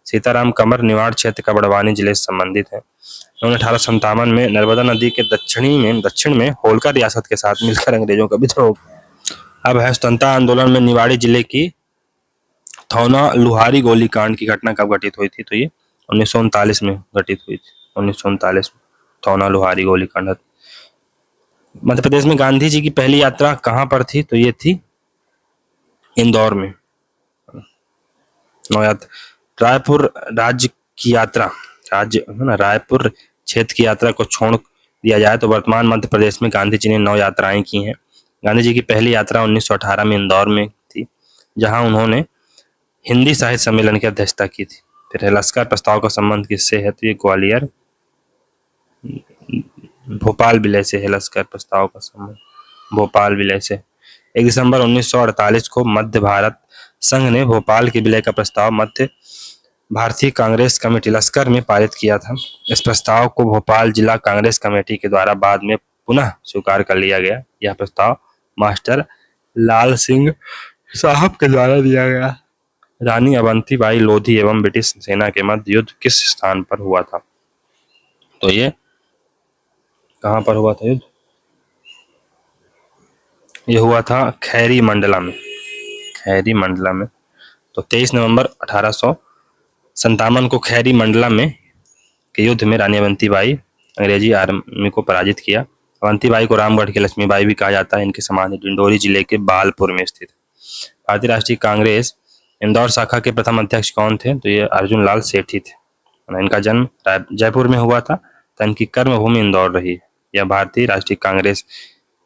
सीताराम कंवर निमाड़ क्षेत्र का बड़वानी जिले से संबंधित है। उन्होंने 1857 में नर्मदा नदी के दक्षिण में होलकर रियासत के साथ मिलकर अंग्रेजों का विद्रोह। अब है स्वतंत्रता आंदोलन में निवाड़ी जिले की थौना लुहारी गोलीकांड की घटना कब घटित हुई थी? तो ये 1939 में घटित हुई थी। 1939 में थौना लुहारी गोलीकांड। मध्य प्रदेश में गांधी जी की पहली यात्रा कहाँ पर थी? तो ये थी इंदौर में। रायपुर राज्य की यात्रा, राज्य है ना, रायपुर क्षेत्र की यात्रा को छोड़ दिया जाए तो वर्तमान मध्य प्रदेश में गांधी जी ने 9 यात्राएं की हैं। गांधी जी की पहली यात्रा 1918 में इंदौर में थी, जहां उन्होंने हिंदी साहित्य सम्मेलन की अध्यक्षता की थी। फिर लश्कर प्रस्ताव का संबंध किससे है? तो ये ग्वालियर भोपाल विलय से है। लश्कर प्रस्ताव का संबंध भोपाल विलय से। 1 दिसंबर 1948 को मध्य भारत संघ ने भोपाल के विलय का प्रस्ताव मध्य भारतीय कांग्रेस कमेटी लश्कर में पारित किया था। इस प्रस्ताव को भोपाल जिला कांग्रेस कमेटी के द्वारा बाद में पुनः स्वीकार कर लिया गया। यह प्रस्ताव मास्टर लाल सिंह साहब के द्वारा दिया गया। रानी अवंतीबाई लोधी एवं ब्रिटिश सेना के मध्य युद्ध किस स्थान पर हुआ था? तो ये कहां पर हुआ था युद्ध? ये हुआ था खैरी मंडला में। खैरी मंडला में। तो 23 नवंबर 1857 को खैरी मंडला में के युद्ध में रानी अवंतीबाई अंग्रेजी आर्मी को पराजित किया। अवंतीबाई को रामगढ़ की लक्ष्मीबाई भी कहा जाता है। इनकी समाधि डिंडोरी जिले के बालपुर में स्थित। भारतीय राष्ट्रीय कांग्रेस इंदौर शाखा के प्रथम अध्यक्ष कौन थे? तो ये अर्जुन लाल सेठी थे। इनका जन्म जयपुर में हुआ था, तो इनकी कर्मभूमि इंदौर रही। यह भारतीय राष्ट्रीय कांग्रेस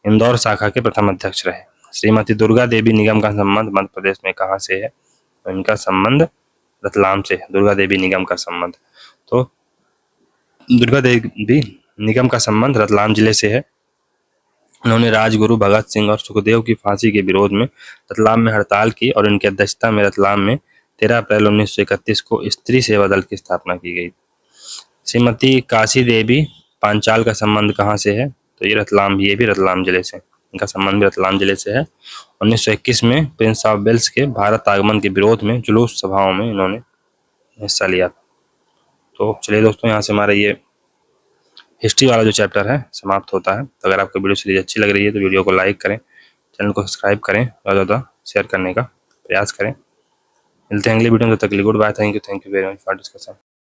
इंदौर शाखा के प्रथम अध्यक्ष रहे। श्रीमती दुर्गा देवी निगम का संबंध मध्य प्रदेश में कहाँ से है? तो इनका संबंध रतलाम से है। दुर्गा देवी निगम का संबंध, तो दुर्गा देवी निगम का संबंध रतलाम जिले से है। उन्होंने राजगुरु भगत सिंह और सुखदेव की फांसी के विरोध में रतलाम में हड़ताल की और इनकी अध्यक्षता में रतलाम में 13 अप्रैल 1931 को स्त्री सेवा दल की स्थापना की गई। श्रीमती काशी देवी पांचाल का संबंध कहाँ से है? तो ये रतलाम, ये भी रतलाम जिले से, इनका संबंध भी रतलाम जिले से है। 1921 में प्रिंस ऑफ वेल्स के भारत आगमन के विरोध में जुलूस सभाओं में इन्होंने हिस्सा लिया। तो चलिए दोस्तों, यहाँ से हमारा ये हिस्ट्री वाला जो चैप्टर है समाप्त होता है। तो अगर आपको वीडियो सीरीज अच्छी लग रही है तो वीडियो को लाइक करें, चैनल को सब्सक्राइब करें, ज़्यादा शेयर करने का प्रयास करें। मिलते हैं अगली वीडियो में, तब तक के लिए good bye. Thank you very much for discussion.